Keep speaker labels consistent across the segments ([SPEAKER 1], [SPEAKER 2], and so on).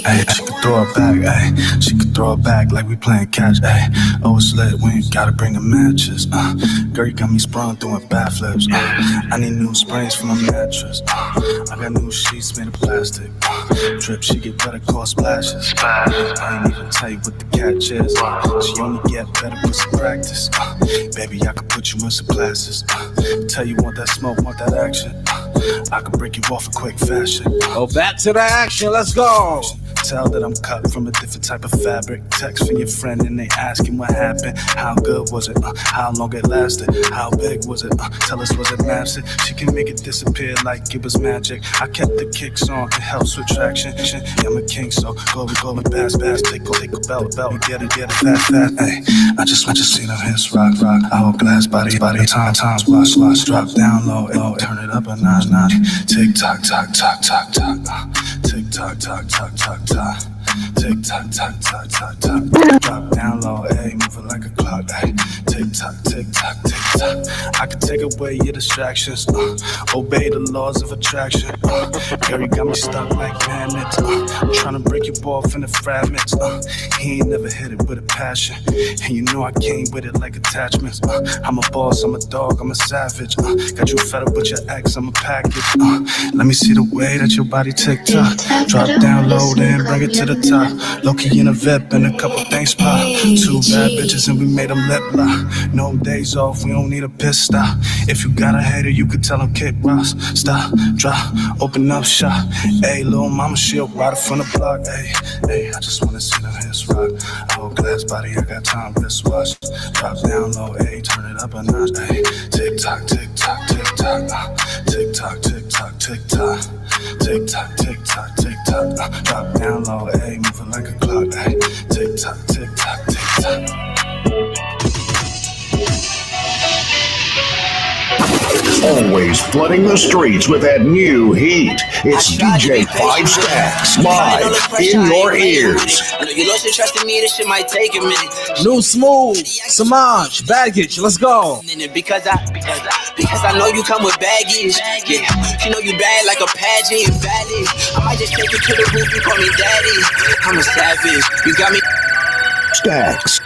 [SPEAKER 1] Ay, she can throw it back, ay. She can throw it back like we playing catch, ay. Oh, it's lit, we ain't gotta bring the matches, Girl, you got me sprung doing backflips, I need new springs for my mattress, I got new sheets made of plastic, Drip, she get better, call splashes. I ain't even tell you what the catch is, she only get better with some practice, Baby, I can put you in some classes, Tell you want that smoke, want that action, I can break you off in quick fashion.
[SPEAKER 2] Oh, back to the action, let's go.
[SPEAKER 1] Tell that I'm cut from a different type of fabric. Text for your friend and they asking what happened. How good was it? How long it lasted? How big was it? Tell us, was it massive? She can make it disappear like it was magic. I kept the kicks on, it helps with traction. Yeah, I'm a king, so go and bass. Take a belt, and get it, fast. Ay, I just seen her hips rock. Hourglass body, times, watch, drop down low, turn it up a notch. Tick tock, tock. Tick tock, tock. Tick tock, tock. Drop down low, ayy, moving like a clock, ayy. Tick tock. I can take away your distractions, obey the laws of attraction. Girl, you got me stuck like magnets. I'm tryna break you off into fragments. He ain't never hit it with a passion, and you know I came with it like attachments. I'm a boss, I'm a dog, I'm a savage. Got you fed up with your ex, I'm a package. Let me see the way that your body tick tock. Drop down low, then bring it to the top. Low-key in a VIP and a couple things pop. Two bad bitches and we made them lip lock. No days off, we don't need a piss stop. If you got a hater, you could tell them kick rocks. Stop, drop, open up shop. Ayy, little mama, she'll ride it from the block. Ayy, I just wanna see them hips rock. Hourglass body, I got time, wristwatch. Drop down low, ayy, turn it up a notch. Ayy, tick tock. Tick tock. Drop down low, ayy, moving like a clock. Ayy, tick tock.
[SPEAKER 3] Always flooding the streets with that new heat. It's DJ 5 Stacks live in your ears.
[SPEAKER 4] I know you lost your trust in me, this shit might take a minute.
[SPEAKER 2] New Smooth, Samaj, baggage, let's go.
[SPEAKER 4] Because I know you come with baggage. Yeah, you know you bad like a pageant, valid. I might just take you to the roof, you call me daddy. I'm a savage, you got me.
[SPEAKER 3] Stacks.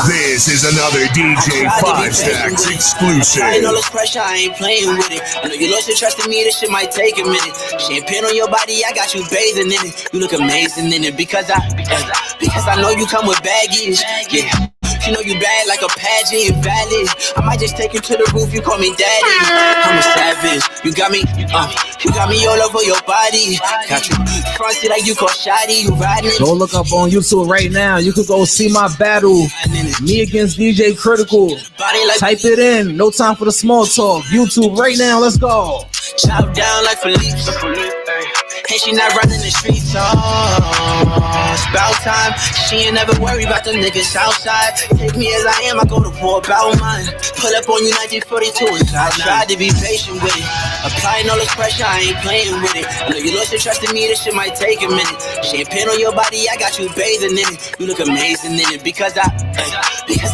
[SPEAKER 3] This is another DJ 5 Stacks exclusive.
[SPEAKER 4] I know this pressure, I ain't playing with it. I know you lost your trust in me, this shit might take a minute. Champagne on your body, I got you bathing in it. You look amazing in it because I know you come with baggage. Yeah. You know you bad like a pageant, valid. I might just take you to the roof, you call me daddy. I'm a savage, you got me all over your body. Got you frosty like you call shoddy, you riding it.
[SPEAKER 2] Go look up on YouTube right now. You could go see my battle, me against DJ Critical. Type it in, no time for the small talk. YouTube right now, let's go.
[SPEAKER 4] Chop down like Philippe. And she not running the streets, it's about time. She ain't never worry about them niggas outside. Take me as I am, I go to war about mine. Pull up on you 1942 and I tried to be patient with it. Applying all this pressure, I ain't playing with it. I know you lost your trust in me, this shit might take a minute. Champagne on your body, I got you bathing in it. You look amazing in it because I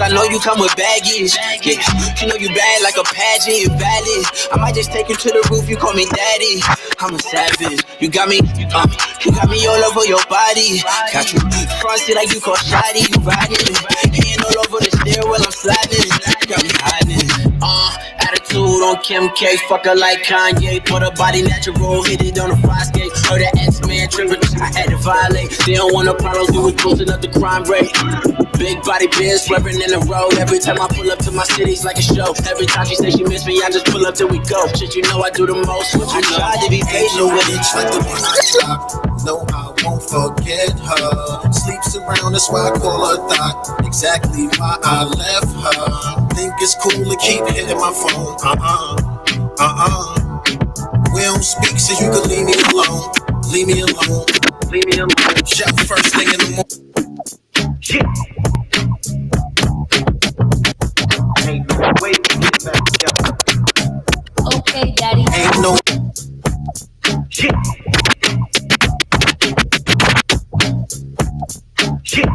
[SPEAKER 4] know you come with baggage. Yeah, you know you bad like a pageant, valid. I might just take you to the roof, you call me daddy. I'm a savage, you got me all over your body. Got you frosty like you call shoddy, you riding it. Hand all over the stairwell, I'm sliding. Got me hiding. Attitude on Kim K, fuck her like Kanye. Put her body natural, hit it on the fire skate. Heard that X-Man tripping, I had to violate. They don't want no problems, we was boosting up the crime rate. Big body bitch swerving in the road. Every time I pull up to my city's like a show. Every time she say she miss me, I just pull up till we go. Shit, you know I do the most. I try to be patient with it.
[SPEAKER 5] Like the one I stop, no, I won't forget her. Sleeps around, that's why I call her thought. Exactly why I left her. Think it's cool to keep hitting my phone. We don't speak, so you can leave me alone. Leave me alone. Shout first thing in the morning.
[SPEAKER 4] Shit. Ain't no way to get back together.
[SPEAKER 6] Okay, daddy.
[SPEAKER 5] Ain't no
[SPEAKER 4] Shit. Shit.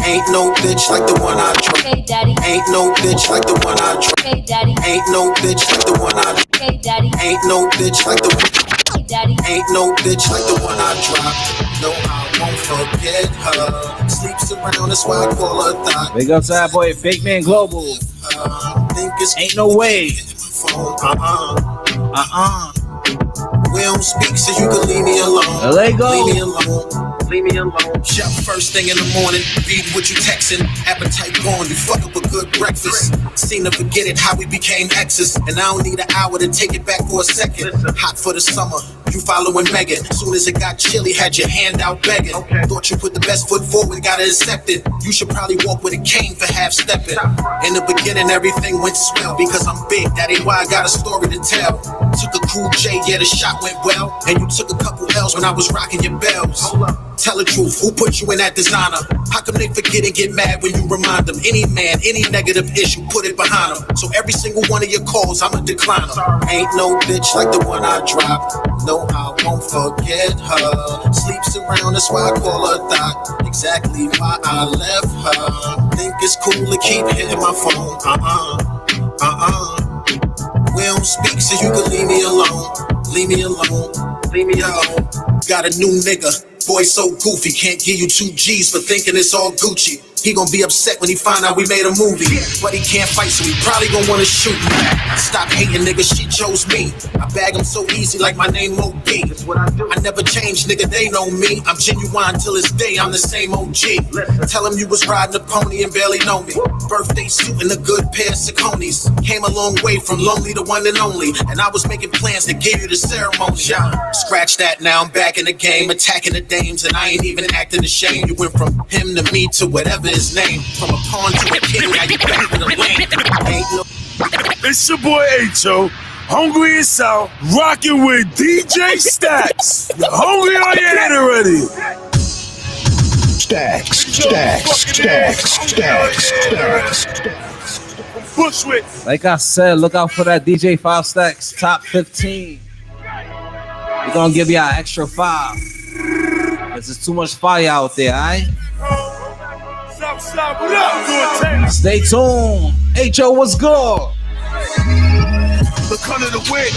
[SPEAKER 5] Ain't no bitch like the one I drop.
[SPEAKER 6] Okay, daddy.
[SPEAKER 5] Ain't no bitch like the one I drop.
[SPEAKER 6] Okay, daddy.
[SPEAKER 5] Ain't no bitch like the one I drop.
[SPEAKER 6] Okay, daddy.
[SPEAKER 5] Ain't no bitch like the one.
[SPEAKER 6] Okay, daddy.
[SPEAKER 5] Ain't no bitch like the one I drop. No, I won't forget her. Sleeps around, that's why I call her thought.
[SPEAKER 2] Big up to that boy, Big Man Global.
[SPEAKER 5] Think it's
[SPEAKER 2] Ain't no way.
[SPEAKER 5] We don't speak, so you can leave me alone.
[SPEAKER 2] Let go.
[SPEAKER 5] Leave me alone. Leave me alone. Shut first thing in the morning. Read what you texting. Appetite gone. You fuck up a good breakfast. Seem to forget it how we became exes. And I don't need an hour to take it back for a second. Hot for the summer. You following Megan. Soon as it got chilly, had your hand out begging. Thought you put the best foot forward, gotta accept it. You should probably walk with a cane for half stepping. In the beginning, everything went swell because I'm big. That ain't why I got a story to tell. Took a cool J, yeah, the shot went well. And you took a couple L's when I was rocking your bells. Tell the truth, who put you in that designer? How come they forget and get mad when you remind them? Any man, any negative issue, put it behind them. So every single one of your calls, I'm a decliner. Ain't no bitch like the one I dropped. No, I won't forget her. Sleeps around, that's why I call her thought. Exactly why I left her. Think it's cool to keep hitting my phone. We don't speak, so you can leave me alone. Leave me alone. Leave me alone. Got a new nigga. Boy so goofy, can't give you 2 G's for thinking it's all Gucci. He gon' be upset when he find out we made a movie. But he can't fight, so he probably gon' wanna shoot me. Stop hating, nigga, she chose me. I bag him so easy like my name O.B. I never changed, nigga, they know me. I'm genuine till this day, I'm the same OG. Tell him you was riding a pony and barely know me. Birthday suit and a good pair of Sauconys. Came a long way from lonely to one and only. And I was making plans to give you the ceremony. Scratch that, now I'm back in the game, attacking the dames. And I ain't even acting ashamed. You went from him to me to whatever his name. From a pawn to a king, now you back to the lane. Ain't no.
[SPEAKER 7] It's your boy H.O. Hungry and South, rocking with DJ Stacks. You hungry or you ain't already?
[SPEAKER 3] Stacks.
[SPEAKER 7] Bushwick.
[SPEAKER 2] Like I said, look out for that DJ 5 Stacks top 15. We're gonna give you an extra 5. Cause there's too much fire out there, alright?
[SPEAKER 7] What up?
[SPEAKER 2] Stay tuned. H.O. what's good?
[SPEAKER 7] Look under the wind,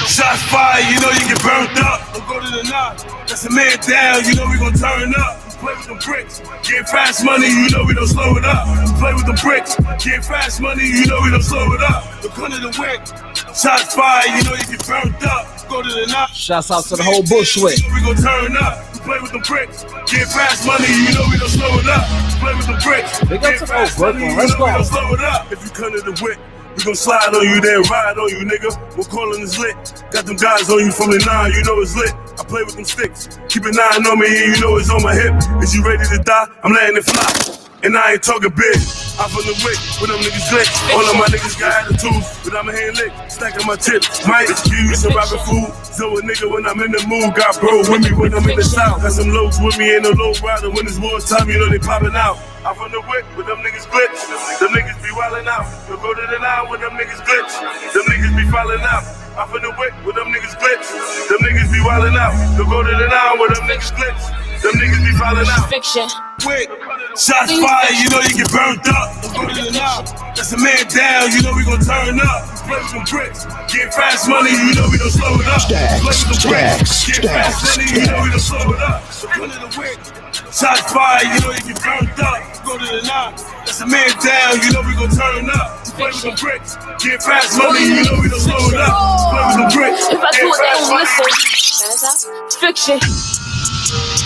[SPEAKER 7] shots fired, you know you get burnt up. Don't go to the knock, that's a man down, you know we gon' turn up. Play with the bricks, get fast money, you know we don't slow it up. Play with the bricks, get fast money, you know we don't slow it up. Look under the wind, shots fired, you know you get burnt up. Go to the knock.
[SPEAKER 2] Shouts out to the whole Bushwick.
[SPEAKER 7] We gon' turn up. Play with the bricks, get fast money, you know we don't slow it up. Play with the bricks,
[SPEAKER 2] Big up
[SPEAKER 7] get
[SPEAKER 2] to
[SPEAKER 7] fast
[SPEAKER 2] those
[SPEAKER 7] money, you
[SPEAKER 2] Brooklyn. Let's
[SPEAKER 7] know we
[SPEAKER 2] go.
[SPEAKER 7] don't slow it up. If you come to the whip, we gon' slide on you, then ride on you, nigga. We're calling this lit. Got them guys on you from the 9, you know it's lit. I play with them sticks. Keep a 9 on me, and you know it's on my hip. Is you ready to die? I'm letting it fly. And I ain't talking big. I'm from the wick, with them niggas lit. All of my niggas got attitudes, but I'm a hand lick. Stacking my chips, might give you some rapping food. So a nigga when I'm in the mood, got bro with me when I'm in the south. Got some lows with me, ain't no low rider. When it's war time, you know they popping out. I'm from the wick, with them niggas glitch. Them niggas be wildin' out. You'll go to the 9 with them niggas glitch. Them niggas be falling out. I'm from the wick, with them niggas glitch. Them niggas be wildin' out. You'll go to the 9 with them niggas glitch. Them niggas be falling out.
[SPEAKER 6] Fiction.
[SPEAKER 7] Quick, shots fired, you know you get burnt up. Go to the knob, that's a man down, you know we gon' turn up. Play with them bricks, get fast money, you know we don't slow it up. Play with them bricks, get fast money, you know we don't slow it up. So go to the wick, shots fired, you know you get burnt up. Go to the knob, that's a man down, you know we gon' turn up. Play with them bricks, get fast money, you know we don't slow it up. Play with them bricks,
[SPEAKER 6] If I do
[SPEAKER 7] get
[SPEAKER 6] it, they
[SPEAKER 7] fast
[SPEAKER 6] won't
[SPEAKER 7] money.
[SPEAKER 6] listen. Fiction.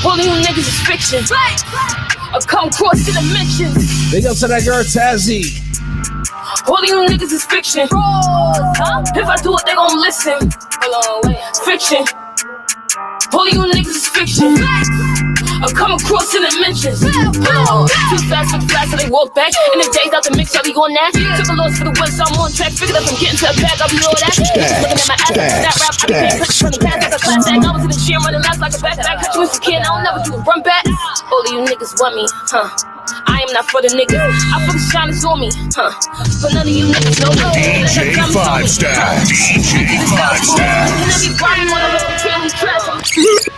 [SPEAKER 6] All you niggas is fiction. I come across the dimensions.
[SPEAKER 2] Big up to that girl Tazzy.
[SPEAKER 6] All you niggas is fiction. If I do it, they gon' listen. Hold on, wait. Fiction. All you niggas is fiction. I come across the dimensions. Too fast for the flash, so they walk back. In the days out the mix, I'll be on that. Took a loss for the west, so I'm on track. Figured up I'm getting to the back, I'll be all that. Looking at my ass, that rap, I became pictures from the past like a class act. I was in the gym running laps like a backpack. Cut you if you can, I don't never do a run back. All of you niggas want me, huh? I am not for the niggas. I feel the shine is on me, huh? But none of you niggas know.
[SPEAKER 3] DJ 5 Stacks. DJ 5 Stacks.
[SPEAKER 6] And everybody wanna look at me trash.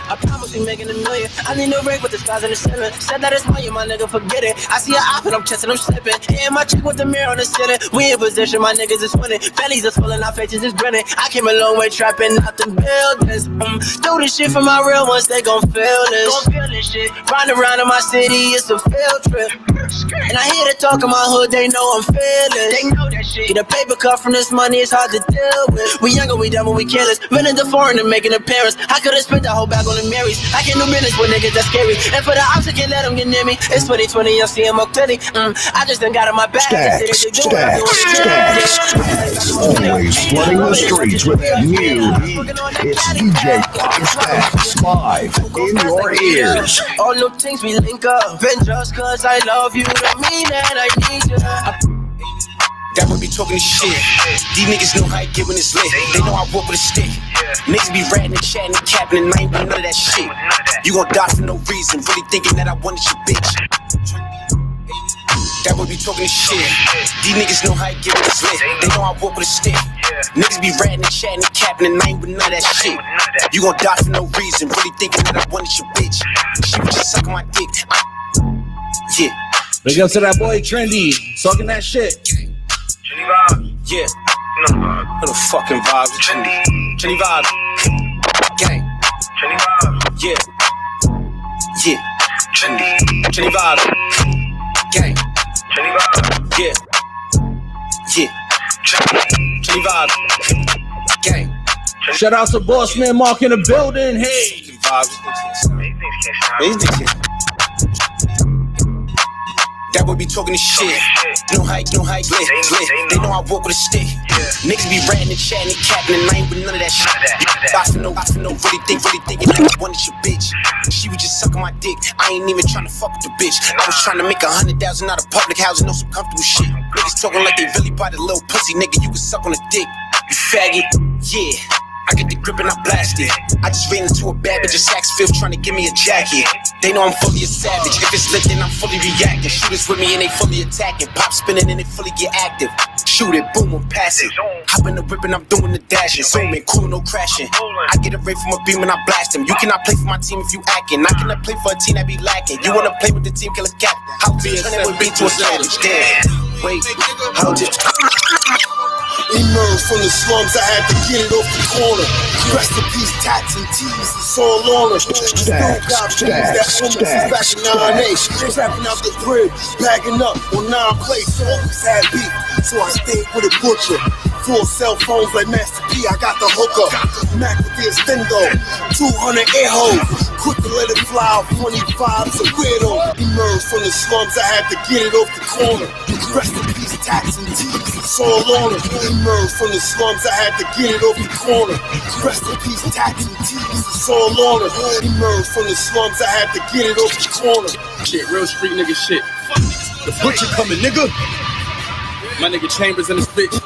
[SPEAKER 4] I promise we making a million. I need a ring with the stars in the ceiling. Said that it's mine, my nigga, forget it. I see an op and I'm kissing, I'm slipping. And my chick with the mirror on the ceiling. We in position, my niggas is winning. Bellies is full and our faces is grinning. I came a long way trapping out the buildings. Do this shit for my real ones, they gon' feel this. Shit. Riding around in my city, it's a field trip. And I hear the talk in my hood, they know I'm fearless. They know that shit. Get a paper cut from this money, it's hard to deal with. We younger, we dumb, when we careless. Running the foreign and making appearance. I could've spent the whole bag on the Marys. I can't do business with niggas that's scary. And for the ops, I can't let them get near me. It's 2020, I'm seeing more clearly. I just done got in my bag.
[SPEAKER 3] Stacks. Always flooding the streets with that new heat. It's DJ 5 Stacks live in your ears.
[SPEAKER 4] All them things we link up. And just cause I love you don't mean that I need you.
[SPEAKER 5] That would be talking shit. These niggas know how I get when it's lit. They know I walk with a stick. Niggas be ratting and chatting and capping and I ain't with none of that shit. You gon' die for no reason, really thinking that I wanted your bitch. That would be talking shit. These niggas know how I get when it's lit. They know I walk with a stick. Niggas be ratting and chatting and capping and I ain't with none of that shit. You gon' die for no reason, really thinking that I wanted your bitch. She was just sucking my dick. Yeah.
[SPEAKER 2] Big up to that boy Trendy, talking that shit.
[SPEAKER 5] Yeah. Little fucking vibes. Trendy vibes. Gang. Yeah. Yeah. Trendy vibes. Gang. Yeah. Yeah. Trendy vibes. Gang.
[SPEAKER 2] Shout out to Boss Man Mark in the building. Hey.
[SPEAKER 5] Vibes. That would be talking this shit. No hype, lit. They know I walk with a stick. Niggas be ratting and chatting and capping and I ain't with none of that shit. I for no, really thinking that I wanted your bitch. She was just sucking my dick. I ain't even trying to fuck with the bitch. I was trying to make 100,000 out of public housing on some comfortable shit. Niggas talking like they really bought a little pussy, nigga. You can suck on a dick. You faggot, yeah. I get the grip and I blast it. I just ran into a bad bitch, a Saks Fifth trying to give me a jacket. They know I'm fully a savage. If it's lit, then I'm fully reacting. Shooters with me and they fully attacking. Pop spinning and they fully get active. Shoot it, boom, I'm passing. Hop in the whip and I'm doing the dashing. Zooming, cool, no crashing. I get a ray from a beam and I blast him. You cannot play for my team if you acting. I cannot play for a team that be lacking. You wanna play with the team, kill a cat. How to turn it with me to a savage. Damn. Wait, how did
[SPEAKER 8] emerged from the slums, I had to get it off the corner. Rest in peace, tats and tees, it's all on us. Still got things that homeless back in 9-8. Trapping out the crib, bagging up on 9 plates. Always had beef, so I stayed with a butcher. 4 cell phones like Master P, I got the hookup. Mac with the extendo, 200 air holes. Quick to let it fly, 25's a weirdo. Emerged from the slums, I had to get it off the corner. Rest in peace, tats and tees, it's all on us. Emerged from the slums, I had to get it off the corner. Rest in peace, tats and tees, it's all on us. Emerged from the slums, I had to get it off the corner.
[SPEAKER 9] Shit, real street nigga shit. The butcher coming, nigga. My nigga Chambers in this bitch.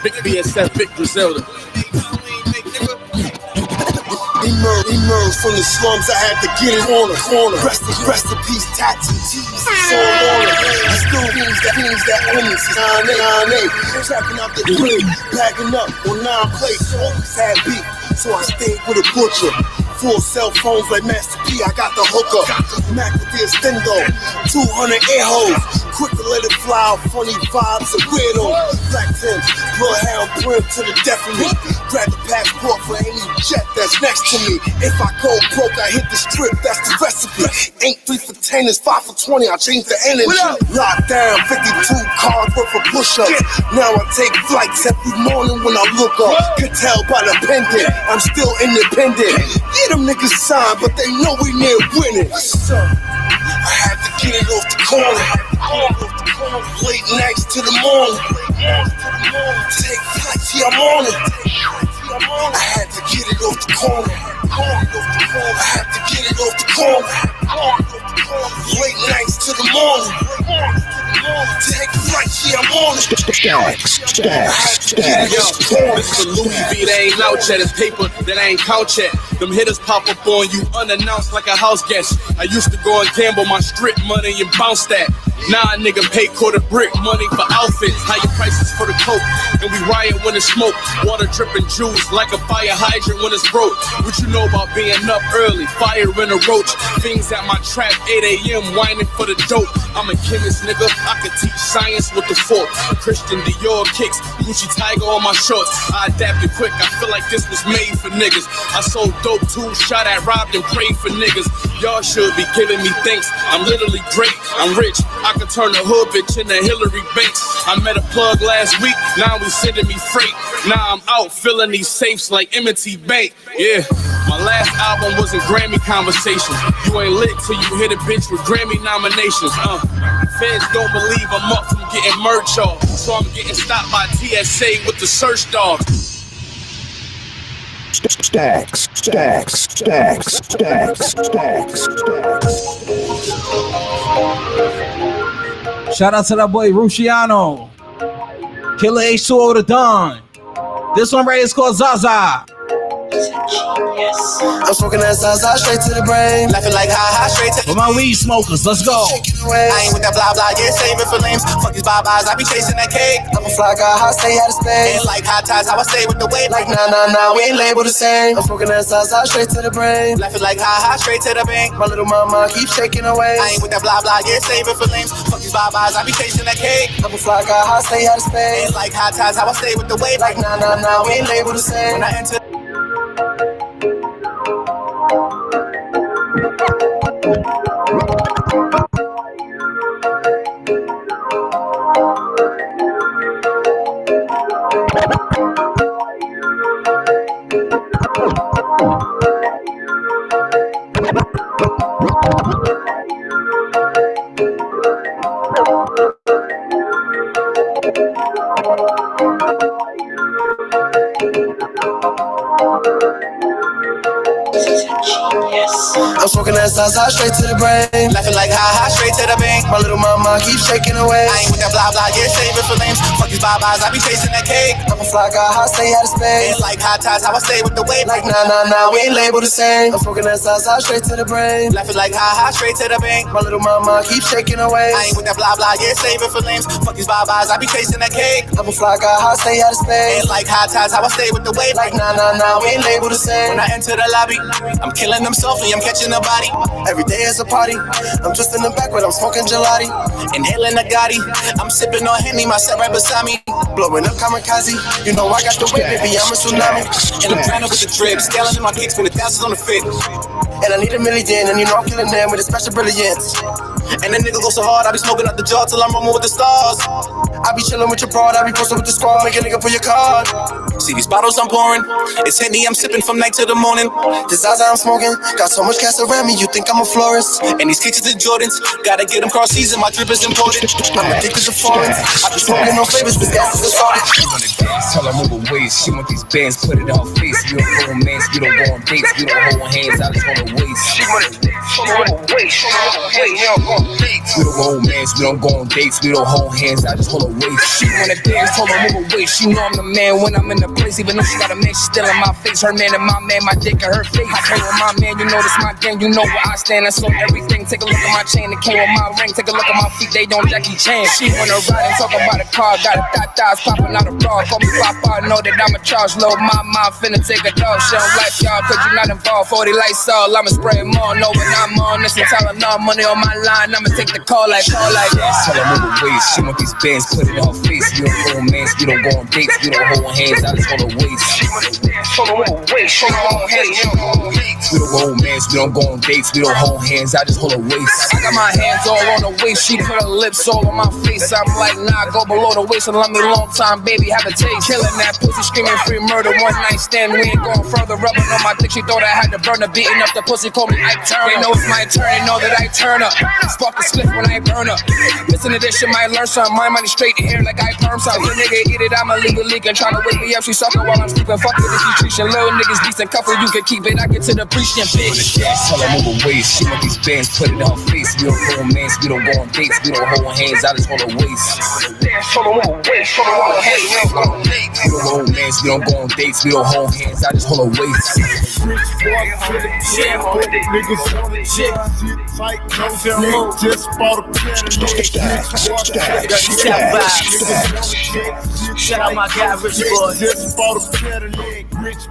[SPEAKER 9] Big BSF, Big Griselda.
[SPEAKER 8] Emerged from the slums, I had to get it on the corner. Rest in peace, tats and tees, it's all on it. I still things that own me since 9-8. Trapping out the crib, bagging up on 9 plates. Always had beef, so I stayed with a butcher. 4 cell phones like Master P, I got the hookup. Mac with the extendo, 200 air holes. Quick to let it fly, funny vibes and weirdo. Black Timbs, bloodhound brim to the death of me. Grab the passport for any jet that's next to me. If I go broke, I hit the strip, that's the recipe. Ain't 3 for 10, it's 5 for 20, I change the energy. Lockdown, 52 cars worth of push-ups. Now I take flights every morning when I look up. Could tell by the pendant, I'm still independent. Them niggas signed, but they know we near winning. I had to get it off the corner. Late nights to the morning. Take flights, yeah, I'm on it. I had to get it off the corner. I had to get it off the corner. Late nights to the morning. Take right, yeah, I'm on it.
[SPEAKER 3] Stacks.
[SPEAKER 9] Yo, this for Louis V, that ain't out yet. It's paper that ain't count yet. Them hitters pop up on you unannounced like a house guest. I used to go and gamble my strip money and bounce that. Now a nigga pay quarter brick money for outfits. Higher prices for the coke. And we riot when it's smoke. Water dripping juice like a fire hydrant when it's broke. What you know about being up early? Fire in a roach. Things at my trap 8 a.m. whining for the dope. I'm a chemist, nigga. I could teach science with the fork. Christian Dior kicks, Gucci Tiger on my shorts. I adapted quick. I feel like this was made for niggas. I sold dope too, shot at, robbed and prayed for niggas. Y'all should be giving me thanks. I'm literally great. I'm rich. I could turn a hood bitch into Hillary Banks. I met a plug last week. Now we sending me freight. Now I'm out filling these safes like M&T Bank. Yeah. My last album was in Grammy conversation. You ain't lit till you hit a bitch with Grammy nominations. Feds don't believe I'm up from getting merch off. So I'm getting stopped by TSA with the search dogs.
[SPEAKER 3] Stacks.
[SPEAKER 2] Shout out to that boy Rusciano. Killer H2O the Don. This one right here is called Zaza.
[SPEAKER 10] I'm smoking that Zaza straight to the brain.
[SPEAKER 4] Laughing like ha straight to
[SPEAKER 2] For my weed smokers, let's go.
[SPEAKER 4] I ain't with that blah blah, yeah, save it for lames. Fuck these bye-byes, I be chasing that cake.
[SPEAKER 10] I'm a fly guy, I stay out of space.
[SPEAKER 4] Ain't like hot ties, how I stay with the wave.
[SPEAKER 10] Like nah, we ain't labeled the same. I'm smoking that Zaza straight to the brain.
[SPEAKER 4] Laughing like ha straight to the bank.
[SPEAKER 10] My little mama keeps shaking away.
[SPEAKER 4] I ain't with that blah blah, yeah, save it for lames. Fuck these bye-byes, I be chasing that cake.
[SPEAKER 10] I'm a fly guy, I stay out of space.
[SPEAKER 4] Ain't like hot ties, how I stay with the wave.
[SPEAKER 10] Like nah, we ain't labeled the same.
[SPEAKER 4] When I enter
[SPEAKER 10] I'm smoking that Zaza straight to the brain.
[SPEAKER 4] laughing like ha straight to the bank.
[SPEAKER 10] My little mama keeps shaking away.
[SPEAKER 4] I ain't with that blah blah, yeah, save it for lames. Fuck these bye-byes, I be chasing that cake.
[SPEAKER 10] I'm a fly guy, I stay out of space.
[SPEAKER 4] Ain't like hot ties, how I stay with the wave.
[SPEAKER 10] Like nah, we ain't labeled the same. I'm smoking that Zaza straight to the brain.
[SPEAKER 4] Laughing like ha straight to the bank.
[SPEAKER 10] My little mama keeps shaking away.
[SPEAKER 4] I ain't with that blah blah, yeah, save it for lames. Fuck these bye-byes, I be chasing that cake.
[SPEAKER 10] I'm a fly guy, I stay out of space.
[SPEAKER 4] Ain't like hot ties, how I stay with the wave.
[SPEAKER 10] Like nah, we ain't labeled the same.
[SPEAKER 4] When I enter the lobby, I'm killing them softly, I'm catching the body.
[SPEAKER 10] Every day is a party. I'm just in the back when I'm smoking gelati.
[SPEAKER 4] Inhaling a Gotti, I'm sipping on Henny, my set right beside me.
[SPEAKER 10] Blowing up kamikaze. You know I got the whip, baby, I'm a tsunami.
[SPEAKER 4] And I'm planning with the drip, scaling in my kicks when the thousands on the fit.
[SPEAKER 10] And I need $1 million, and you know I'm killing them with a special brilliance.
[SPEAKER 4] And the nigga go so hard, I be smoking up the jar till I'm roaming with the stars.
[SPEAKER 10] I be chilling with your broad, I be posting with the squad, make a nigga for your card.
[SPEAKER 4] See these bottles I'm pouring, it's Henny I'm sipping from night to the morning.
[SPEAKER 10] The Zaza I'm smoking, got so much cash around me, you think I'm a florist.
[SPEAKER 4] And these kicks is the Jordans, gotta get them cross season, my drip is important.
[SPEAKER 10] I'm addicted to foreigns, I be smoking no favors, but gas is assaulted.
[SPEAKER 11] She wanna dance, tell her move her waist. She want these bands, put it on her face. We don't go romance, we don't go on dates, we don't hold hands, I just wanna waste. She wanna move her waist, we don't go on dates. We don't go romance, we don't go on dates, we don't hold hands, I just hold her waist. She wanna dance, tell her move her waist. She know I'm the man when I'm in the place, even though she got a man, she still in my face. Her man and my man, my dick in her face. I play with my man, you know this my gang, you know where I stand. I sold everything. Take a look at my chain, it came with my ring. Take a look at my feet, they don't Jackie Chan. She wanna ride and talk about a car, got a thighs popping out a bra. Call me Papa, know that I'm a charge low. My mom finna take a dog. She don't like y'all, cause you not involved. 40 lights all, I'ma spray them all. Know when I'm on this, and tell her no money on my line. I'ma take the call like Tell her move her waist, she want these bands, put it on her face. We don't go romance, we don't go on dates, we don't hold hands, I just hold her waist. She wanna move her waist, she don't hold hands, we don't go romance, we don't go on dates, we don't hold hands, I just hold her waist. I got my hands all on her waist, she put her lips all on my face. I'm like, nah, go below the waist and let me long time, baby, have a taste. Killing that pussy, screaming free murder, one night stand, we ain't going further. Rubbing on my dick, she thought I had to burn her, beating up the pussy, call me Ike Turner. They know it's my turn, they know that I turn up. Spark the split when I burn up. Listen to this shit, might learn something. My money straight to here like I perm something. If a nigga eat it, I'm illegally trying to wake me up. She sucking while I'm sleeping. Fuck it if you treat your little niggas decent. Couple, you can keep it. I get to the preaching. She wanna dance, tell her move away. She want these bands, put it on her face. We don't romance, we don't go on dates, we don't hold hands, I just hold her waist. We don't romance, we don't go on dates, we don't hold hands, I just hold her waist.
[SPEAKER 8] Just bought a
[SPEAKER 12] Shout out my guy, Rich Boy.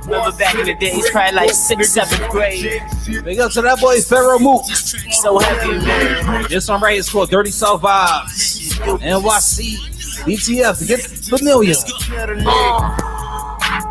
[SPEAKER 12] Remember back in the days, probably like 6th, 7th grade.
[SPEAKER 2] Big up to that boy, Pharaoh Mook.
[SPEAKER 12] So happy, man.
[SPEAKER 2] This one right here is called Dirty South Vibes. NYC, BTF, get familiar.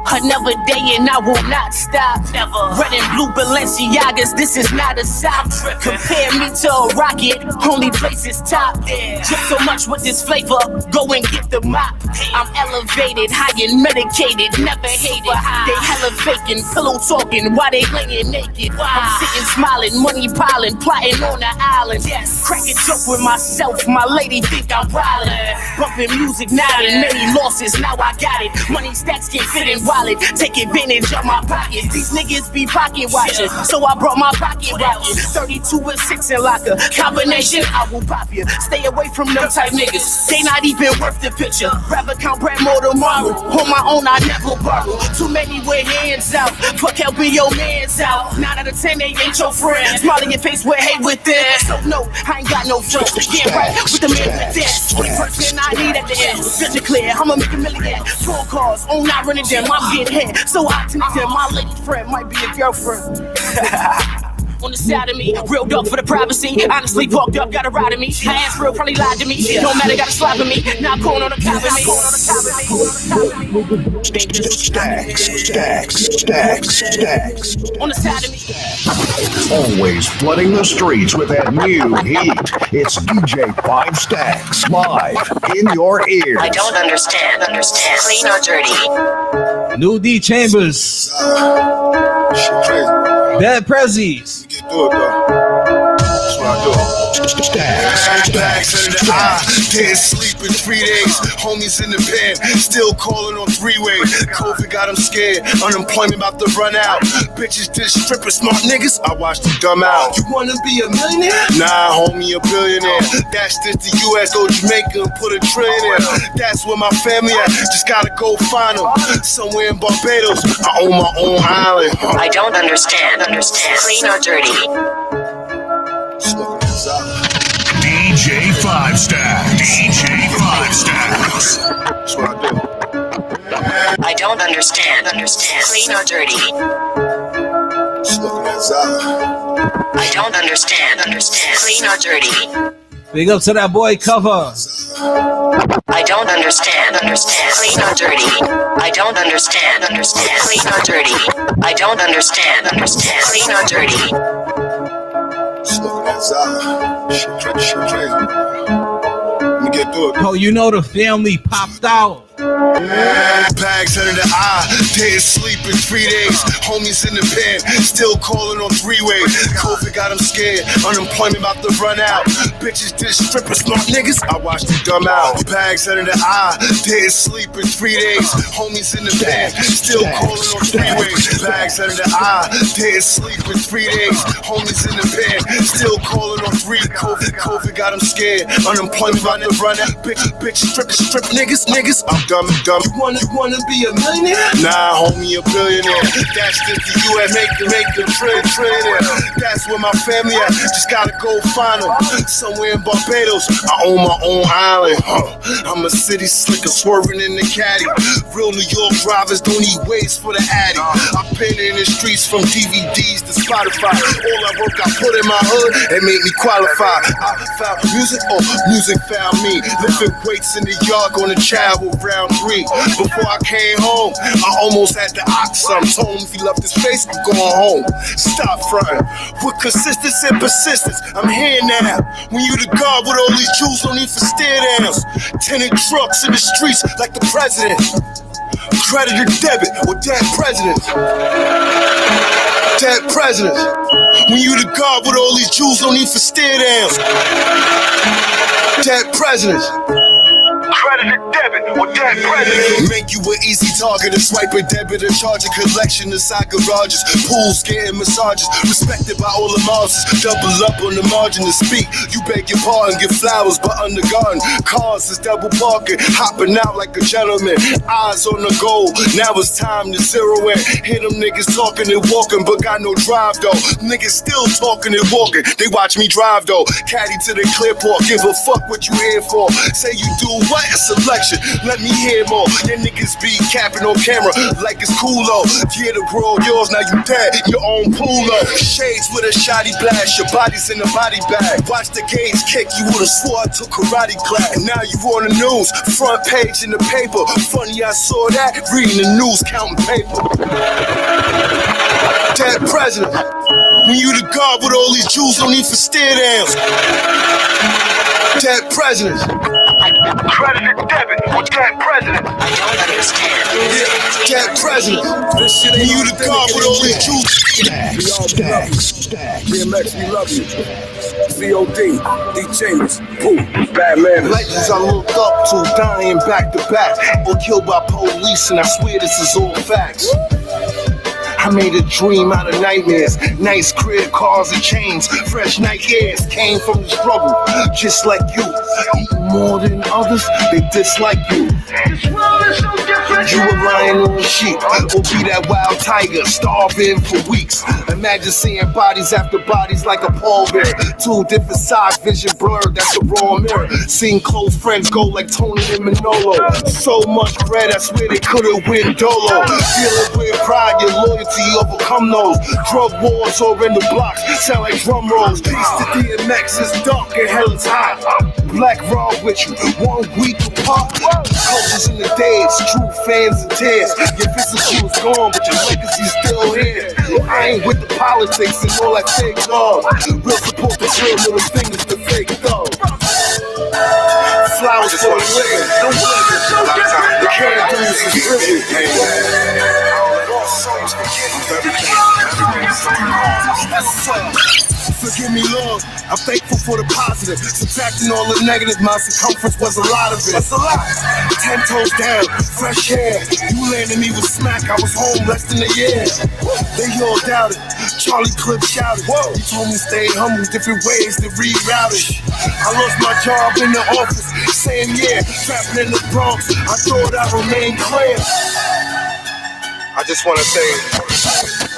[SPEAKER 6] Another day and I will not stop. Never. Red and blue Balenciagas, this is not a sock. Compare me to a rocket, only place is top. Just so much with this flavor, go and get the mop. I'm elevated, high and medicated, never hated. They hella faking, pillow talking while they laying naked. I'm sitting smiling, money piling, plotting on the island. Crack a joke with myself, my lady think I'm wildin'. Bumping music now and many losses, now I got it. Money stacks can fit in wallet, take advantage of my pockets. These niggas be pocket watching, so I brought my pocket rocket. 32 and 6 in locker, combination I will pop you. Stay away from them type niggas, they not even worth the picture. Rather count bread more tomorrow, on my own I never borrow. Too many with hands out, fuck helping your mans out. 9 out of 10 they ain't your friends, smile in your face with hate within. So no, I ain't got no friends, get right with the man with that. 20 person I need at the end, vision clear, I'ma make a million. 4 cars, on not running them, I'm getting hit. So I think that my lady friend might be a girlfriend. On the side of me, real dog for the privacy. Honestly, walked up, got a ride of me. I asked real, probably lied to me. No matter, got a slap of me. Now calling on the cop of
[SPEAKER 3] Stacks.
[SPEAKER 6] On the side of me.
[SPEAKER 3] Always flooding the streets with that new heat. It's DJ 5 Stacks live in your ears.
[SPEAKER 13] I don't understand. Clean or dirty?
[SPEAKER 2] New D Chambers.
[SPEAKER 8] Shit crazy.
[SPEAKER 2] Bad Prezzies.
[SPEAKER 8] Get through it though. That's what I do.
[SPEAKER 3] Stacks
[SPEAKER 8] under the eye, didn't sleep in 3 days. Homies in the pen, still calling on 3-way. COVID got them scared, unemployment about to run out. Bitches did strippers, smart niggas, I watched them dumb out. You wanna be a millionaire? Nah, homie, a billionaire. That's just the US, go Jamaica and put a trillion in. That's where my family at, just gotta go find them. Somewhere in Barbados, I own my own island.
[SPEAKER 13] I don't understand. Clean or dirty?
[SPEAKER 3] DJ 5 Stacks.
[SPEAKER 8] That's what I do.
[SPEAKER 13] I don't understand. Clean or dirty? I don't understand. Clean or dirty?
[SPEAKER 2] Big up to that boy Cover.
[SPEAKER 13] I don't understand. Clean or dirty? I don't understand. Clean or dirty? I don't understand. Clean or dirty?
[SPEAKER 8] Shit crazy. Let me get through it.
[SPEAKER 2] Oh, you know the family popped out.
[SPEAKER 8] Bags under the eye, didn't sleep in 3 days. Homies in the pen, still calling on 3-way. COVID got them scared, unemployment about to run out. Bitches did strippers, smart niggas, I watched them dumb out. Bags under the eye, didn't sleep in 3 days. Homies in the pen, still calling on 3-way. Bags under the eye, didn't sleep in 3 days. Homies in the pen, still calling on 3. COVID got them scared, unemployment about to run out. Bitch, strip niggas, I'm dumb. You wanna be a millionaire? Nah, homie, a billionaire. That's just the US, make a trillionaire. That's where my family at, just gotta go find them. Somewhere in Barbados, I own my own island. I'm a city slicker, swerving in the caddy. Real New York drivers don't need ways for the addy. I've been in the streets from DVDs to Spotify. All that work I put in my hood, it made me qualify. I found music, music found me. Lifting weights in the yard, going to Chadwell round 3. Before I came home, I almost had the ox. I'm told if you love this place, I'm going home. Stop fronting. With consistency and persistence, I'm here now. When you the God with all these Jews, don't need for stare downs. Tenant trucks in the streets like the president. Credit or debit or dead president. Dead president. When you the God with all these Jews, don't need for stare downs. Dead president. credit or debit, or dead president. Make you an easy target, a swipe a debit, a charge a collection inside garages, pools, getting massages, respected by all the masses. Double up on the margin to speak. You beg your pardon, get flowers, but undergarden. Cars is double parking, hopping out like a gentleman. Eyes on the goal, now it's time to zero in. Hear them niggas talking and walking, but got no drive though. Niggas still talking and walking, they watch me drive though. Caddy to the Clearport, give a fuck what you here for. Say you do what? A selection, let me hear more. Your niggas be capping on camera like it's cool-o. Yeah, the world yours, now you dead, your own pool-o. Shades with a shoddy blast, your body's in the body bag. Watch the games kick, you would've swore I took karate class. And now you on the news, front page in the paper. Funny I saw that, reading the news, counting paper. Dead president, when you the god with all these Jews, no need for stare downs. Dead president, credit or debit, or dead president.
[SPEAKER 13] I don't understand.
[SPEAKER 8] Dead president, when you the god with all these Jews.
[SPEAKER 14] Stacks. DMX, we love you. COD, D Chambers, Pooh, Bad Manners.
[SPEAKER 8] Legends I looked up to, dying back to back, or killed by police, and I swear this is all facts. I made a dream out of nightmares. Nice crib, cars and chains. Fresh Nike Airs came from the struggle. Just like you. Eat more than others, they dislike you. You a lion on sheep, or be that wild tiger, starving for weeks. Imagine seeing bodies after bodies like a pallbearer. Two different sides, vision blurred, that's a raw mirror. Seeing close friends go like Tony and Manolo. So much bread, I swear they could've win Dolo. Feeling with pride, your loyalty overcome those. Drug wars or in the blocks, sound like drum rolls. Peace to DMX, it's dark and hell is hot. Black raw with you, 1 week apart. Cultures in the days, true fans and tears. Your physical is gone, but your legacy's still here. I ain't with the politics and all that fake love. Real support the real, little fingers to fake thug. Flowers for the living. The candles is driven. Forgive me, Lord, I'm thankful for the positive. Subtracting all the negative, my circumference was a lot of it. That's a lot. 10 toes down, fresh air. You landed me with smack, I was home less than a year. They all doubted, Charlie Clip shouted. He told me stay humble, different ways to reroute it. I lost my job in the office, same year. Trapping in the Bronx, I thought I remained clear. I just want to say,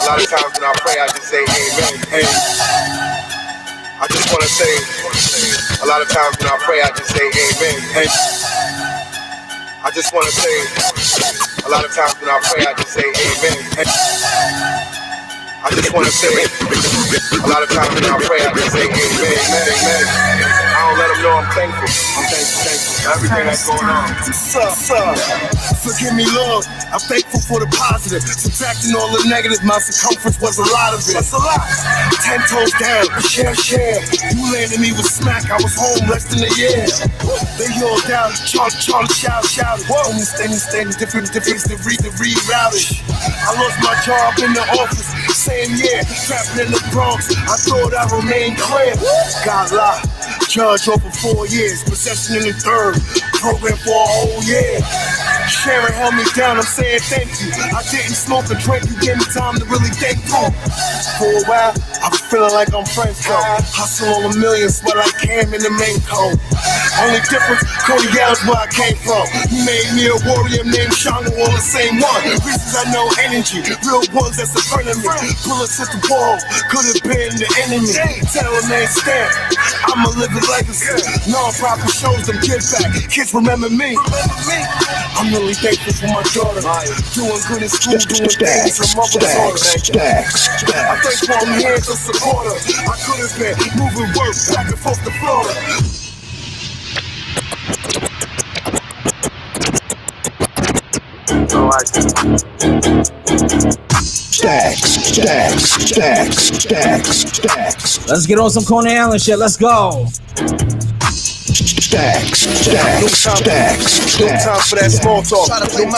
[SPEAKER 8] a lot of times when I pray, I just say amen. Hey. I just want to say, a lot of times when I pray, I just say amen. Hey. I just want to say, a lot of times when I pray, I just say amen. Hey. I just want to say, a lot of times when I pray, I just say amen. Amen. I don't let them know I'm thankful. I'm thankful for everything that's going on. Forgive me, Lord. I'm thankful for the positive. Subtracting all the negative, my circumference was a lot of it. That's a lot. 10 toes down, share. You landed me with smack, I was home less than a year. They all down, Charlie shout. Whoa, standing, different to reroute it. I lost my job in the office, same year. Trapping in the Bronx, I thought I remained clear. God lie, judge over 4 years, possession in the third, program for a whole year. Sharon held me down, I'm saying thank you. I didn't smoke or drink, you gave me time to really think through. For a while, I was feeling like I'm French though. Hustle on a million, sweat like Cam in the main code. Only difference, Cody Yell's where I came from. He made me a warrior named Shango, all the same one. Reasons I know energy, real ones that's a friend of me. Bullets at the wall, could have been the enemy. Tell a man stand, I'ma live a legacy. Non-profit shows them give back, kids remember me. I'm really thankful for my daughter. Doing good in school, doing things her mother taught her. I'm thankful I'm here to support her. I could have been moving work back and forth to Florida.
[SPEAKER 2] Stacks. Let's get on some Coney Island shit. Let's go.
[SPEAKER 3] Stacks.
[SPEAKER 8] No time for that small talk. Try to play my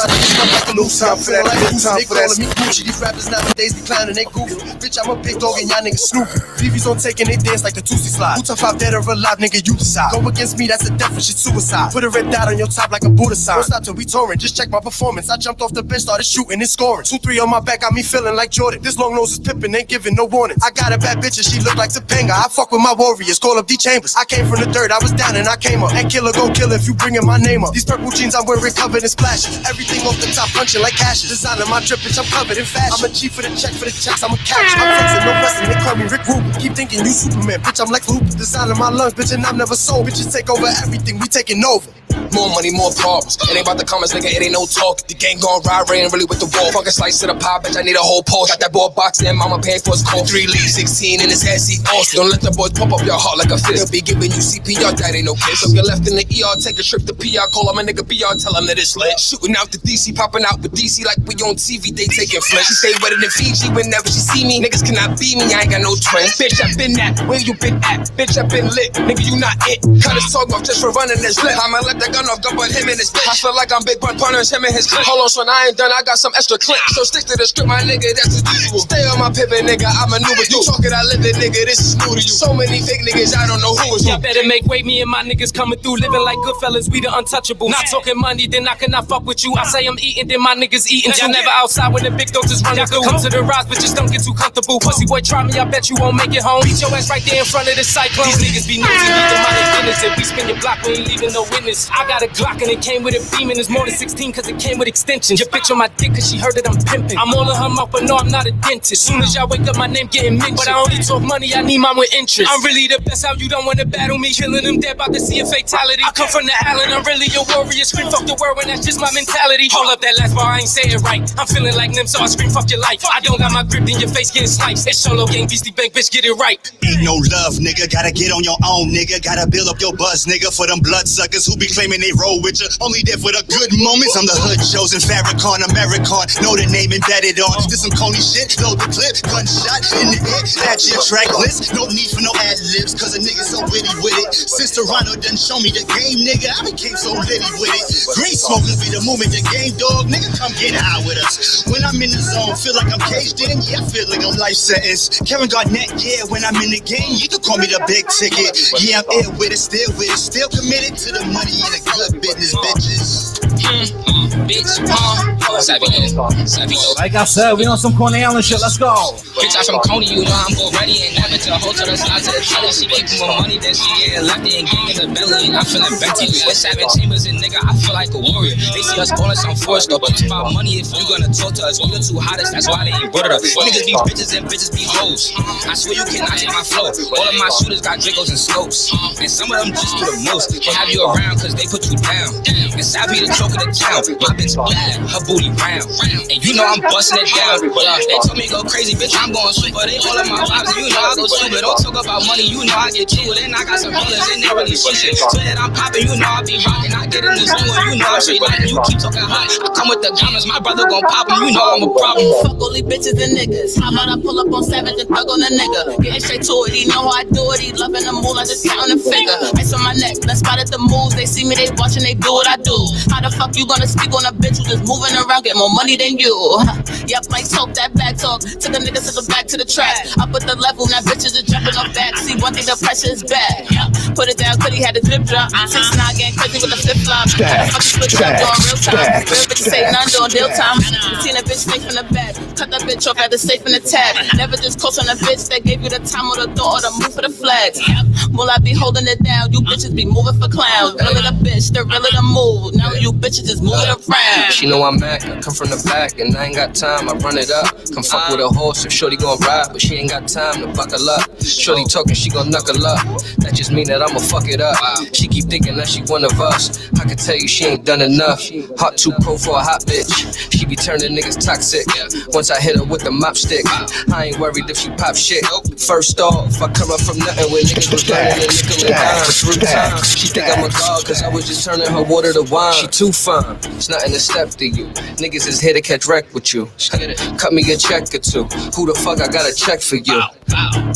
[SPEAKER 8] no time for that. No time for that. Me Gucci. These rappers nowadays be clowning, they goofy. Bitch, I'm a big dog and y'all niggas snoopy. BB's on taking they dance like the Tootsie Slide. Who tough out dead or alive, nigga, you decide. Go against me, that's a death and shit suicide. Put a red dot on your top like a Buddha sign. Don't stop till we touring, just check my performance. I jumped off the bench, started shooting and scoring. 2-3 on my back, got me feeling like Jordan. This long nose is pippin', ain't giving no warnings. I got a bad bitch and she look like Topanga. I fuck with my warriors, call up D Chambers. I came from the dirt, I was down and I came up. And killer go kill if you bringin' my name up. These purple jeans I'm wearing covered in splashes. Everything off the top punching like cashes. Designer my drip, bitch, I'm covered in fashion. I'm a chief for the check for the checks, I'm a catch. I'm flexing, no wrestling, they call me Rick Rubin. Keep thinking you Superman, bitch, I'm like Luke. Designer my lungs, bitch, and I'm never sold. Bitches take over everything, we taking over.
[SPEAKER 11] More money, more problems. It ain't about the comments, nigga, it ain't no talk. The gang gon' ride, rain really with the wall. Fucking slice to the pie, bitch, I need a whole Porsche. Got that boy box in, mama paying for his cold. 3 leads, 16 in his head seat. Awesome. Don't let the boys pump up your heart like a fist. They'll be giving you CPR, that ain't no kiss. If you're left in the ER, take a trip to PR. Call him a nigga BR, tell him that it's lit. Shooting out the DC, popping out with DC like we on TV, they taking flinch. She stay wetter than Fiji whenever she see me. Niggas cannot beat me, I ain't got no twin. Bitch, I been that, where you been at? Bitch, I been lit, nigga, you not it. Cut his talk off just for running this lip. I'ma let that gun off, gun but him in his bitch. I feel like I'm Big Pun Punners, him and his clip. Hold on, son, I ain't done, I got some extra clip. So stick to the script, my nigga, that's the usual. Stay on my pippin', nigga, I maneuver you. Talking, I live it, nigga, this is new to you. So many fake niggas, I don't know who is who.
[SPEAKER 15] Y'all better make way, me and my niggas coming through. Living like good fellas, we the untouchables. Not talking money, then I cannot fuck with you. I say I'm eating, then my niggas eating. Y'all never outside when the big dogs is running through. Come to the rise, but just don't get too comfortable. Pussy boy, try me, I bet you won't make it home. Beat your ass right there in front of the cyclone. These niggas be nosy, need the money business. If we spin your block, we ain't leaving no witness. I got a Glock and it came with a beam and it's more than 16 cause it came with extensions. Your bitch on my dick cause she heard that I'm pimping. I'm all in her mouth, but no, I'm not a dentist. Soon as y'all wake up, my name getting mentioned. But I only talk money, I need mine with interest. I'm really the best, how you don't wanna battle me. Killing them dead, about to see a fatality. I come from the island, I'm really a warrior. Scream fuck the world, and that's just my mentality. Hold up that last bar, I ain't say it right. I'm feeling like them, so I scream fuck your life. I don't got my grip in your face getting sliced. It's solo gang, Beastie Bank, bitch, get it right.
[SPEAKER 16] Ain't no love, nigga, gotta get on your own, nigga. Gotta build up your buzz, nigga, for them bloodsuckers who be claiming they roll with you. Only there for the good moments. I'm the hood chosen, Farrakhan, American. Know the name embedded on. This some Coney shit, load the clip, gunshot in the air. Add your track list, no need for no ad-libs, cause a nigga so witty with it. Since Toronto done show me the game, nigga, I became so litty with it. Green smokers be the movement, the game dog, nigga, come get high with us. When I'm in the zone, feel like I'm caged in, yeah, I feel like I'm life sentence. Kevin Garnett, yeah, when I'm in the game, you can call me the big ticket. Yeah, I'm ill with it, still committed to the money and the good business, bitches.
[SPEAKER 2] Like I said, we on some Coney Island shit, let's go.
[SPEAKER 11] Bitch, I'm from Coney, you know I'm already and never to hold to the side to the telly. She gave me more money than she get lefty and gang in the belly. And I'm feeling Bentley with 7 chambers and nigga, I feel like a warrior. They see us calling some force though, but it's about money if you gonna talk to us. We the two hottest, that's why they ain't brought it up. Niggas be bitches and bitches be hoes. I swear you cannot take my flow. All of my shooters got Dracos and scopes. And some of them just do the most. They have you around cause they put you down. And Savvy the choke of the town. My bitch bad, her booty round. And you know I'm busting it down. They told me go crazy, bitch, I'm going super. They all of my vibes, you know I go stupid. Don't talk about money, you know I get cheated. And I got some brothers in there really shit. So that I'm popping, you know I be rocking. I get in this new one, you know I'm straight like you keep talking hot. I come with the diamonds, my brother gon' pop him, you know I'm a problem.
[SPEAKER 17] Fuck all these bitches and niggas. How about I pull up on Savage and thug on a nigga? Getting straight to it, he know how I do it. He loving the move, I just counting the figure. Ice on my neck, let's spot at the moves. They see me, they watching, they do what I do. How the fuck you gonna speak on a bitch who just moving around, get more money than you? Yep, like talk that back talk. Took a nigga to the back to the track. Up at the level, now bitches are jumping off back. See, one thing, the pressure is bad. Put it down, cause he had a drip drop. 6ix9ine getting crazy with the flip flop. Fucking switch up, doing real time. Real bitches say none, doing deal time. Seen a bitch snake from the back. Cut that bitch off at the safe in the tag. Never just coast on a bitch that gave you the time or the thought or the move for the flags. Will I be holding it down? You bitches be moving for clowns. Really the bitch, the really the move. Now you bitches just moving around.
[SPEAKER 11] She know I'm Mac, I come from the back and I ain't got time, I run it up. Come fuck with a horse if shorty gon' ride, but she ain't got time to buckle up. Shorty talking, she gon' knuckle up. That just mean that I'ma fuck it up. She keep thinking that she one of us. I can tell you she ain't done enough. Hot too pro for a hot bitch. She be turning niggas toxic. Once I hit her with the mop stick, I ain't worried if she pop shit. First off, I come up from nothing when niggas was burning a nickel and dime. 3 times. She think I'm a dog cause I was just turning her water to wine. She too fine, it's nothing to step to you. Niggas is here to catch wreck with you. Cut me a check or two. Who the fuck I got a check for you?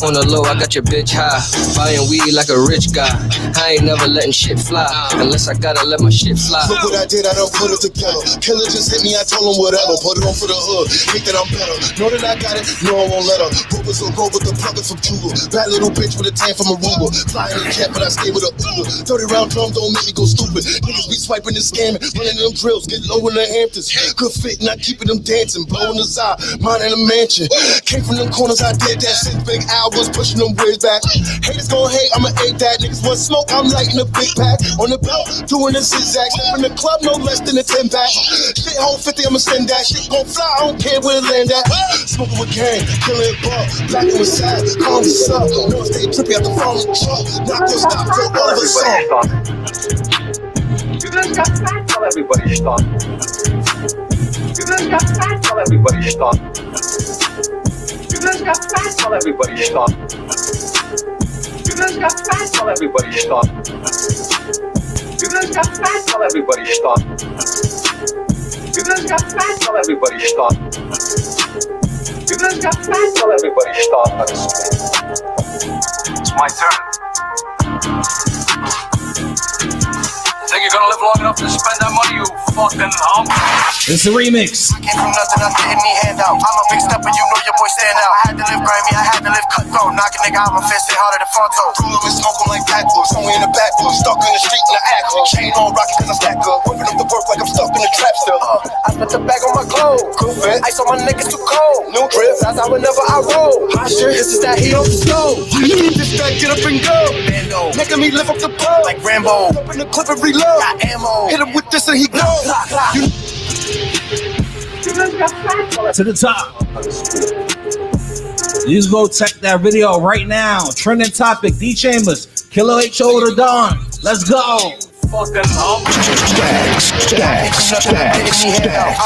[SPEAKER 11] On the low, I got your bitch high. Buying weed like a rich guy. I ain't never letting shit fly. Unless I gotta let my shit fly.
[SPEAKER 8] Look what I did, I done put it together. Killer just hit me, I told him whatever. Put it on for the hood, think that I'm better. Know that I got it, no I won't let her. Rovers will go with the pluggers from Cuba. Bad little bitch with a tan from Aruba. Flying in the jet, but I stay with a Uber. 30 round drum don't make me go stupid. Niggas be swiping and scamming, running them drills, get low in the Hamptons. Good fit, not keeping them dancing. Blowing the eye, mine in a mansion. Came from them corners, I did that since Big Al was pushing them ways back. Haters gon' hate, I'ma hate that. Niggas want smoke, I'm lighting a big pack. On the belt, doing the zigzag. Step in the club, no less than a 10 pack. Shit hold 50, I'ma send that. Shit gon' fly, I don't care where it land at. Smoking with gang, killing it ball. Black and sad, calm the sub. No stay trippy at the phone and truck. Not gonna stop till all of a song.
[SPEAKER 18] You guys got fat, tell everybody stop. You guys got fat, tell everybody stop. You guys got fat, tell everybody stop. You guys got fat, tell everybody stop. You guys got fat, tell everybody stop. You guys got fat, tell everybody stop. You guys got fat, tell everybody stop. It's my turn. Think you're gonna live long enough to spend that money, you fucking hump?
[SPEAKER 2] It's a remix.
[SPEAKER 10] I came from nothing, I didn't need handout. I'm a big stepper, you know your boy stand out. I had to live grimy, I had to live cutthroat. Knock a nigga out my fist, hit harder than Fonto.
[SPEAKER 8] Roll up and smoke 'em like backwards. Somewhere in the backwoods, stuck in the street in the Acura. Chain on rocket cause I stack up. Whipping up the work like I'm stuck in the trap still.
[SPEAKER 10] I spent the bag on my clothes.
[SPEAKER 8] Good fit.
[SPEAKER 10] Ice on my neck is too cold.
[SPEAKER 8] New drip.
[SPEAKER 10] That's how whenever I roll. Hot shit, this is that heat off the stove.
[SPEAKER 8] This that get up and go.
[SPEAKER 10] Bando.
[SPEAKER 8] Making me lift up the pole.
[SPEAKER 10] Like Rambo.
[SPEAKER 8] Open the clip and reload.
[SPEAKER 10] Got ammo.
[SPEAKER 8] Hit him with this and he go.
[SPEAKER 2] To the top. You just go check that video right now. Trending topic, D Chambers, Killer H.O. the Don. Let's go.
[SPEAKER 18] Fucking hump.
[SPEAKER 10] I'm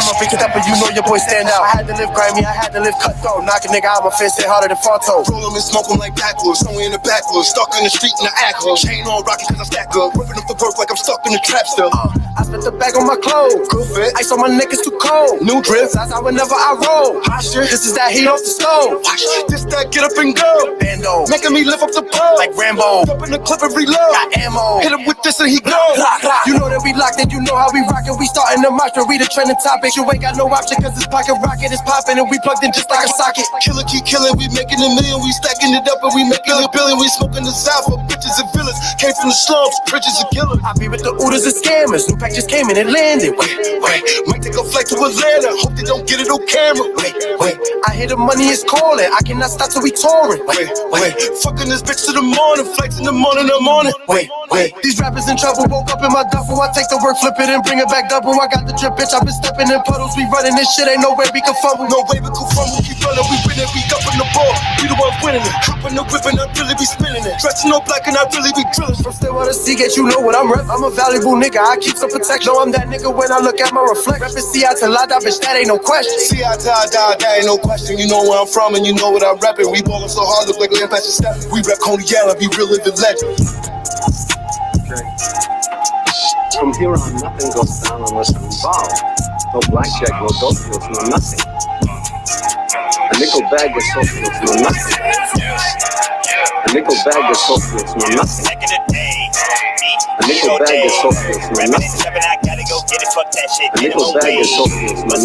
[SPEAKER 10] a big stepper, you know your boy stand out. I had to live grimy, I had to live cutthroat. Knock a nigga out my fist, hit harder than Fonto.
[SPEAKER 8] Roll 'em and smoke 'em like backwards. Somewhere in the backwoods, stuck in the street in the Acura. Chain on rocket cause I stack up. Whipping up the work like I'm stuck in the trap still.
[SPEAKER 10] I spent the bag on my clothes.
[SPEAKER 8] Good fit.
[SPEAKER 10] Ice on my neck is too cold.
[SPEAKER 8] New drip.
[SPEAKER 10] That's how whenever I roll.
[SPEAKER 8] Hot shit.
[SPEAKER 10] This is that heat off the stove.
[SPEAKER 8] This that get up and go.
[SPEAKER 10] Bando.
[SPEAKER 8] Making me lift up the pole.
[SPEAKER 10] Like Rambo.
[SPEAKER 8] Open the clip and reload.
[SPEAKER 10] Got ammo.
[SPEAKER 8] Hit him with this and he go.
[SPEAKER 10] You know that we locked and you know how we rockin'. We startin' the march, we the trending topic. You ain't got no option cause this pocket rocket is poppin' and we plugged in just like a socket.
[SPEAKER 8] Killer keep killing, we making a million, we stacking it up and we making a billion. We smoking the south for bitches and villains. Came from the slums, bridges and killers.
[SPEAKER 10] I be with the Ooders and scammers. New pack just came in and landed.
[SPEAKER 8] Wait, might take a flight to Atlanta. Hope they don't get it on camera. Wait,
[SPEAKER 10] I hear the money is calling. I cannot stop till we touring.
[SPEAKER 8] Wait, fucking this bitch to the morning. Flights in the morning,
[SPEAKER 10] Wait, these rappers in trouble. Woke up in my duffel. I take the work, flip it and bring it back double. I got the drip, bitch. I've been stepping in puddles. We running this shit. Ain't no way we can fumble.
[SPEAKER 8] No way we can fumble. Keep running, we winning. We up in the ball. We the ones winning it. Hopping the whip and I really be spinning it. Dressing all black and I really be drilling.
[SPEAKER 10] From Stillwater Seagate, you know what I'm rep. I'm a valuable nigga. I keep some protection. No, I'm that nigga when I look at my reflect. Reppin' CI till I die, bitch. That ain't no question.
[SPEAKER 8] CI till I die, that ain't no question. You know where I'm from and you know what I'm reppin'. We ballin' so hard, look like Lamp at your step. We rep Coney Island, be real living legend.
[SPEAKER 18] From here on, nothing goes down unless I'm involved. No blackjack, no dope deals, no nothing. A nickel bag is so fields, no nothing. A nickel bag is so fields, no nothing. A nickel bag is so fields, no nothing. A nickel bag is so fields, no nothing. A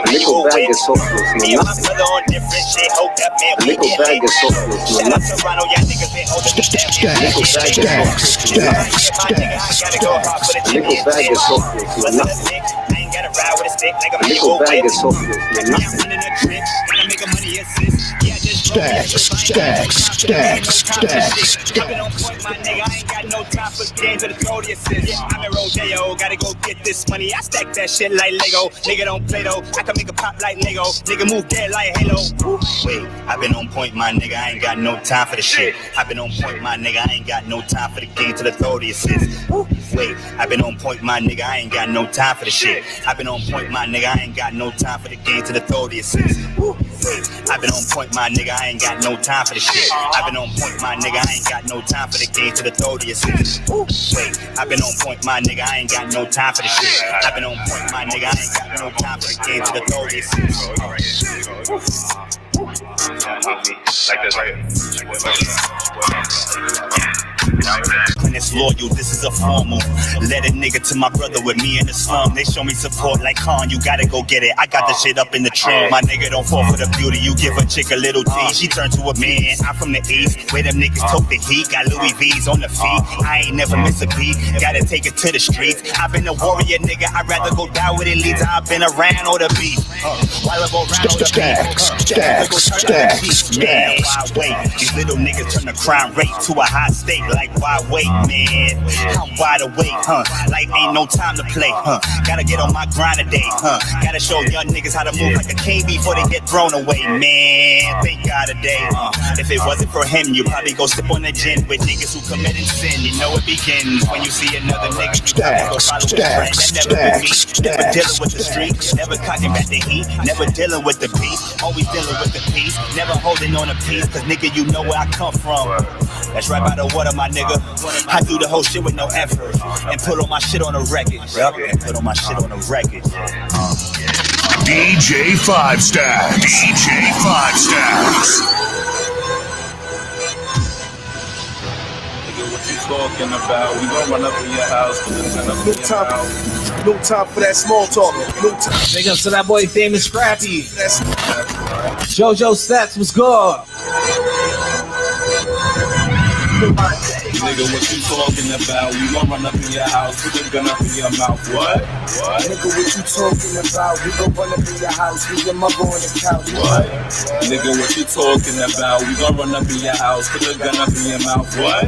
[SPEAKER 18] nickel bag is so fields, no nothing. A nickel bag is so fields, no nothing. Nickel bag is so fields, no nothing. Nickel bag is so fields, no nothing.
[SPEAKER 3] Stacks.
[SPEAKER 19] I've been on point, my nigga. I ain't got no time for games or the throw the assist. I'm in Rodeo, gotta go get this money. I stack that shit like Lego. Nigga don't play though. I can make a pop like Lego. Nigga move dead like Halo. Wait, I've been on point, my nigga. I ain't got no time for the shit. I've been on point, my nigga. I ain't got no time for the game to the throw the assist. Wait, I've been on point, my nigga. I ain't got no time for the shit. I've been on point, my nigga. I ain't got no time for the game to the throw the assist. I've been on point, my nigga. I ain't got no time for the shit. I've been on point, my nigga. I ain't got no time for the game to the throw the assist. Wait, I've been on point, my nigga. I ain't got no time for the shit. I've been on point, my nigga. I ain't got no time for the game to the throw this.
[SPEAKER 7] Like this right
[SPEAKER 19] When it's loyal, this is a formal. Let a nigga to my brother with me in the slum. They show me support like Khan, you gotta go get it. I got the shit up in the trunk. My nigga don't fall for the beauty. You give a chick a little tea, she turn to a man. I'm from the east, where them niggas tote the heat. Got Louis V's on the feet. I ain't never miss a beat. Gotta take it to the streets. I've been a warrior, nigga. I'd rather go down with it leads. I've been around or the beat. While I go around or the man, why wait? These little niggas turn the crime rate to a high stake. Like why wait, man? I'm wide awake, like ain't no time to play, Gotta get on my grind today, Gotta show young niggas how to move like a king before they get thrown away, man. Thank God today. If it wasn't for him, you probably go sip on the gin with niggas who committed sin. You know it begins when you see another nigga. You probably go follow a friend that never been me. Never dealing with the street, never cocking back the heat, never dealing with the beat, always dealing with the peace, never holding on a piece, cause nigga, you know where I come from. That's right by the water, my nigga. I do the whole shit with no effort and put all my shit on a record. And put all my shit on a record.
[SPEAKER 3] DJ 5 Stacks. DJ 5 Stacks.
[SPEAKER 20] Nigga, what you talking about? We gon' run up in your house.
[SPEAKER 8] No time for that small talk. No time.
[SPEAKER 2] Big up to that boy, Famous Scrappy. JoJo Stacks was good.
[SPEAKER 20] Nigga, what you talking about? We gon' run up in your house, put a gun up in your mouth. What?
[SPEAKER 8] Nigga, what you talking about? We gon' run up in your house, leave your mother on the couch.
[SPEAKER 20] What? Nigga, what you talking about? We gon' run up in your house, put a gun up in your mouth. What?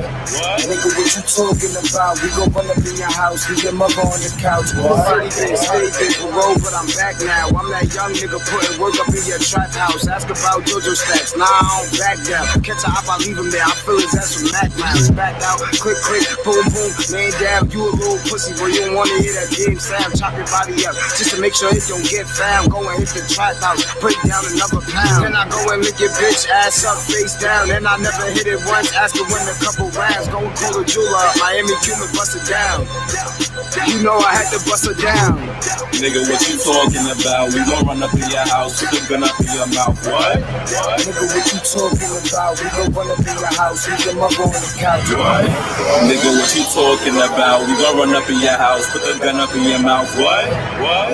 [SPEAKER 8] Nigga, what you talking about? We gon' run up in your house, leave your mother on the couch. Nobody didn't stay in parole, but I'm back now. I'm that young nigga putting work up in your trap house. Ask about JoJo Stacks, nah, I don't back down. Catch a hop, I leave him there. I feel his ass from Mac Miles. Back out, click, click, boom, boom, man down. You a little pussy, boy, you don't wanna hear that game sound. Chop your body up, just to make sure it don't get found. Go and hit the trap house, break down another pound. Then I go and lick your bitch ass up, face down. Then I never hit it once, ask her win a couple rounds. Go and call the jeweler up, Miami Cuban, bust it down. You know I had to bust her down.
[SPEAKER 20] Nigga, what you talking about? We gon' run up in your house, put a gun up in your mouth. What?
[SPEAKER 8] Nigga, what you talking about? We gon' run up in your house, leave your mother on the couch.
[SPEAKER 20] What? Nigga, what you talking about? We gon' run up in your house, put the gun up in your mouth. What?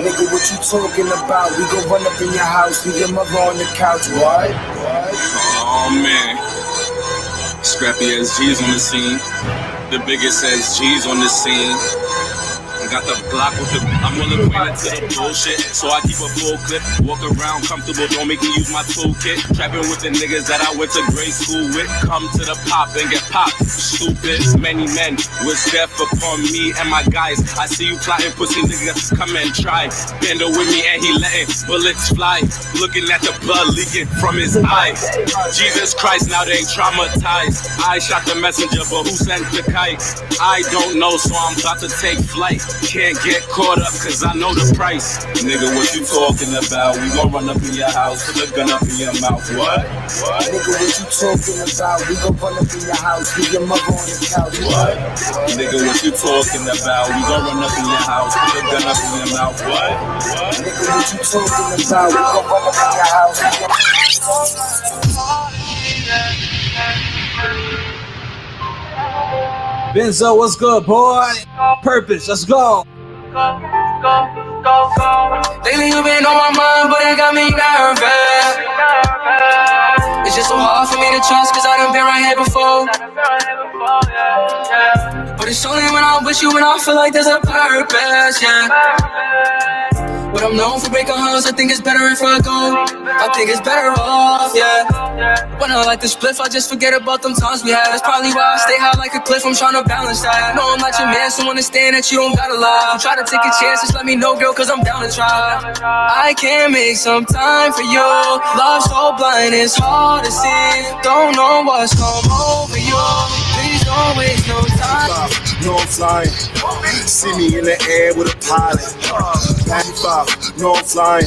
[SPEAKER 8] Nigga, what you talking about? We gon' run up in your house, leave your mother on the couch. What?
[SPEAKER 9] Oh man, Scrappy SG's on the scene. The biggest SG's on the scene. Got the Glock with the, I'm well acquainted to the bullshit, so I keep a full clip, walk around comfortable, don't make me use my toolkit, trapping with the niggas that I went to grade school with, come to the pop and get popped, stupid, many men was death upon me and my guys, I see you plotting pussy niggas, come and try, bend with me and he letting bullets fly, looking at the blood leaking from his eye, Jesus Christ, now they traumatized, I shot the messenger, but who sent the kite, I don't know, so I'm about to take flight. Can't get caught up cause I know the price.
[SPEAKER 20] Nigga, what you talking about? We gon' run up in your house, put a gun up in your mouth. What?
[SPEAKER 8] Nigga, what you talking about? We gon' run up in your house, leave your mother on the couch.
[SPEAKER 20] What? Nigga, what you talking about? We gon' run up in your house, put a gun up in your mouth. What?
[SPEAKER 8] Nigga, what you talking about? We gon' run up in your house, leave your mother on the couch.
[SPEAKER 2] Benzo, what's good, boy? Purpose, let's go.
[SPEAKER 15] Lately you been on my mind, but it got me nervous. It's just so hard for me to trust, cause I done been right here before. But it's only when I'm with you when I feel like there's a purpose, yeah. But I'm known for breaking hearts, I think it's better if I go. I think it's better off, yeah. When I like the spliff, I just forget about them times we had. That's probably why I stay high like a cliff, I'm trying to balance that. No, I'm not your man, so understand that you don't gotta lie. Try to take a chance, just let me know, girl, cause I'm down to try. I can't make some time for you. Love so blind, it's hard to see. Don't know what's come over you. Please don't waste no time.
[SPEAKER 8] No, I'm flying. See me in the air with a pilot. 95, no, I'm flying.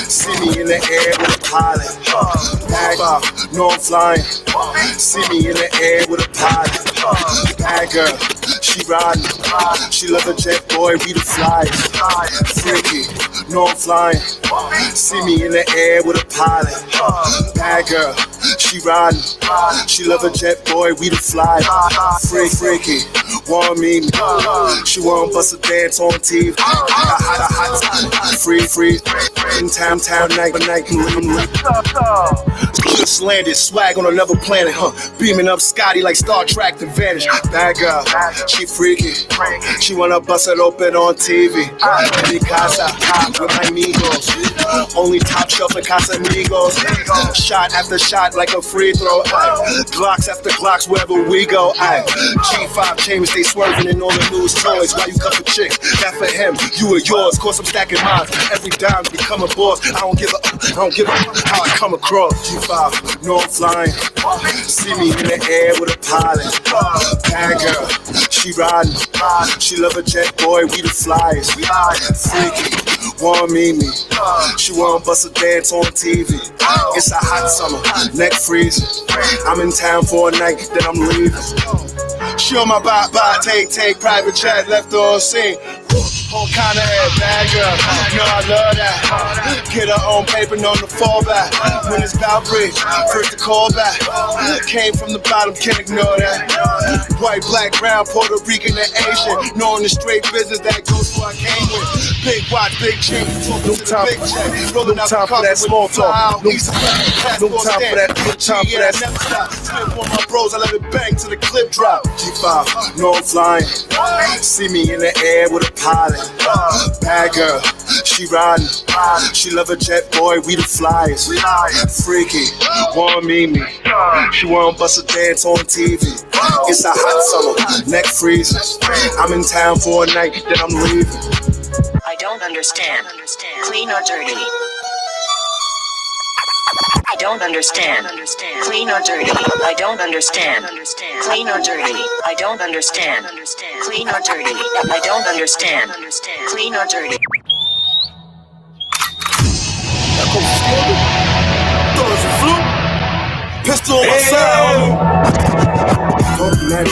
[SPEAKER 8] See me in the air with a pilot. 95, no, I'm flying. See me in the air with a pilot. Bad girl, she riding. She love a jet, boy, we the flyers. Freaky, no I'm flying. See me in the air with a pilot. Bad girl, she riding. She love a jet, boy, we the flyers. Freaky, want me. She want bust a dance on TV. Free. In town, night. Just landed, swag on another planet, beaming up Scotty like Star Trek to vanish. Bad girl, she freaky. She wanna bust it open on TV. Mi casa with my amigos. Only top shelf in Casamigos. Shot after shot like a free throw. Glocks after Glocks wherever we go. G5 chains, they swerving in all the news toys. Why you cuff a chick? That for him, you or yours. Course I'm stacking mine. Every dime become a boss. I don't give a how I come across. G5, no I'm flying. See me in the air with a pilot. Bad girl, she riding. She love a jet, boy, we the flyers. Freaky, want me. She want bust a dance on TV. It's a hot summer, neck freezing. I'm in town for a night, then I'm leaving. She on my bye, take, private chat, left on scene. Whole kind of head, bad girl, no I love that. Get her own paper, on the fallback. When it's about bridge, first to call back. Came from the bottom, can't ignore that. White, black, brown, Puerto Rican, and Asian. Knowing the straight business that goes where I came with. Big watch, big chain, talking to the big check. Rolling out the car with small talk. No time for that. Never stop. Spit on my bros, I let it bang till the clip drop. G5, no I'm flying. See me in the air with a pilot. Bad girl, she riding. She love a jet, boy, we the flyers. Freaky, want me. She want bust a dance on TV. It's a hot summer, neck freezing. I'm in town for a night, then I'm leaving.
[SPEAKER 13] I don't understand. Clean or dirty? I don't understand. Clean or dirty? I don't understand. Clean or dirty? I don't understand. Clean or dirty? I don't understand. Clean or dirty?
[SPEAKER 8] Pistol on my side.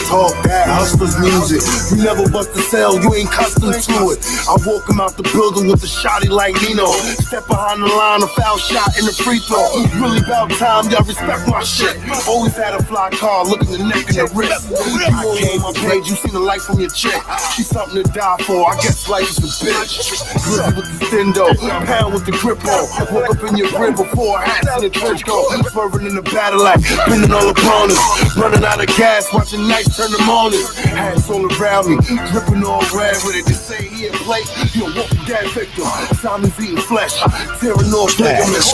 [SPEAKER 8] Talk that, hustlers music. You never bust a cell, you ain't custom to it. I walk him out the building with a shotty like Nino. Step behind the line, a foul shot in the free throw. Really about time, y'all respect my shit. Always had a fly car, looking the neck and the wrist. I came on page, you seen the light from your chick. She's something to die for, I guess life is a bitch. Grizzly with the stendo, pound with the grip on. Woke up in your rib before hats in the trench coat. Swerving in the battle act, bending all upon us. Running out of gas, watching nights turn to mornings. Hats all around me, dripping all red with it. They say he a plate, you a walking dead victim. Simon's eating flesh, tearing off ligaments.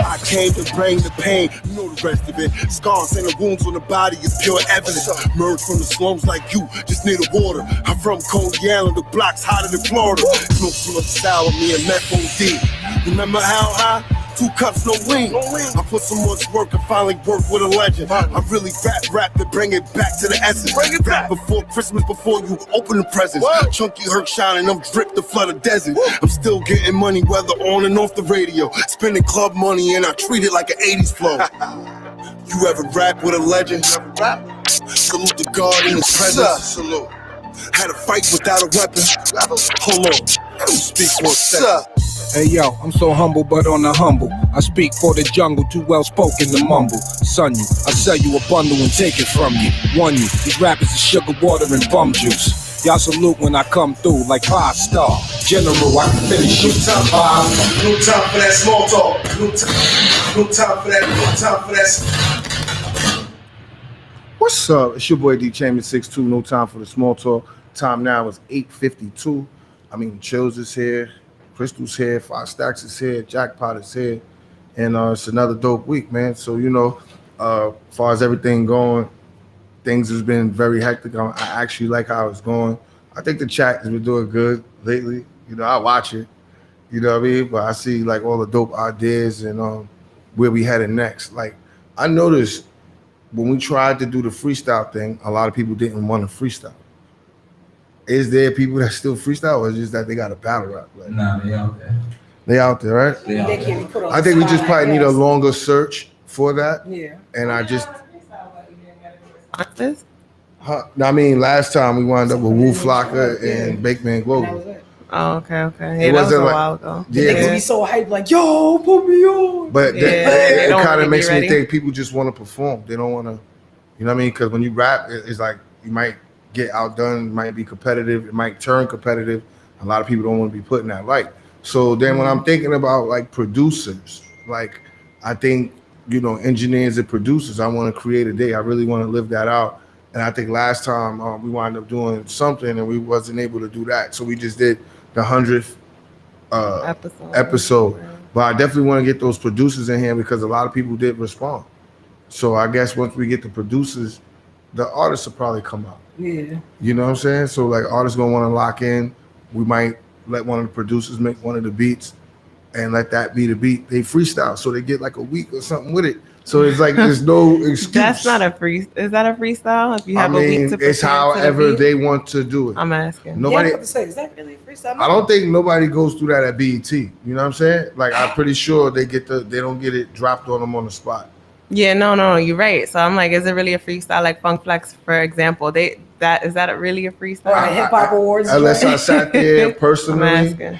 [SPEAKER 8] I came to bring the pain, you know the rest of it. Scars and the wounds on the body is pure evidence. Merged from the slums like you, just need a water. I'm from Coney Island, the block's hotter than Florida. Smoke full of sour, me and meth OD. Remember how high? 2 cups, no lean. I put so much work and finally work with a legend. I really rap to bring it back to the essence. Bring it back before Christmas, before you open the presents. Chunky Herc shining, I'm dripped to flood a desert. I'm still getting money, whether on and off the radio. Spending club money and I treat it like an 80s flow. You ever rap with a legend? Salute the God in his presence. Salute. Had a fight without a weapon. Hold on, let me speak for a second.
[SPEAKER 21] Hey yo, I'm so humble but on the humble. I speak for the jungle, too well spoken to mumble. Son you, I sell you a bundle and take it from you. One you, these rappers are sugar water and bum juice. Y'all salute when I come through like 5-star General, I can finish you.
[SPEAKER 8] No time for that small talk. No time for that.
[SPEAKER 22] What's up? It's your boy D Chambers 6'2". No time for the small talk. Time now is 8:52. I mean, Chills is here, Crystal's here, 5 Stacks is here, Jackpot is here, and it's another dope week, man. So as far as everything going, things has been very hectic. I actually like how it's going. I think the chat has been doing good lately. I watch it. You know what I mean? But I see like all the dope ideas and where we headed next. Like I noticed when we tried to do the freestyle thing, a lot of people didn't want to freestyle. Is there people that still freestyle, or is it just that they got a battle rap? Like,
[SPEAKER 2] nah, they out there.
[SPEAKER 22] They out there, right?
[SPEAKER 2] They out there.
[SPEAKER 22] I think we just probably need a longer search for that.
[SPEAKER 23] Yeah.
[SPEAKER 22] And I just,
[SPEAKER 1] Honest?
[SPEAKER 22] I mean, last time we wound up with Wu Flocka and Bakeman Global.
[SPEAKER 1] Oh, okay. Yeah,
[SPEAKER 22] It
[SPEAKER 1] that was
[SPEAKER 22] wasn't
[SPEAKER 1] a
[SPEAKER 22] like-
[SPEAKER 1] while ago.
[SPEAKER 22] Yeah,
[SPEAKER 5] Niggas be so hyped, like, yo, put me on.
[SPEAKER 22] But
[SPEAKER 1] they
[SPEAKER 22] it
[SPEAKER 1] don't
[SPEAKER 22] kind
[SPEAKER 1] really
[SPEAKER 22] of makes
[SPEAKER 1] be
[SPEAKER 22] me
[SPEAKER 1] ready.
[SPEAKER 22] think people just want to perform. They don't want to, you know what I mean? Because when you rap, it's like you might get outdone, it might be competitive, it might turn competitive. A lot of people don't want to be put in that light. So then when I'm thinking about like producers, like I think, you know, engineers and producers, I want to create a day. I really want to live that out. And I think last time we wound up doing something and we wasn't able to do that. So we just did the 100th episode. But I definitely want to get those producers in here because a lot of people did respond. So I guess once we get the producers, the artists will probably come out.
[SPEAKER 5] Yeah.
[SPEAKER 22] You know what I'm saying? So like artists gonna want to lock in. We might let one of the producers make one of the beats and let that be the beat. They freestyle, so they get like a week or something with it. So it's like there's no excuse.
[SPEAKER 1] That's not a free. Is that a freestyle? If you have a week to
[SPEAKER 22] it's
[SPEAKER 1] prepare to the
[SPEAKER 22] however
[SPEAKER 1] beat?
[SPEAKER 22] they want to do it.
[SPEAKER 1] I'm asking.
[SPEAKER 22] Nobody.
[SPEAKER 5] Yeah, I was about to say, is that really freestyle?
[SPEAKER 22] I don't think nobody goes through that at BET. You know what I'm saying? Like I'm pretty sure they don't get it dropped on them on the spot.
[SPEAKER 1] Yeah, no, you're right. So I'm like, is it really a freestyle? Like Funk Flex, for example, is that really a freestyle?
[SPEAKER 5] Hip Hop Awards.
[SPEAKER 22] Unless I sat there personally,
[SPEAKER 1] asking.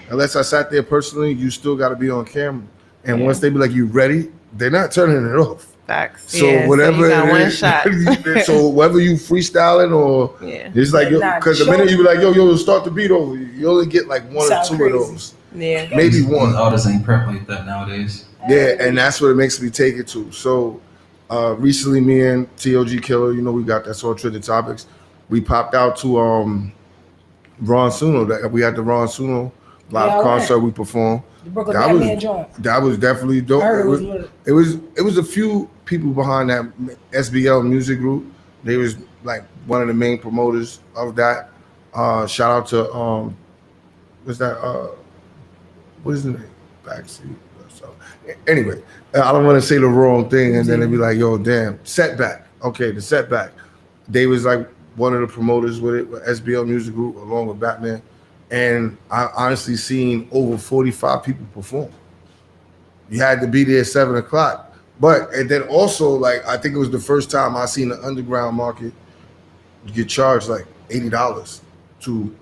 [SPEAKER 22] you still got to be on camera. And once they be like, "You ready?" They're not turning it off.
[SPEAKER 1] Facts.
[SPEAKER 22] So
[SPEAKER 1] Yeah,
[SPEAKER 22] whatever
[SPEAKER 1] so you got
[SPEAKER 22] it
[SPEAKER 1] one
[SPEAKER 22] is,
[SPEAKER 1] shot.
[SPEAKER 22] so whether you freestyling or it's like because the minute you be like, yo, start the beat over, you only get like one or two of those.
[SPEAKER 1] Yeah.
[SPEAKER 22] Maybe one.
[SPEAKER 23] Artists ain't prep like that nowadays.
[SPEAKER 22] Yeah, and that's what it makes me take it to. So recently me and TOG Killer, you know, we got that's all Trending Topics. We popped out to Ron Suno. We had the Ron Suno live concert we performed.
[SPEAKER 5] The Brooklyn Batman joint.
[SPEAKER 22] That was definitely dope.
[SPEAKER 5] I heard it
[SPEAKER 22] was a few people behind that SBL music group. They was like one of the main promoters of that. Shout out to what is the name? Backseat. So anyway, I don't want to say the wrong thing and then they'd be like, yo, damn, Setback. Okay, the Setback. They was like one of the promoters with it, with SBL Music Group, along with Batman. And I honestly seen over 45 people perform. You had to be there at 7 o'clock. And then also, like, I think it was the first time I seen the underground market get charged like $80 to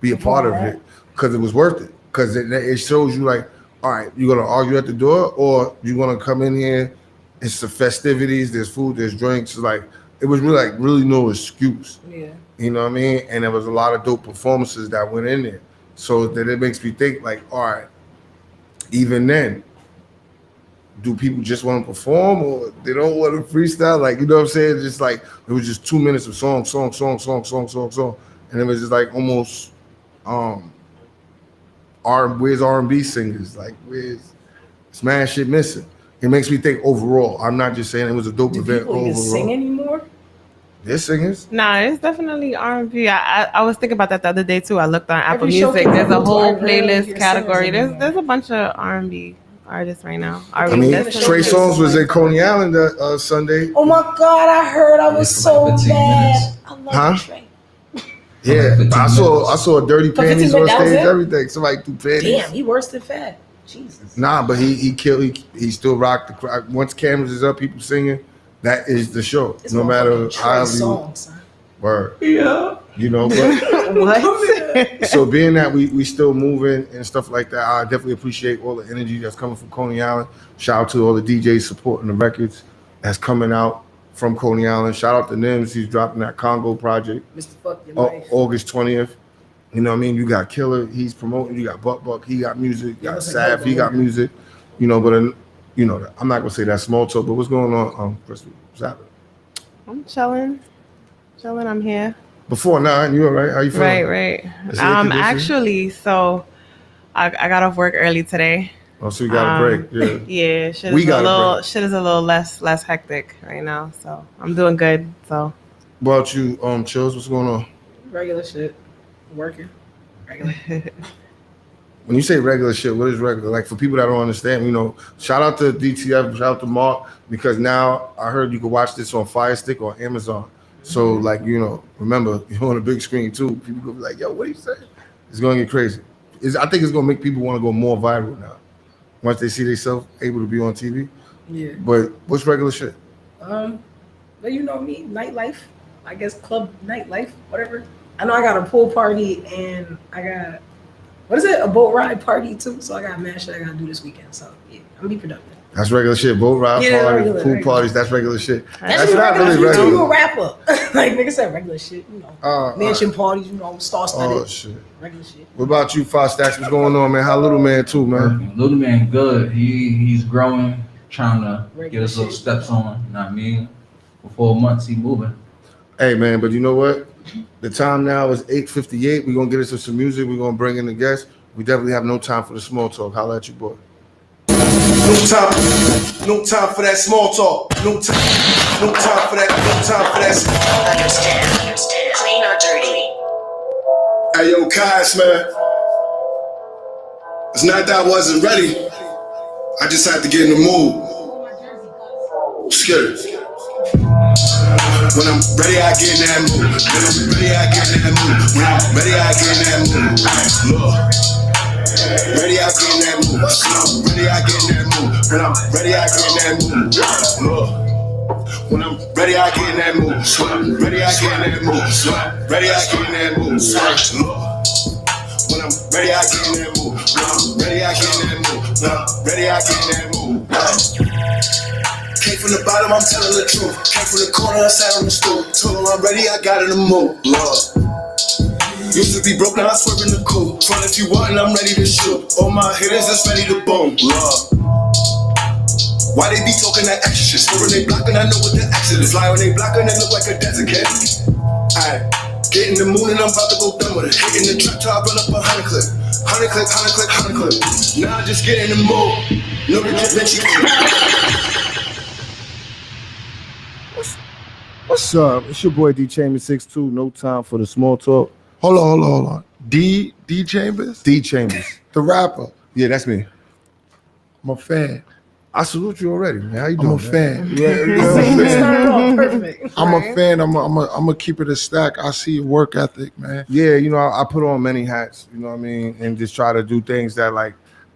[SPEAKER 22] be a part of it because it was worth it. Because it shows you like, all right, you're gonna argue at the door or you're gonna come in here, it's the festivities, there's food, there's drinks. Like, it was really no excuse.
[SPEAKER 5] Yeah.
[SPEAKER 22] You know what I mean? And there was a lot of dope performances that went in there. So that it makes me think like, all right, even then, do people just want to perform or they don't want to freestyle? Like, you know what I'm saying? Just like, it was just 2 minutes of song. And it was just like almost, where's R&B singers? Like, where's Smash Shit missing? It makes me think overall. I'm not just saying it was a dope event
[SPEAKER 5] People
[SPEAKER 22] overall.
[SPEAKER 5] even sing anymore?
[SPEAKER 22] They're singers.
[SPEAKER 1] Nah, it's definitely R&B. I was thinking about that the other day too. I looked on Apple
[SPEAKER 5] Every show
[SPEAKER 1] Music.
[SPEAKER 5] can
[SPEAKER 1] There's a
[SPEAKER 5] go to
[SPEAKER 1] whole
[SPEAKER 5] R&B,
[SPEAKER 1] playlist
[SPEAKER 5] you're
[SPEAKER 1] category.
[SPEAKER 5] singing
[SPEAKER 1] There's a bunch of R&B artists right now.
[SPEAKER 22] I mean, Trey Songz was in Coney Island Sunday.
[SPEAKER 5] Oh my God, I heard. I was so mad. I love
[SPEAKER 22] Huh?
[SPEAKER 5] Trey.
[SPEAKER 22] Yeah, I saw Dirty
[SPEAKER 5] For 15
[SPEAKER 22] Panties on
[SPEAKER 5] minutes, that was
[SPEAKER 22] stage,
[SPEAKER 5] it?
[SPEAKER 22] everything. Somebody threw panties.
[SPEAKER 5] Damn, he worse than Fat. Jesus.
[SPEAKER 22] Nah, but he still rocked the crowd. Once cameras is up, people singing, that is the show.
[SPEAKER 5] It's
[SPEAKER 22] no matter how you
[SPEAKER 5] song, son.
[SPEAKER 22] word.
[SPEAKER 5] Yeah.
[SPEAKER 22] You know, but
[SPEAKER 1] What?
[SPEAKER 22] so being that we still moving and stuff like that, I definitely appreciate all the energy that's coming from Coney Island. Shout out to all the DJs supporting the records that's coming out from Coney Island. Shout out to Nims, he's dropping that Congo project.
[SPEAKER 5] Mr. Fuck Your Life.
[SPEAKER 22] August 20th. You know what I mean? You got Killer, he's promoting. You got Buck, he got music. You got Sav, he got music. You know, but you know, I'm not gonna say that small talk. But what's going on, Crystal? What's happening?
[SPEAKER 1] I'm chilling. I'm here.
[SPEAKER 22] Before 9, you all right? How you feeling?
[SPEAKER 1] Right.
[SPEAKER 22] Is it air conditioning?
[SPEAKER 1] Actually, so I got off work early today.
[SPEAKER 22] Oh, so you got a break? Yeah.
[SPEAKER 1] Yeah. Shit
[SPEAKER 22] We
[SPEAKER 1] is
[SPEAKER 22] got a break.
[SPEAKER 1] Shit is a little less hectic right now. So I'm doing good. So.
[SPEAKER 22] What about you, Chills? What's going on?
[SPEAKER 5] Regular shit. Working. Regular.
[SPEAKER 22] When you say regular shit, what is regular? Like for people that don't understand, you know, shout out to DTF, shout out to Mark, because now I heard you can watch this on Fire Stick or Amazon. So like, you know, remember you're on a big screen too. People gonna be like, yo, what are you saying? It's gonna get crazy. I think it's gonna make people want to go more viral now. Once they see themselves able to be on TV.
[SPEAKER 5] Yeah.
[SPEAKER 22] But what's regular shit?
[SPEAKER 5] But you know me, nightlife. I guess club nightlife, whatever. I know I got a pool party and I got a boat ride party too. So I got mad shit I gotta do this weekend. So yeah, I'm gonna be productive.
[SPEAKER 22] That's regular shit. Boat ride
[SPEAKER 5] Yeah,
[SPEAKER 22] parties,
[SPEAKER 5] regular,
[SPEAKER 22] pool
[SPEAKER 5] regular.
[SPEAKER 22] parties. That's regular shit.
[SPEAKER 5] That's
[SPEAKER 22] not
[SPEAKER 5] regular.
[SPEAKER 22] really
[SPEAKER 5] You
[SPEAKER 22] regular.
[SPEAKER 5] a rapper. Like nigga said regular shit, you know. Mansion parties, you know, star studded.
[SPEAKER 22] Oh shit.
[SPEAKER 5] Regular shit.
[SPEAKER 22] What about you, 5 Stacks? What's going on, man? How little man too, man?
[SPEAKER 23] Little man, good. He's growing, trying to get his little steps on. You know what I mean? For 4 months, he moving.
[SPEAKER 22] Hey man, but you know what? The time now is 8:58. We're gonna get into some music. We're gonna bring in the guests. We definitely have no time for the small talk. Holla at you, boy.
[SPEAKER 8] No time for that small talk. No time for that.
[SPEAKER 13] Understand. Clean or dirty?
[SPEAKER 8] Hey yo, Kais, man. It's not that I wasn't ready. I just had to get in the mood. Scared. When I'm ready, I get in that mood. When I'm ready, I get in that mood. When I'm ready, I get in that mood. Look. Ready, I get in that mood. When I'm ready, I get in that mood. When I'm ready, I get in that mood. Look. When I'm ready, I get in that mood. When I'm ready, I get in that mood. When I'm ready, I get in that mood. Look. When I'm ready, I get in that mood. When I'm ready, I get in that mood. When I'm ready, I get in that mood. Came from the bottom, I'm telling the truth. Came from the corner, I sat on the stool. Told him I'm ready, I got in the mood. Lord. Used to be broke, now I swerve in the coupe. Front if you want, and I'm ready to shoot. All my hitters is ready to boom. Lord. Why they be talking that extra shit? Swerving they blocking, I know what the exit is. Fly when they blocking, they look like a desert kid. Aight, get in the moon and I'm about to go dumb with it. Hitting the trap till I run up 100 clip. 100 clip, 100 clip, 100 clip. Now I just get in the mood. Know the Vinci.
[SPEAKER 22] What's up? It's your boy D Chambers 6'2". No time for the small talk.
[SPEAKER 4] Hold on. D Chambers?
[SPEAKER 22] D Chambers.
[SPEAKER 4] The rapper.
[SPEAKER 22] Yeah, that's me.
[SPEAKER 4] I'm a fan.
[SPEAKER 22] I salute you already, man. How you doing?
[SPEAKER 4] I'm a fan.
[SPEAKER 5] Perfect.
[SPEAKER 4] I'm a fan. I'm gonna keep it a stack. I see your work ethic, man.
[SPEAKER 22] Yeah, you know, I put on many hats, you know what I mean, and just try to do things that like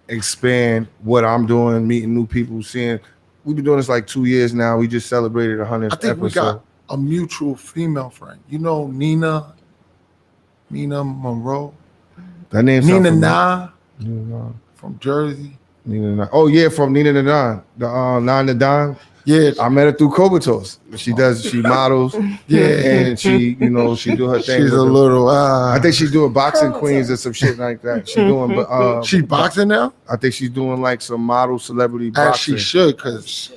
[SPEAKER 22] expand what I'm doing, meeting new people, seeing. We've been doing this like 2 years now. We just celebrated 100th
[SPEAKER 4] I think
[SPEAKER 22] episode.
[SPEAKER 4] we got a mutual female friend. You know Nina Monroe.
[SPEAKER 22] That name
[SPEAKER 4] Nina Na
[SPEAKER 22] Nina
[SPEAKER 4] from Jersey.
[SPEAKER 22] Nina Na. Oh yeah, from Nina the Don. The Nine the Don.
[SPEAKER 4] Yeah,
[SPEAKER 22] I met her through Comatose. She models.
[SPEAKER 4] Yeah,
[SPEAKER 22] and she, you know, she do her thing.
[SPEAKER 4] She's a little.
[SPEAKER 22] I think she's doing boxing queens or some shit like that. She doing, but
[SPEAKER 4] she boxing now.
[SPEAKER 22] I think she's doing like some model celebrity
[SPEAKER 4] As
[SPEAKER 22] boxing.
[SPEAKER 4] she should, cause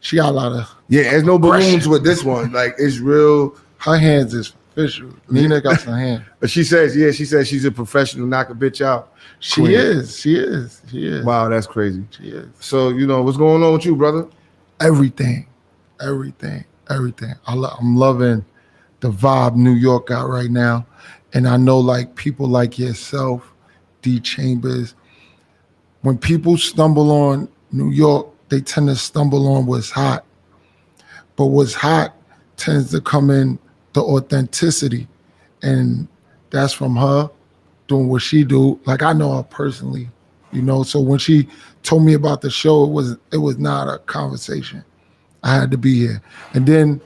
[SPEAKER 4] she got a lot of.
[SPEAKER 22] Yeah, there's no balloons with this one. Like it's real.
[SPEAKER 4] Her hands is official. Nina got some hands.
[SPEAKER 22] But she says she's a professional, knock a bitch out.
[SPEAKER 4] She
[SPEAKER 22] queen.
[SPEAKER 4] is. She is.
[SPEAKER 22] Wow, that's crazy.
[SPEAKER 4] She is.
[SPEAKER 22] So you know what's going on with you, brother?
[SPEAKER 4] Everything. I'm loving the vibe New York got right now, and I know like people like yourself, D Chambers. When people stumble on New York, they tend to stumble on what's hot, but what's hot tends to come in the authenticity, and that's from her doing what she do. Like I know her personally, you know. So when she told me about the show, it was not a conversation. I had to be here, and then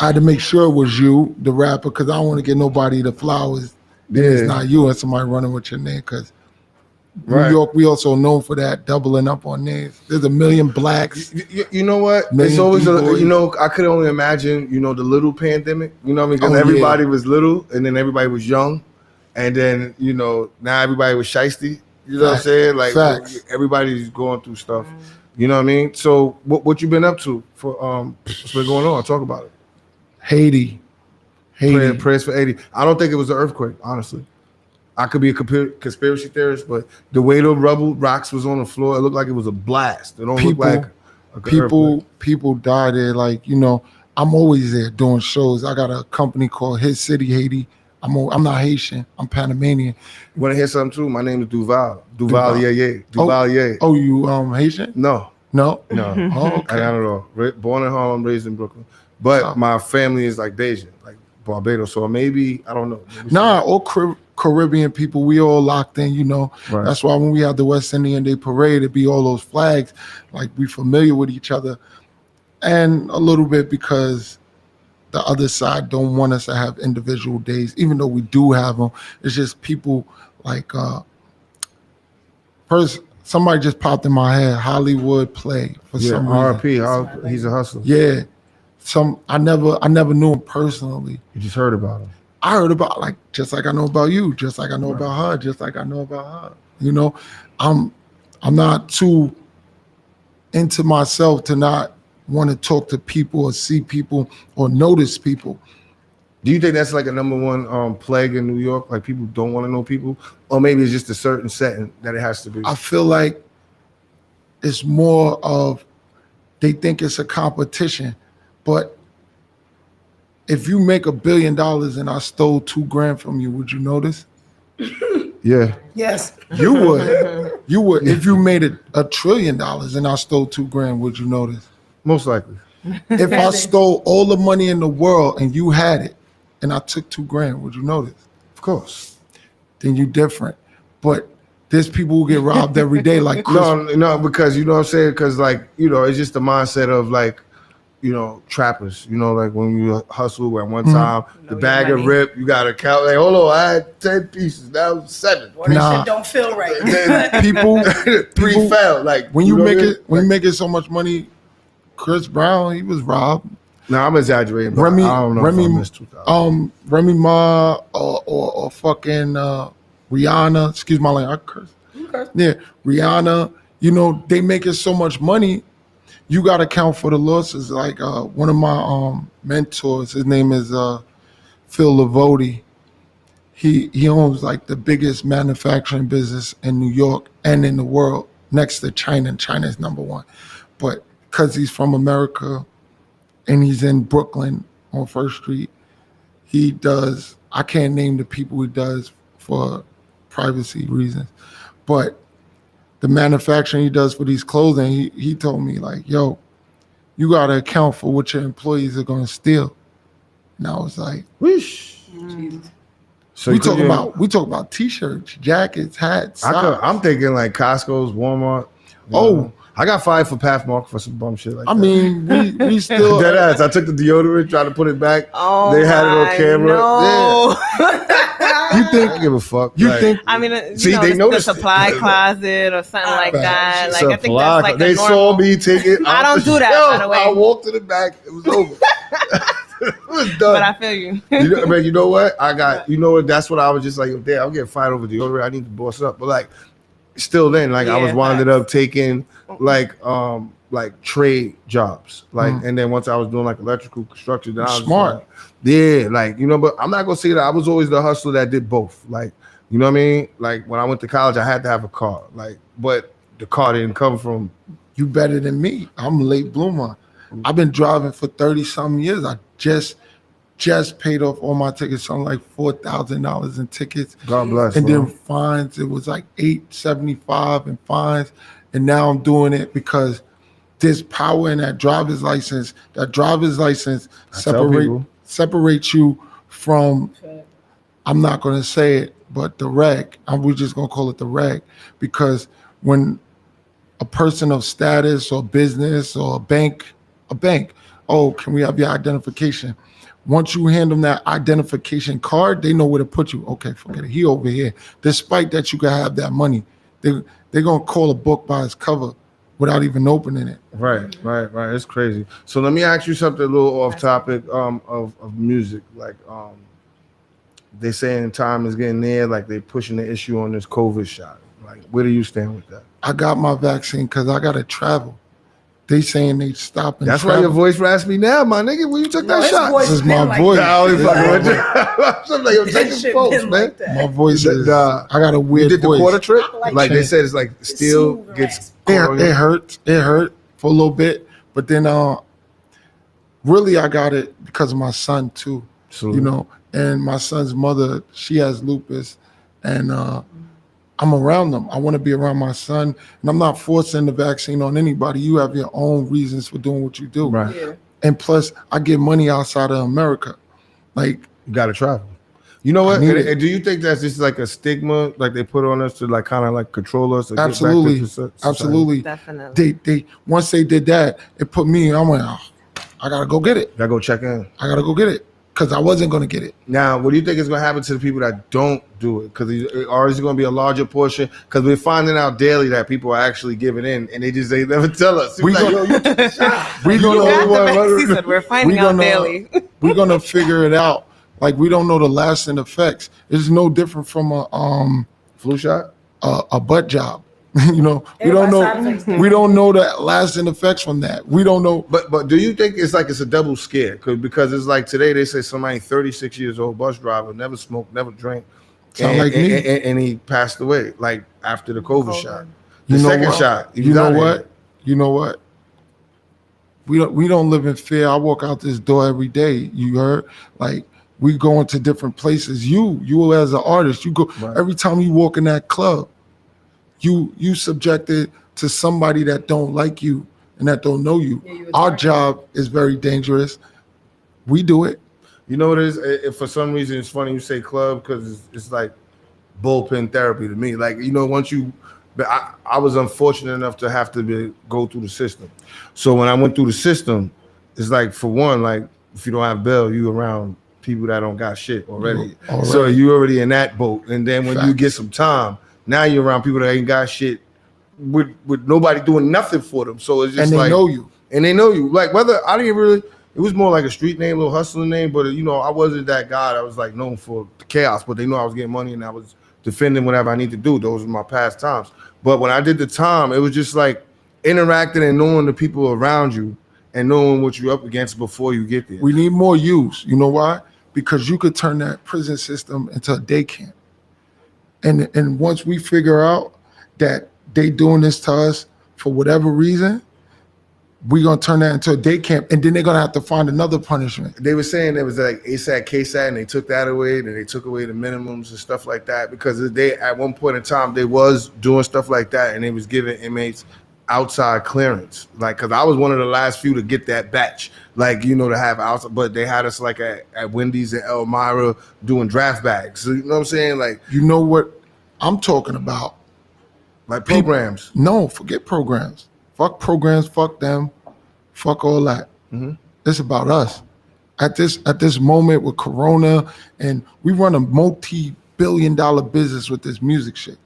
[SPEAKER 4] I had to make sure it was you, the rapper, because I don't want to get nobody the flowers. Then it's not you and somebody running with your name. Because New York, we also known for that doubling up on names. There's a million blacks.
[SPEAKER 22] You know what? It's always you know, I could only imagine, you know, the little pandemic. You know what I mean? Because everybody was little, and then everybody was young, and then you know now everybody was shiesty. You know what I'm saying? Like everybody's going through stuff. You know what I mean? So what you been up to for what's been going on? Talk about it.
[SPEAKER 4] Haiti.
[SPEAKER 22] Prayers for Haiti. I don't think it was an earthquake, honestly. I could be a conspiracy theorist, but the way the rubble rocks was on the floor, it looked like it was a blast. It don't look like
[SPEAKER 4] people died there. Like, you know, I'm always there doing shows. I got a company called His City Haiti. I'm not Haitian. I'm Panamanian.
[SPEAKER 22] You want to hear something too? My name is Duval. Duvalier.
[SPEAKER 4] Oh, you Haitian?
[SPEAKER 22] No.
[SPEAKER 4] Oh, okay.
[SPEAKER 22] Not at all. Born in Harlem, raised in Brooklyn. But my family is like Bayesian, like Barbados. So maybe, I don't know.
[SPEAKER 4] Nah, all Caribbean people, we all locked in, you know.
[SPEAKER 22] Right.
[SPEAKER 4] That's why when we had the West Indian Day Parade, it'd be all those flags. Like, we familiar with each other. and a little bit because the other side don't want us to have individual days, even though we do have them. It's just people like first somebody just popped in my head, Hollywood Play for some reason.
[SPEAKER 22] RP, he's a hustler.
[SPEAKER 4] Yeah, I never knew him personally.
[SPEAKER 22] You just heard about him.
[SPEAKER 4] I heard about just like I know about you, just like I know about her, just like I know about her. You know, I'm not too into myself to not want to talk to people or see people or notice people.
[SPEAKER 22] Do you think that's like a number one plague in New York? Like people don't want to know people, or maybe it's just a certain setting that it has to be?
[SPEAKER 4] I feel like it's more of they think it's a competition, but if you make $1 billion and I stole $2,000 from you, would you notice?
[SPEAKER 22] Yeah.
[SPEAKER 5] Yes.
[SPEAKER 4] You would. You would. If you made it $1 trillion and I stole $2,000, would you notice?
[SPEAKER 22] Most likely.
[SPEAKER 4] If I stole all the money in the world and you had it and I took $2,000, would you notice?
[SPEAKER 22] Of course.
[SPEAKER 4] Then you different. But there's people who get robbed every day like Chris.
[SPEAKER 22] No, because you know what I'm saying? Because like, you know, it's just the mindset of like, you know, trappers, you know, like when you hustle at one time, the bag of rip, you got to count, like, hold on, I had 10 pieces, now 7.
[SPEAKER 5] Or that shit don't feel right.
[SPEAKER 4] people
[SPEAKER 22] 3 fell. Like
[SPEAKER 4] when you make it, when you making so much money, Chris Brown, he was robbed.
[SPEAKER 22] No, I'm exaggerating. But
[SPEAKER 4] Remy,
[SPEAKER 22] I don't know
[SPEAKER 4] Remy,
[SPEAKER 22] if I missed 2000.
[SPEAKER 4] Remy Ma or fucking Rihanna. Excuse my language. I curse.
[SPEAKER 5] Okay.
[SPEAKER 4] Yeah, Rihanna. You know they making so much money. You got to count for the losses. Like one of my mentors, his name is Phil Lavoti. He owns like the biggest manufacturing business in New York and in the world, next to China. And China is number one. But because he's from America and he's in Brooklyn on First Street, he does, I can't name the people he does for privacy reasons, but the manufacturing he does for these clothing, he told me like, yo, you got to account for what your employees are going to steal. And I was like, whoosh.
[SPEAKER 22] So
[SPEAKER 4] we talk about t-shirts, jackets, hats.
[SPEAKER 22] I'm thinking like Costco's, Walmart.
[SPEAKER 4] Oh,
[SPEAKER 22] I got fired for Pathmark for some bum shit like that.
[SPEAKER 4] I mean, we still
[SPEAKER 22] dead ass. I took the deodorant, tried to put it back.
[SPEAKER 1] Oh,
[SPEAKER 22] they had it on camera.
[SPEAKER 1] no.
[SPEAKER 22] Yeah. You think? I give a fuck.
[SPEAKER 4] You
[SPEAKER 22] like,
[SPEAKER 4] think?
[SPEAKER 1] I mean,
[SPEAKER 22] See,
[SPEAKER 1] know,
[SPEAKER 22] they
[SPEAKER 1] the
[SPEAKER 22] noticed
[SPEAKER 1] supply
[SPEAKER 22] it.
[SPEAKER 1] closet or something like that. Like I think
[SPEAKER 22] Supply
[SPEAKER 1] that's like
[SPEAKER 22] they
[SPEAKER 1] a normal.
[SPEAKER 22] saw me take it.
[SPEAKER 1] I don't do that, by the way.
[SPEAKER 22] I walked to the back. It was over. It was done.
[SPEAKER 1] But I feel you.
[SPEAKER 22] You know what? I got. You know what? That's what I was just like. Damn, I'm getting fired over deodorant. I need to boss up. But like, still, then like I was winded up taking like trade jobs. Like, and then once I was doing like electrical construction, then I was
[SPEAKER 4] Smart.
[SPEAKER 22] like, yeah, like, you know, but I'm not gonna say that I was always the hustler that did both. Like, you know what I mean? Like when I went to college, I had to have a car. Like, but the car didn't come from.
[SPEAKER 4] You better than me. I'm a late bloomer. I've been driving for 30-something years. I just paid off all my tickets, something like $4,000 in tickets.
[SPEAKER 22] God bless.
[SPEAKER 4] And
[SPEAKER 22] bro.
[SPEAKER 4] then fines, it was like $875 in fines. And now I'm doing it because there's power in that driver's license. That driver's license separates you from, I'm not going to say it, but the reg. We're just going to call it the reg. Because when a person of status or business or a bank, oh, can we have your identification? Once you hand them that identification card, they know where to put you. Okay, forget it. He over here. Despite that you can have that money, they're going to call a book by its cover without even opening it.
[SPEAKER 22] Right. It's crazy. So let me ask you something a little off topic of music. Like they saying time is getting near, like they pushing the issue on this COVID shot. Like, where do you stand with that?
[SPEAKER 4] I got my vaccine because I got to travel. They saying they stopping.
[SPEAKER 22] That's why your voice raspy now, my nigga. When you took that shot,
[SPEAKER 4] This is my voice.
[SPEAKER 22] Nah, I was fucking with you. I'm like, yo, take some folks, man.
[SPEAKER 4] My voice is. I got a weird
[SPEAKER 22] You did the
[SPEAKER 4] voice.
[SPEAKER 22] quarter trick? Like they said, it's like still gets.
[SPEAKER 4] It hurt. It hurt for a little bit, but then really I got it because of my son too. You know, and my son's mother, she has lupus, and I'm around them. I want to be around my son, and I'm not forcing the vaccine on anybody. You have your own reasons for doing what you do.
[SPEAKER 22] Right. Yeah.
[SPEAKER 4] And plus, I get money outside of America. Like,
[SPEAKER 22] you got to travel. You know what?
[SPEAKER 4] I need
[SPEAKER 22] And
[SPEAKER 4] it.
[SPEAKER 22] do you think that's just like a stigma, like they put on us to like kind of like control us? Or
[SPEAKER 4] Absolutely,
[SPEAKER 22] get back to society?
[SPEAKER 4] absolutely.
[SPEAKER 1] Definitely.
[SPEAKER 4] They once they did that, it put me. I went, oh, I gotta go get it.
[SPEAKER 22] Gotta go check in.
[SPEAKER 4] I gotta go get it because I wasn't gonna get it.
[SPEAKER 22] Now, what do you think is going to happen to the people that don't do it? Because or is it going to be a larger portion? Because we're finding out daily that people are actually giving in, and they never tell us.
[SPEAKER 4] We
[SPEAKER 22] Like,
[SPEAKER 4] gonna-
[SPEAKER 22] yo, you took a shot.
[SPEAKER 4] We
[SPEAKER 1] You got
[SPEAKER 4] gonna
[SPEAKER 1] the vaccine, said we're finding out daily.
[SPEAKER 4] we're gonna figure it out. Like we don't know the lasting effects. It's no different from a
[SPEAKER 22] flu shot,
[SPEAKER 4] a butt job. You know, we
[SPEAKER 5] Everybody
[SPEAKER 4] don't
[SPEAKER 5] side effects
[SPEAKER 4] know.
[SPEAKER 5] different.
[SPEAKER 4] We don't know the lasting effects from that. We don't know.
[SPEAKER 22] But do you think it's like it's a double scare? Because it's like today they say somebody 36 years old bus driver, never smoked, never drank,
[SPEAKER 4] Sound like me.
[SPEAKER 22] and he passed away like after the COVID shot. The
[SPEAKER 4] You know
[SPEAKER 22] second
[SPEAKER 4] what?
[SPEAKER 22] shot. he
[SPEAKER 4] You
[SPEAKER 22] was
[SPEAKER 4] know
[SPEAKER 22] out of
[SPEAKER 4] what?
[SPEAKER 22] here.
[SPEAKER 4] You know what? We don't live in fear. I walk out this door every day. You heard? Like we go into different places. You as an artist, you go every time you walk in that club. You subjected to somebody that don't like you and that don't know you. Our job is very dangerous. We do it.
[SPEAKER 22] You know what it is? If for some reason it's funny you say club because it's like bullpen therapy to me. Like, you know, once you, but I was unfortunate enough to have to go through the system. So when I went through the system, it's like, for one, like if you don't have bail, you around people that don't got shit already. So you already in that boat. And then when you get some time, now you're around people that ain't got shit with nobody doing nothing for them. So it's just
[SPEAKER 4] And they
[SPEAKER 22] like,
[SPEAKER 4] know you.
[SPEAKER 22] And they know you. Like whether I didn't really, it was more like a street name, little hustling name, but you know, I wasn't that guy that was like known for the chaos, but they know I was getting money and I was defending whatever I need to do. Those were my past times. But when I did the time, it was just like interacting and knowing the people around you and knowing what you're up against before you get there.
[SPEAKER 4] We need more use. You know why? Because you could turn that prison system into a day camp. And once we figure out that they doing this to us for whatever reason, we're gonna turn that into a day camp, and then they're gonna have to find another punishment.
[SPEAKER 22] They were saying there was like ASAT, KSAT, and they took that away, and they took away the minimums and stuff like that because they at one point in time they was doing stuff like that, and they was giving inmates outside clearance. Like, cause I was one of the last few to get that batch, like, you know, to have outside, but they had us like at Wendy's and Elmira doing draft bags. So, you know what I'm saying? Like,
[SPEAKER 4] You know what I'm talking about?
[SPEAKER 22] like programs.
[SPEAKER 4] No, forget programs. Fuck programs, fuck them, fuck all that. It's about us. At this moment with Corona, and we run a multi-billion-dollar business with this music shit.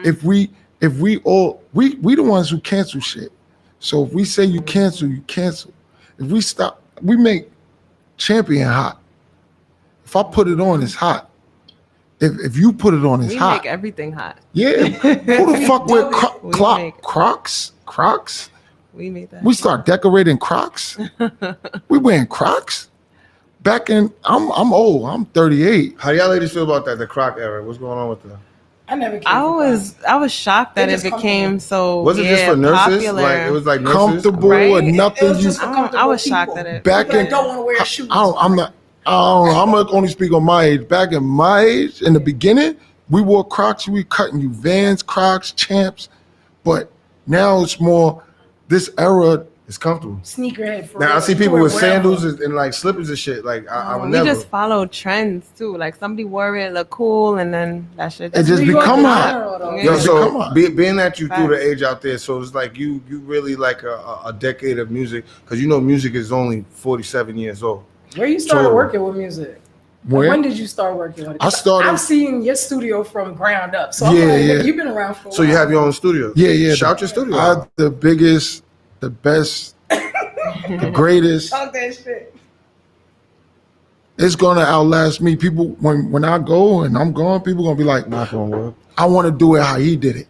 [SPEAKER 4] If we all we the ones who cancel shit. So if we say you cancel, you cancel. If we stop, we make Champion hot. If I put it on, it's hot. If you put it on, it's
[SPEAKER 1] We
[SPEAKER 4] hot.
[SPEAKER 1] make everything hot.
[SPEAKER 4] Yeah. Who the fuck wear
[SPEAKER 1] We make-
[SPEAKER 4] Crocs? Crocs?
[SPEAKER 1] We made that.
[SPEAKER 4] We start decorating Crocs. We wearing Crocs. Back in, I'm old. I'm 38.
[SPEAKER 22] How y'all ladies feel about that? The Croc era. What's going on with that?
[SPEAKER 5] I never.
[SPEAKER 1] I was shocked that
[SPEAKER 5] They're
[SPEAKER 1] it
[SPEAKER 5] just
[SPEAKER 1] became so
[SPEAKER 22] Was it just for nurses?
[SPEAKER 1] popular.
[SPEAKER 22] Like it was like nurses?
[SPEAKER 4] Comfortable
[SPEAKER 1] Right?
[SPEAKER 4] and nothing.
[SPEAKER 5] It was just
[SPEAKER 1] I was shocked that it.
[SPEAKER 4] Back in,
[SPEAKER 5] don't want to wear shoes.
[SPEAKER 4] I'm not. I don't know. I'm gonna only speak on my age. Back in my age, in the beginning, we wore Crocs. We cutting you Vans, Crocs, Champs, but now it's more. This era
[SPEAKER 22] is comfortable.
[SPEAKER 5] Sneakerhead. For
[SPEAKER 22] Now
[SPEAKER 5] real.
[SPEAKER 22] I see
[SPEAKER 5] You
[SPEAKER 22] people
[SPEAKER 5] wear
[SPEAKER 22] with
[SPEAKER 5] whatever.
[SPEAKER 22] sandals and like slippers and shit. Like I would
[SPEAKER 1] We
[SPEAKER 22] never.
[SPEAKER 1] just follow trends too. Like somebody wore it, look cool, and then that shit.
[SPEAKER 4] It just
[SPEAKER 1] New York
[SPEAKER 4] become
[SPEAKER 1] in
[SPEAKER 4] hot.
[SPEAKER 1] general, though.
[SPEAKER 22] Yo,
[SPEAKER 1] Yeah.
[SPEAKER 22] so being that you threw the
[SPEAKER 1] Facts.
[SPEAKER 22] age out there, so it's like you really like a decade of music because you know music is only 47 years old.
[SPEAKER 5] Where you started
[SPEAKER 22] So-
[SPEAKER 5] working with music?
[SPEAKER 22] Where?
[SPEAKER 5] When did you start working with it?
[SPEAKER 4] I started-
[SPEAKER 5] I've seen your studio from ground up. So I'm
[SPEAKER 4] Yeah,
[SPEAKER 5] like,
[SPEAKER 4] yeah.
[SPEAKER 5] you've been around for a
[SPEAKER 22] So you
[SPEAKER 5] while.
[SPEAKER 22] have your own studio.
[SPEAKER 4] Yeah.
[SPEAKER 22] Shout your studio.
[SPEAKER 4] I have the biggest, the best, the greatest.
[SPEAKER 5] Talk that shit.
[SPEAKER 4] It's gonna outlast me. People, when I go and I'm gone, people gonna be like,
[SPEAKER 22] knock on wood.
[SPEAKER 4] I want to do it how he did it.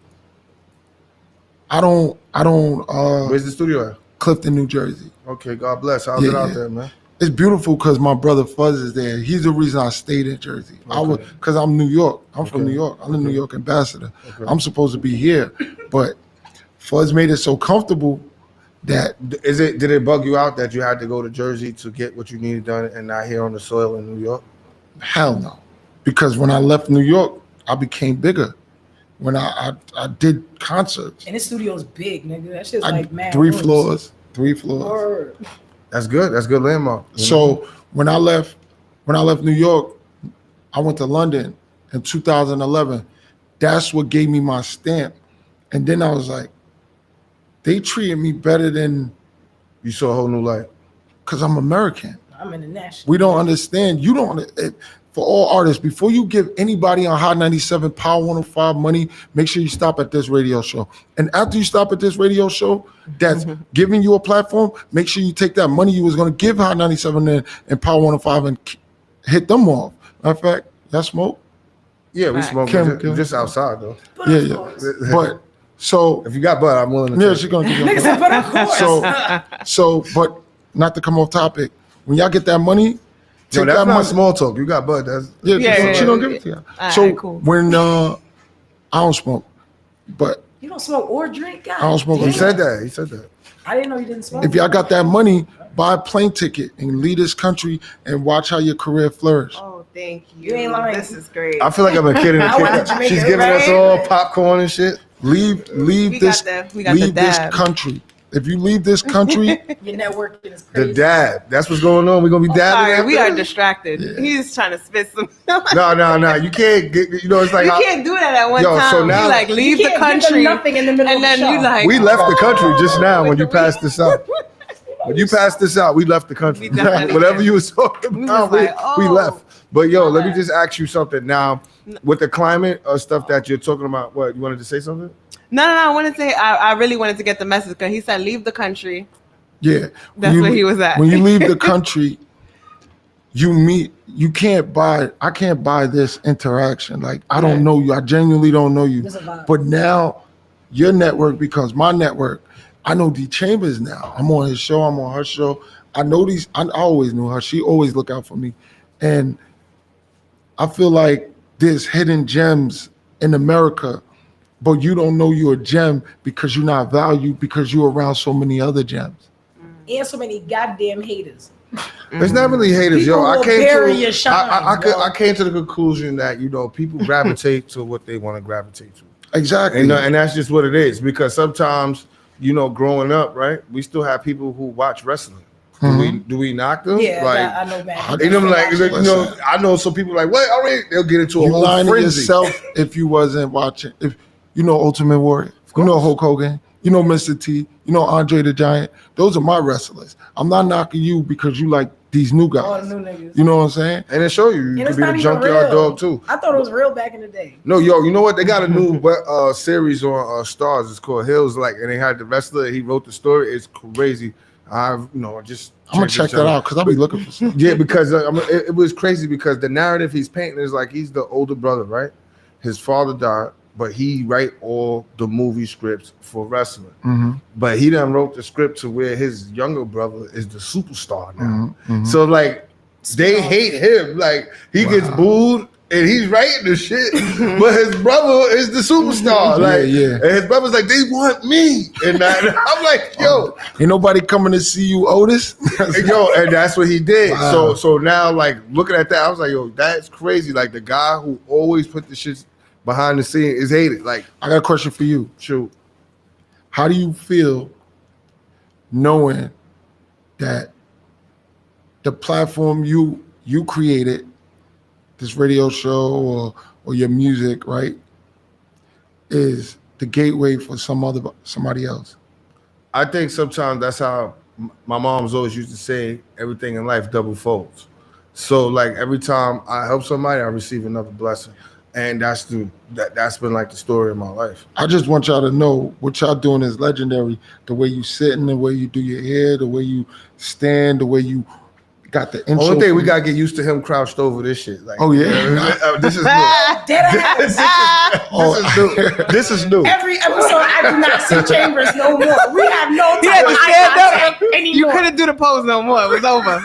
[SPEAKER 4] I don't.
[SPEAKER 22] Where's the studio at?
[SPEAKER 4] Clifton, New Jersey.
[SPEAKER 22] Okay, God bless. How's
[SPEAKER 4] Yeah,
[SPEAKER 22] it out
[SPEAKER 4] yeah.
[SPEAKER 22] there, man?
[SPEAKER 4] It's beautiful because my brother Fuzz is there. He's the reason I stayed in Jersey. I was because I'm New York. I'm from New York. I'm the New York ambassador. I'm supposed to be here, but Fuzz made it so comfortable that
[SPEAKER 22] Did it bug you out that you had to go to Jersey to get what you needed done and not here on the soil in New York?
[SPEAKER 4] hell no, because when I left New York, I became bigger. When I did concerts,
[SPEAKER 5] And this studio's big, nigga. That shit's
[SPEAKER 4] I,
[SPEAKER 5] like mad.
[SPEAKER 4] three
[SPEAKER 5] rooms.
[SPEAKER 4] floors.
[SPEAKER 5] Word.
[SPEAKER 22] That's good. That's good landmark.
[SPEAKER 4] So when I left New York, I went to London in 2011. That's what gave me my stamp. And then I was like, they treated me better than.
[SPEAKER 22] You saw a whole new light.
[SPEAKER 4] Because I'm American.
[SPEAKER 5] I'm international.
[SPEAKER 4] We don't understand. You don't. For all artists, before you give anybody on Hot 97, Power 105 money, make sure you stop at this radio show. And after you stop at this radio show that's giving you a platform, make sure you take that money you was going to give Hot 97 and Power 105 and hit them off. Matter of fact, y'all smoke?
[SPEAKER 22] Yeah, we smoke just outside though.
[SPEAKER 4] Yeah. But so
[SPEAKER 22] if you got butt, I'm willing to.
[SPEAKER 4] Yeah, she's gonna give you. But not to come off topic. When y'all get that money,
[SPEAKER 22] take that money. Small talk. You got butt. That's
[SPEAKER 4] she don't give it to you. So cool. When I don't smoke, but
[SPEAKER 5] you don't smoke or drink, guys.
[SPEAKER 4] I don't smoke.
[SPEAKER 22] He said that.
[SPEAKER 5] I didn't know you didn't smoke.
[SPEAKER 4] If y'all got that money, buy a plane ticket and leave this country and watch how your career flourish.
[SPEAKER 1] Oh, thank you.
[SPEAKER 5] You ain't lying.
[SPEAKER 1] This is great.
[SPEAKER 22] I feel like I'm a kid in a kid. She's giving us all popcorn and shit.
[SPEAKER 4] Leave this country. If you leave this country,
[SPEAKER 5] your networking is crazy.
[SPEAKER 22] The dad. That's what's going on. We're gonna be dabbing.
[SPEAKER 1] Sorry, we are distracted. Yeah. He's trying to spit some.
[SPEAKER 22] No. You can't get. It's like
[SPEAKER 1] you can't do that at one time. So now, you like leave the country,
[SPEAKER 5] nothing in the middle
[SPEAKER 1] and then
[SPEAKER 5] of the
[SPEAKER 1] you like.
[SPEAKER 22] We left the country just now when you passed this out. When you passed this out, we left the country. Whatever you was talking about, we left. But let me just ask you something now. With the climate or stuff that you're talking about, what you wanted to say something?
[SPEAKER 1] No. I wanted to say I really wanted to get the message because he said leave the country.
[SPEAKER 4] Yeah,
[SPEAKER 1] that's where he was at.
[SPEAKER 4] When you leave the country, you can't buy. I can't buy this interaction. Like I don't know you. I genuinely don't know you. But now, your network becomes my network. I know D Chambers now. I'm on his show. I'm on her show. I know these. I always knew her. She always look out for me, and I feel like there's hidden gems in America, but you don't know you're a gem because you're not valued because you're around so many other gems.
[SPEAKER 5] And so many goddamn haters.
[SPEAKER 22] It's not really haters,
[SPEAKER 5] people
[SPEAKER 22] I
[SPEAKER 5] came
[SPEAKER 22] to the conclusion that people gravitate to what they want to gravitate to.
[SPEAKER 4] Exactly.
[SPEAKER 22] And that's just what it is. Because sometimes, growing up, right, we still have people who watch wrestling. Do we knock them?
[SPEAKER 5] Yeah, I know that.
[SPEAKER 22] I know some people like, what? Already they'll get into a whole
[SPEAKER 4] lying
[SPEAKER 22] frenzy.
[SPEAKER 4] to yourself if you wasn't watching. If Ultimate Warrior, Hulk Hogan, Mr. T, Andre the Giant. Those are my wrestlers. I'm not knocking you because you like these new guys.
[SPEAKER 5] All the new niggas.
[SPEAKER 4] You know what I'm saying?
[SPEAKER 22] And it show you could be a junkyard dog too.
[SPEAKER 5] I thought it was real back in the day.
[SPEAKER 22] No, you know what? They got a new series on Stars. It's called Hills. And they had the wrestler. He wrote the story. It's crazy. I'm gonna
[SPEAKER 4] check that out because I'll be looking for something.
[SPEAKER 22] Yeah, because it was crazy because the narrative he's painting is like he's the older brother, right? His father died, but he write all the movie scripts for wrestling.
[SPEAKER 4] Mm-hmm.
[SPEAKER 22] But he done wrote the script to where his younger brother is the superstar now.
[SPEAKER 4] Mm-hmm.
[SPEAKER 22] So they hate him. Like he gets booed. And he's writing the shit, but his brother is the superstar. And his brother's like, they want me. And I'm like, yo.
[SPEAKER 4] Ain't nobody coming to see you, Otis.
[SPEAKER 22] And that's what he did.
[SPEAKER 4] Wow.
[SPEAKER 22] So now, looking at that, I was like, yo, that's crazy. Like, the guy who always put the shit behind the scene is hated. Like,
[SPEAKER 4] I got a question for you.
[SPEAKER 22] Shoot.
[SPEAKER 4] How do you feel knowing that the platform you created, this radio show or your music, right, is the gateway for somebody else?
[SPEAKER 22] I think sometimes that's how my mom's always used to say, everything in life double folds. So every time I help somebody, I receive another blessing. And that's been the story of my life.
[SPEAKER 4] I just want y'all to know what y'all doing is legendary. The way you sitting, the way you do your hair, the way you stand, the way you got the intro.
[SPEAKER 22] Only thing we gotta get used to him crouched over this shit.
[SPEAKER 4] Oh yeah,
[SPEAKER 22] this is new. This is new.
[SPEAKER 5] Every episode, I do not see Chambers no more. We have no time to stand up anymore.
[SPEAKER 1] You couldn't do the pose no more. It was over.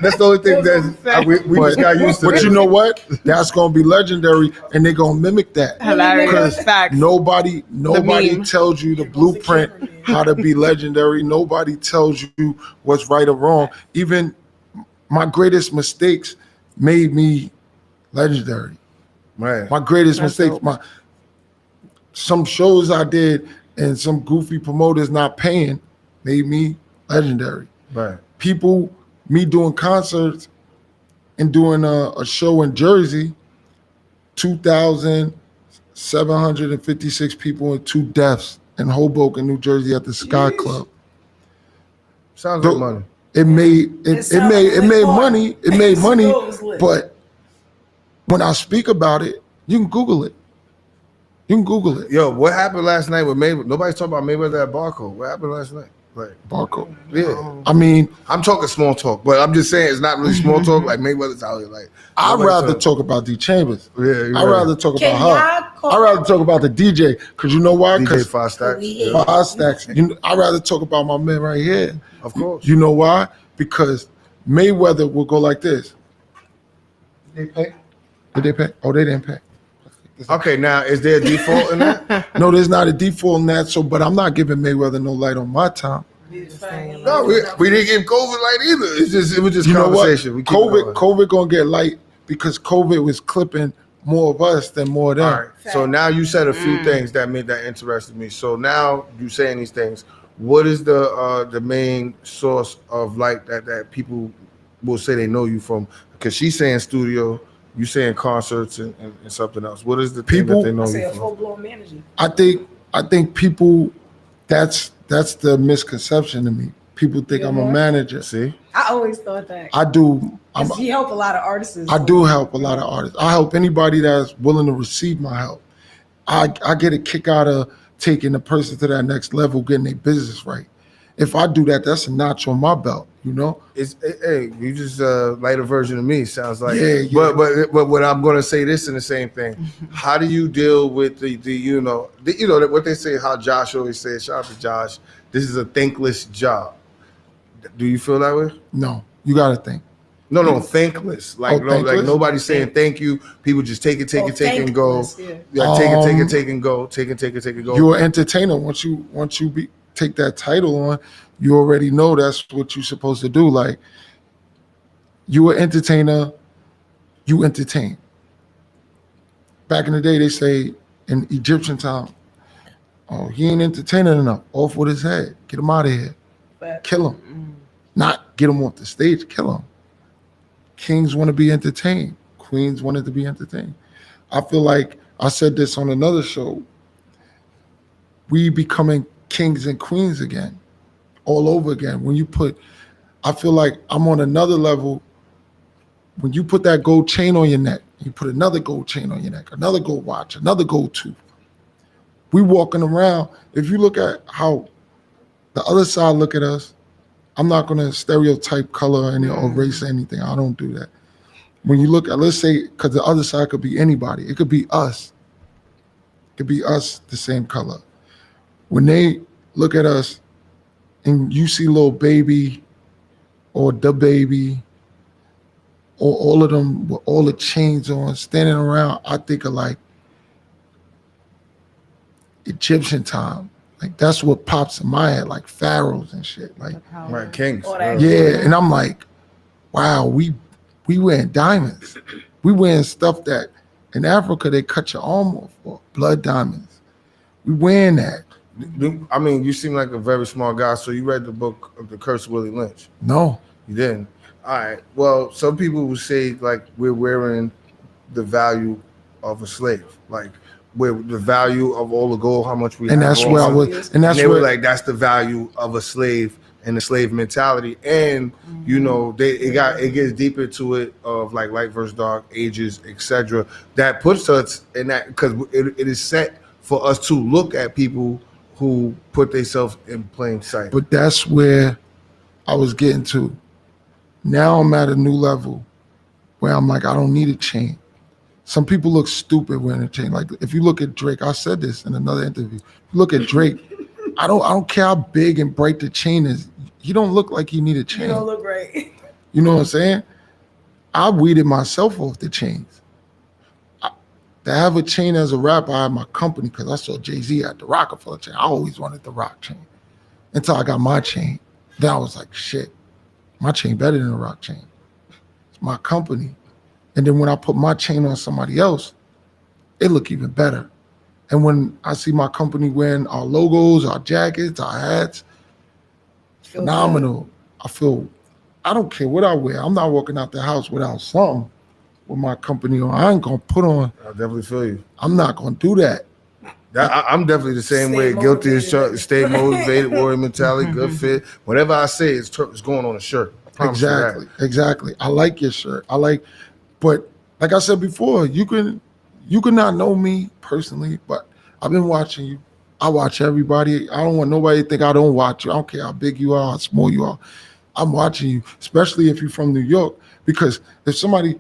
[SPEAKER 22] That's the only thing that we just got used to.
[SPEAKER 4] But you know what? That's gonna be legendary, and they're gonna mimic that.
[SPEAKER 1] Hilarious. Facts.
[SPEAKER 4] Nobody tells you the blueprint how to be legendary. Nobody tells you what's right or wrong. Even my greatest mistakes made me legendary.
[SPEAKER 22] Right.
[SPEAKER 4] My greatest mistakes, some shows I did and some goofy promoters not paying made me legendary.
[SPEAKER 22] Right.
[SPEAKER 4] Me doing concerts and doing a show in Jersey, 2,756 people and 2 deaths in Hoboken, New Jersey at the Sky Club.
[SPEAKER 22] Sounds like money.
[SPEAKER 4] It made money. It made money, but when I speak about it, you can Google it. You can Google it.
[SPEAKER 22] Yo, what happened last night with Mayweather? Nobody's talking about Mayweather at Barcode. What happened last night? Like
[SPEAKER 4] Barcode.
[SPEAKER 22] Yeah.
[SPEAKER 4] I mean,
[SPEAKER 22] I'm talking small talk, but I'm just saying it's not really small talk. Like Mayweather's out here. Like
[SPEAKER 4] I'd rather talk about D Chambers.
[SPEAKER 22] Yeah,
[SPEAKER 4] I'd rather talk about her. I'd rather talk about the DJ because you know why?
[SPEAKER 22] DJ 5 Stacks.
[SPEAKER 4] 5 Stacks. I'd rather talk about my man right here.
[SPEAKER 22] Of course.
[SPEAKER 4] You know why? Because Mayweather will go like this. Did they pay? Did they pay? Oh, they didn't pay.
[SPEAKER 22] Okay, now is there a default in that?
[SPEAKER 4] No, there's not a default in that. So, but I'm not giving Mayweather no light on my time.
[SPEAKER 22] No, we didn't give COVID light either. It was just
[SPEAKER 4] You know what?
[SPEAKER 22] conversation. We keep it going.
[SPEAKER 4] COVID gonna get light because COVID was clipping more of us than more of them.
[SPEAKER 22] All right. So now you said a few things that made that interested me. So now you saying these things. What is the main source of light that people will say they know you from? Because she's saying studio, you saying concerts and something else. What is the thing that they know
[SPEAKER 5] say
[SPEAKER 22] you
[SPEAKER 5] a
[SPEAKER 22] from?
[SPEAKER 5] full-blown manager.
[SPEAKER 4] I think people. That's the misconception to me. People think I'm a manager.
[SPEAKER 22] See,
[SPEAKER 5] I always thought that.
[SPEAKER 4] I do.
[SPEAKER 5] He helped a lot of artists.
[SPEAKER 4] I do help a lot of artists. I help anybody that's willing to receive my help. I get a kick out of taking the person to that next level, getting their business right. If I do that, that's a notch on my belt, you know?
[SPEAKER 22] Hey, you just lighter version of me, sounds like.
[SPEAKER 4] Yeah.
[SPEAKER 22] But what I'm gonna say this in the same thing. How do you deal with the what they say, how Josh always says, shout out to Josh, this is a thankless job. Do you feel that way?
[SPEAKER 4] No, you gotta think.
[SPEAKER 22] No, thankless. Like
[SPEAKER 4] thankless?
[SPEAKER 22] like nobody's saying thank you. People just take it, and go.
[SPEAKER 5] thankless, yeah.
[SPEAKER 22] Yeah, take and go. Take and go.
[SPEAKER 4] You're an entertainer. Once you take that title on, you already know that's what you're supposed to do. Like, you an entertainer, you entertain. Back in the day, they say in Egyptian time, oh, he ain't entertaining enough. Off with his head. Get him out of here. Kill him. Not get him off the stage, kill him. Kings want to be entertained. Queens wanted to be entertained. I feel like I said this on another show. We becoming kings and queens again, all over again. I feel like I'm on another level. When you put that gold chain on your neck, you put another gold chain on your neck, another gold watch, another gold tooth. We walking around. If you look at how the other side look at us, I'm not going to stereotype color or race or anything. I don't do that. When you look at, let's say, because the other side could be anybody. It could be us. It could be us, the same color. When they look at us and you see Lil Baby or the Baby or all of them with all the chains on, standing around, I think of like Egyptian time. Like that's what pops in my head, like pharaohs and shit. Like
[SPEAKER 22] right, kings.
[SPEAKER 4] Yeah, and I'm like, wow, we wearing diamonds. We wearing stuff that in Africa they cut your arm off for, blood diamonds. We wearing that.
[SPEAKER 22] I mean, you seem like a very smart guy. So you read the book of The Curse of Willie Lynch?
[SPEAKER 4] No.
[SPEAKER 22] You didn't? All right. Well, some people will say like we're wearing the value of a slave. Like where the value of all the gold, how much we
[SPEAKER 4] And
[SPEAKER 22] have.
[SPEAKER 4] that's where I was. And that's
[SPEAKER 22] they were
[SPEAKER 4] where
[SPEAKER 22] like, that's the value of a slave and the slave mentality. And you know, it gets deep into it of like light versus dark, ages, etc. That puts us in that because it is set for us to look at people who put themselves in plain sight.
[SPEAKER 4] But that's where I was getting to. Now I'm at a new level where I'm like, I don't need a chain. Some people look stupid wearing a chain. Like if you look at Drake, I said this in another interview. If you look at Drake, I don't care how big and bright the chain is. He don't look like he need a chain.
[SPEAKER 5] You don't look right.
[SPEAKER 4] You know what I'm saying? I weeded myself off the chains. To have a chain as a rapper, I had my company because I saw Jay-Z had the Rockefeller chain. I always wanted the Rock chain until I got my chain. Then I was like, shit, my chain better than the Rock chain. It's my company. And then when I put my chain on somebody else, it look even better. And when I see my company wearing our logos, our jackets, our hats, phenomenal. I feel I don't care what I wear. I'm not walking out the house without something with my company on. I ain't gonna put on.
[SPEAKER 22] I definitely feel you.
[SPEAKER 4] I'm not gonna do that.
[SPEAKER 22] I'm definitely the same way. Guilty as charged. Stay motivated, warrior mentality, good fit. Whatever I say is going on a shirt. I promise you that.
[SPEAKER 4] Exactly. I like your shirt. But like I said before, you can not know me personally, but I've been watching you. I watch everybody. I don't want nobody to think I don't watch you. I don't care how big you are, how small you are. I'm watching you, especially if you're from New York, because if somebody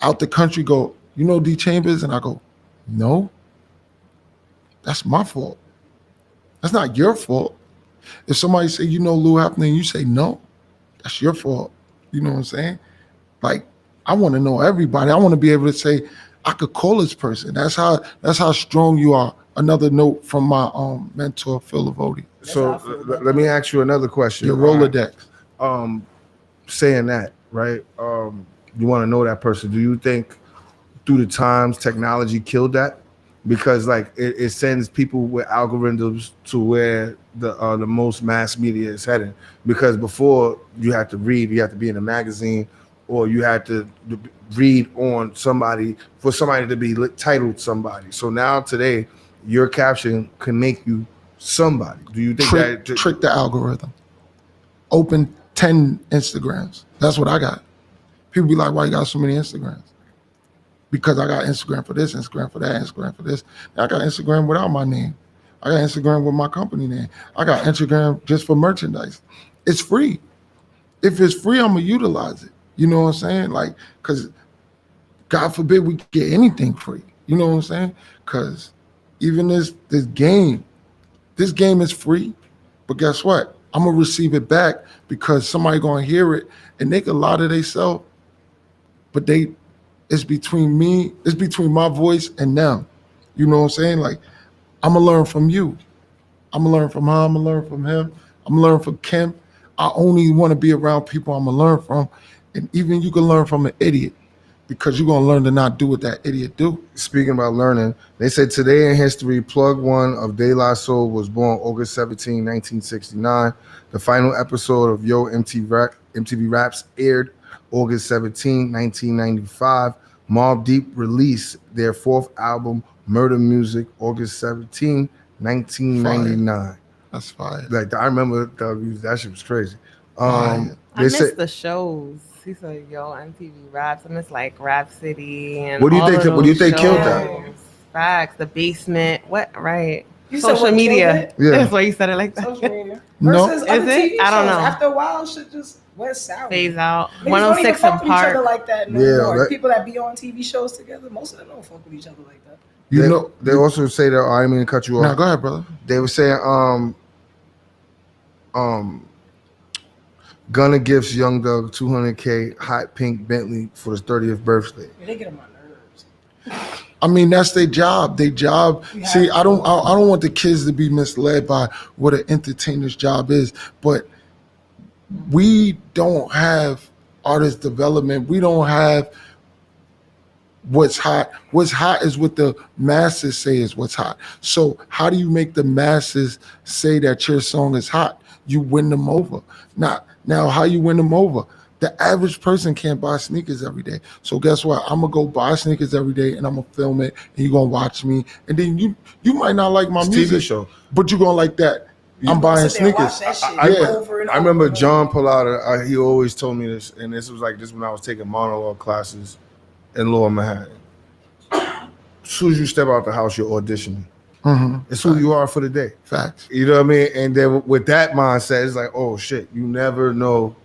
[SPEAKER 4] out the country go, you know D Chambers, and I go, no, that's my fault. That's not your fault. If somebody say, you know Lou Hefner, and you say no, that's your fault. You know what I'm saying? Like, I want to know everybody. I want to be able to say, I could call this person. That's how strong you are. Another note from my mentor, Phil Lavodi.
[SPEAKER 22] So let me ask you another question.
[SPEAKER 4] Your Rolodex.
[SPEAKER 22] Saying that, right? You want to know that person. Do you think through the times technology killed that? Because like it sends people with algorithms to where the most mass media is heading. Because before you had to read, you had to be in a magazine, or you had to read on somebody for somebody to be titled somebody. So now today, your caption can make you somebody. Do you think
[SPEAKER 4] trick the algorithm? Open 10 Instagrams. That's what I got. People be like, why you got so many Instagrams? Because I got Instagram for this, Instagram for that, Instagram for this. Now I got Instagram without my name. I got Instagram with my company name. I got Instagram just for merchandise. It's free. If it's free, I'm going to utilize it. You know what I'm saying? Like, because God forbid we get anything free. You know what I'm saying? Because even this game is free. But guess what? I'm going to receive it back because somebody going to hear it and they can lie to themselves. But it's between me, it's between my voice and them. You know what I'm saying? Like, I'm going to learn from you. I'm going to learn from her. I'm going to learn from him. I'm going to learn from Kim. I only want to be around people I'm going to learn from. And even you can learn from an idiot because you're going to learn to not do what that idiot do.
[SPEAKER 22] Speaking about learning, they said today in history, Plug One of De La Soul was born August 17, 1969. The final episode of Yo MTV Raps aired August 17, 1995. Mobb Deep released their fourth album, Murder Music, August 17, 1999.
[SPEAKER 4] That's fire.
[SPEAKER 22] Like, I remember that shit was crazy.
[SPEAKER 1] I miss the shows. He said, "Yo, MTV Raps." I miss like Rap City and.
[SPEAKER 22] What do you think killed that?
[SPEAKER 1] Facts. The Basement. What? Right.
[SPEAKER 5] You said
[SPEAKER 1] Social
[SPEAKER 5] what
[SPEAKER 1] media.
[SPEAKER 5] killed
[SPEAKER 1] That's why you said it like that.
[SPEAKER 5] Social media.
[SPEAKER 4] No.
[SPEAKER 5] Versus
[SPEAKER 1] Is
[SPEAKER 5] other
[SPEAKER 1] it?
[SPEAKER 5] TV
[SPEAKER 1] I don't
[SPEAKER 5] shows.
[SPEAKER 1] know.
[SPEAKER 5] After a while, shit just went sour.
[SPEAKER 1] Phase out.
[SPEAKER 5] Niggas don't even
[SPEAKER 1] 106
[SPEAKER 5] fuck
[SPEAKER 1] and
[SPEAKER 5] with each other
[SPEAKER 1] Park.
[SPEAKER 5] like that no more. People that be on TV shows together, most of them don't fuck with each other like that.
[SPEAKER 22] They also say that I didn't mean to cut you off.
[SPEAKER 4] No, go ahead, brother.
[SPEAKER 22] They were saying Gunna gifts Young Doug $200K hot pink Bentley for his 30th birthday.
[SPEAKER 5] Yeah, they get on my nerves.
[SPEAKER 4] I mean, that's their job. See, I don't want the kids to be misled by what an entertainer's job is, but we don't have artist development. We don't have what's hot. What's hot is what the masses say is what's hot. So how do you make the masses say that your song is hot? You win them over. Now how you win them over? The average person can't buy sneakers every day. So guess what? I'm gonna go buy sneakers every day and I'm gonna film it and you're gonna watch me. And then you might not like my music,
[SPEAKER 22] TV show,
[SPEAKER 4] but you're gonna like that. I'm buying sneakers.
[SPEAKER 22] I remember John Pallada, he always told me this, and this was when I was taking monologue classes in Lower Manhattan. As soon as you step out the house, you're auditioning.
[SPEAKER 4] Mm-hmm.
[SPEAKER 22] It's who you are for the day.
[SPEAKER 4] Facts.
[SPEAKER 22] You know what I mean? And then with that mindset, it's like, oh shit, you never know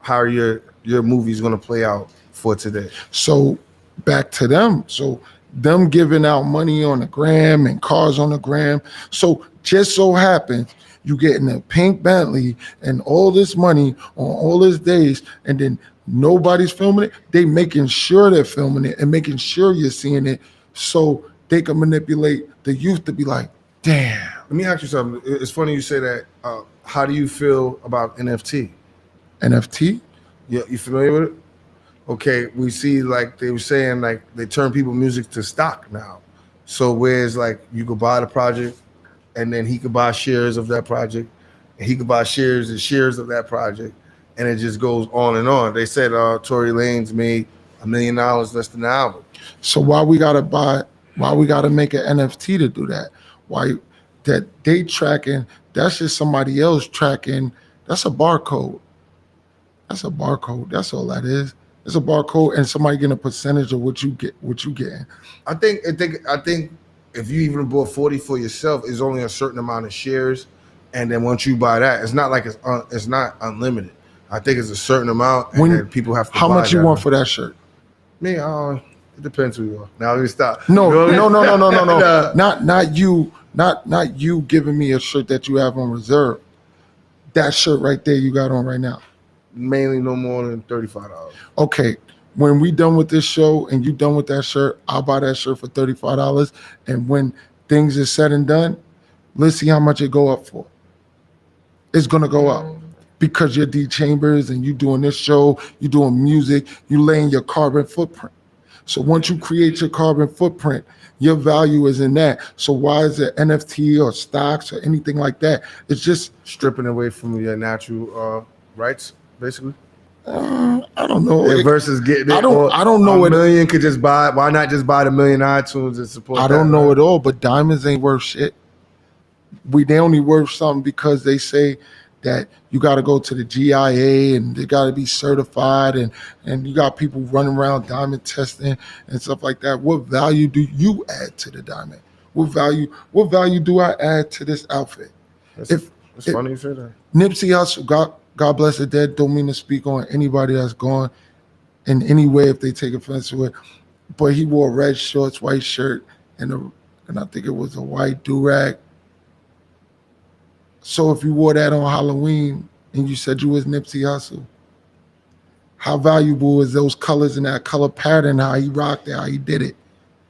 [SPEAKER 22] how your movie's gonna play out for today.
[SPEAKER 4] So back to them. So them giving out money on the gram and cars on the gram. So just so happens you getting a pink Bentley and all this money on all these days, and then nobody's filming it. They making sure they're filming it and making sure you're seeing it so they can manipulate the youth to be like, damn.
[SPEAKER 22] Let me ask you something. It's funny you say that. How do you feel about NFT?
[SPEAKER 4] NFT?
[SPEAKER 22] Yeah, you familiar with it? Okay, we see like they were saying like they turn people music to stock now. So whereas like you could buy the project and then he could buy shares of that project and he could buy shares and shares of that project. and it just goes on and on. They said Tory Lanez made $1 million less than the album.
[SPEAKER 4] So why we gotta make an NFT to do that? Why that they tracking? That's just somebody else tracking. That's a barcode. That's a barcode. That's all that is. It's a barcode, and somebody getting a percentage of what you get. What you getting?
[SPEAKER 22] I think if you even bought 40 for yourself, it's only a certain amount of shares, and then once you buy that, it's not like it's not unlimited. I think it's a certain amount, and then people have to.
[SPEAKER 4] How
[SPEAKER 22] buy
[SPEAKER 4] much you
[SPEAKER 22] that.
[SPEAKER 4] want for that shirt?
[SPEAKER 22] Me, it depends who you are. Now let me stop.
[SPEAKER 4] No. Not you giving me a shirt that you have on reserve. That shirt right there you got on right now.
[SPEAKER 22] Mainly no more than $35.
[SPEAKER 4] Okay. When we done with this show and you done with that shirt, I'll buy that shirt for $35. And when things is said and done, let's see how much it go up for. It's gonna go up because you're D Chambers and you doing this show, you doing music, you laying your carbon footprint. So once you create your carbon footprint, your value is in that. So why is it NFT or stocks or anything like that? It's just
[SPEAKER 22] stripping away from your natural rights, basically.
[SPEAKER 4] I don't know.
[SPEAKER 22] Versus getting it.
[SPEAKER 4] I don't know.
[SPEAKER 22] $1 million could just buy. Why not just buy the $1 million iTunes and support?
[SPEAKER 4] I don't know at all. But diamonds ain't worth shit. They only worth something because they say that you got to go to the GIA and they got to be certified, and you got people running around diamond testing and stuff like that. What value do you add to the diamond? What value do I add to this outfit?
[SPEAKER 22] It's funny you say that.
[SPEAKER 4] Nipsey Hussle, God bless the dead, don't mean to speak on anybody that's gone in any way if they take offense to it, but he wore red shorts, white shirt, and I think it was a white do-rag. So if you wore that on Halloween and you said you was Nipsey Hussle, how valuable is those colors and that color pattern, how he rocked it, how he did it?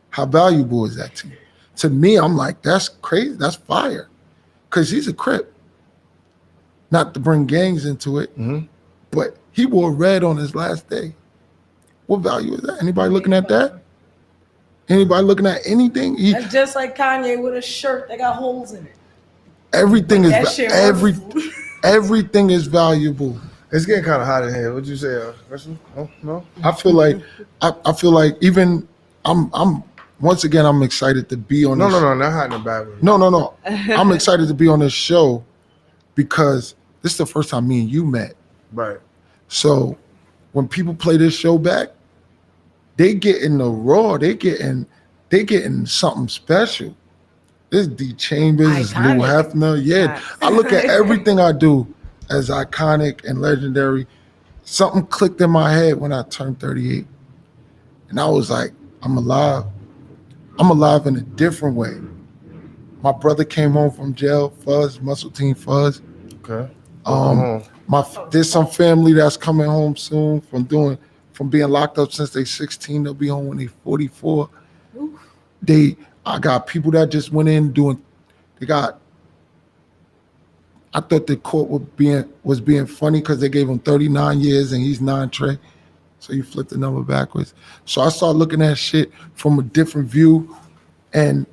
[SPEAKER 4] How valuable is that to you? To me, I'm like, that's crazy, that's fire. Because he's a Crip. Not to bring gangs into it, but he wore red on his last day. What value is that? Anybody looking at that? Anybody looking at anything?
[SPEAKER 5] That's just like Kanye with a shirt that got holes in it.
[SPEAKER 4] Everything
[SPEAKER 5] That
[SPEAKER 4] is
[SPEAKER 5] shit
[SPEAKER 4] everything is valuable.
[SPEAKER 22] It's getting kind of hot in here. What'd you say, Russell? No.
[SPEAKER 4] I feel like even I'm once again I'm excited to be on.
[SPEAKER 22] No, not hot in a bad way.
[SPEAKER 4] No. I'm excited to be on this show because this is the first time me and you met.
[SPEAKER 22] Right.
[SPEAKER 4] So when people play this show back, they get in the raw. They getting something special. This D Chambers, this Lou Hefner. Yeah, I look at everything I do as iconic and legendary. Something clicked in my head when I turned 38. And I was like, I'm alive. I'm alive in a different way. My brother came home from jail, Fuzz, Muscle Team Fuzz.
[SPEAKER 22] Okay.
[SPEAKER 4] There's some family that's coming home soon from being locked up since they 16. They'll be home when they 44. I got people that just went in I thought the court was being funny because they gave him 39 years and he's 9 Trey. So you flip the number backwards. So I started looking at shit from a different view and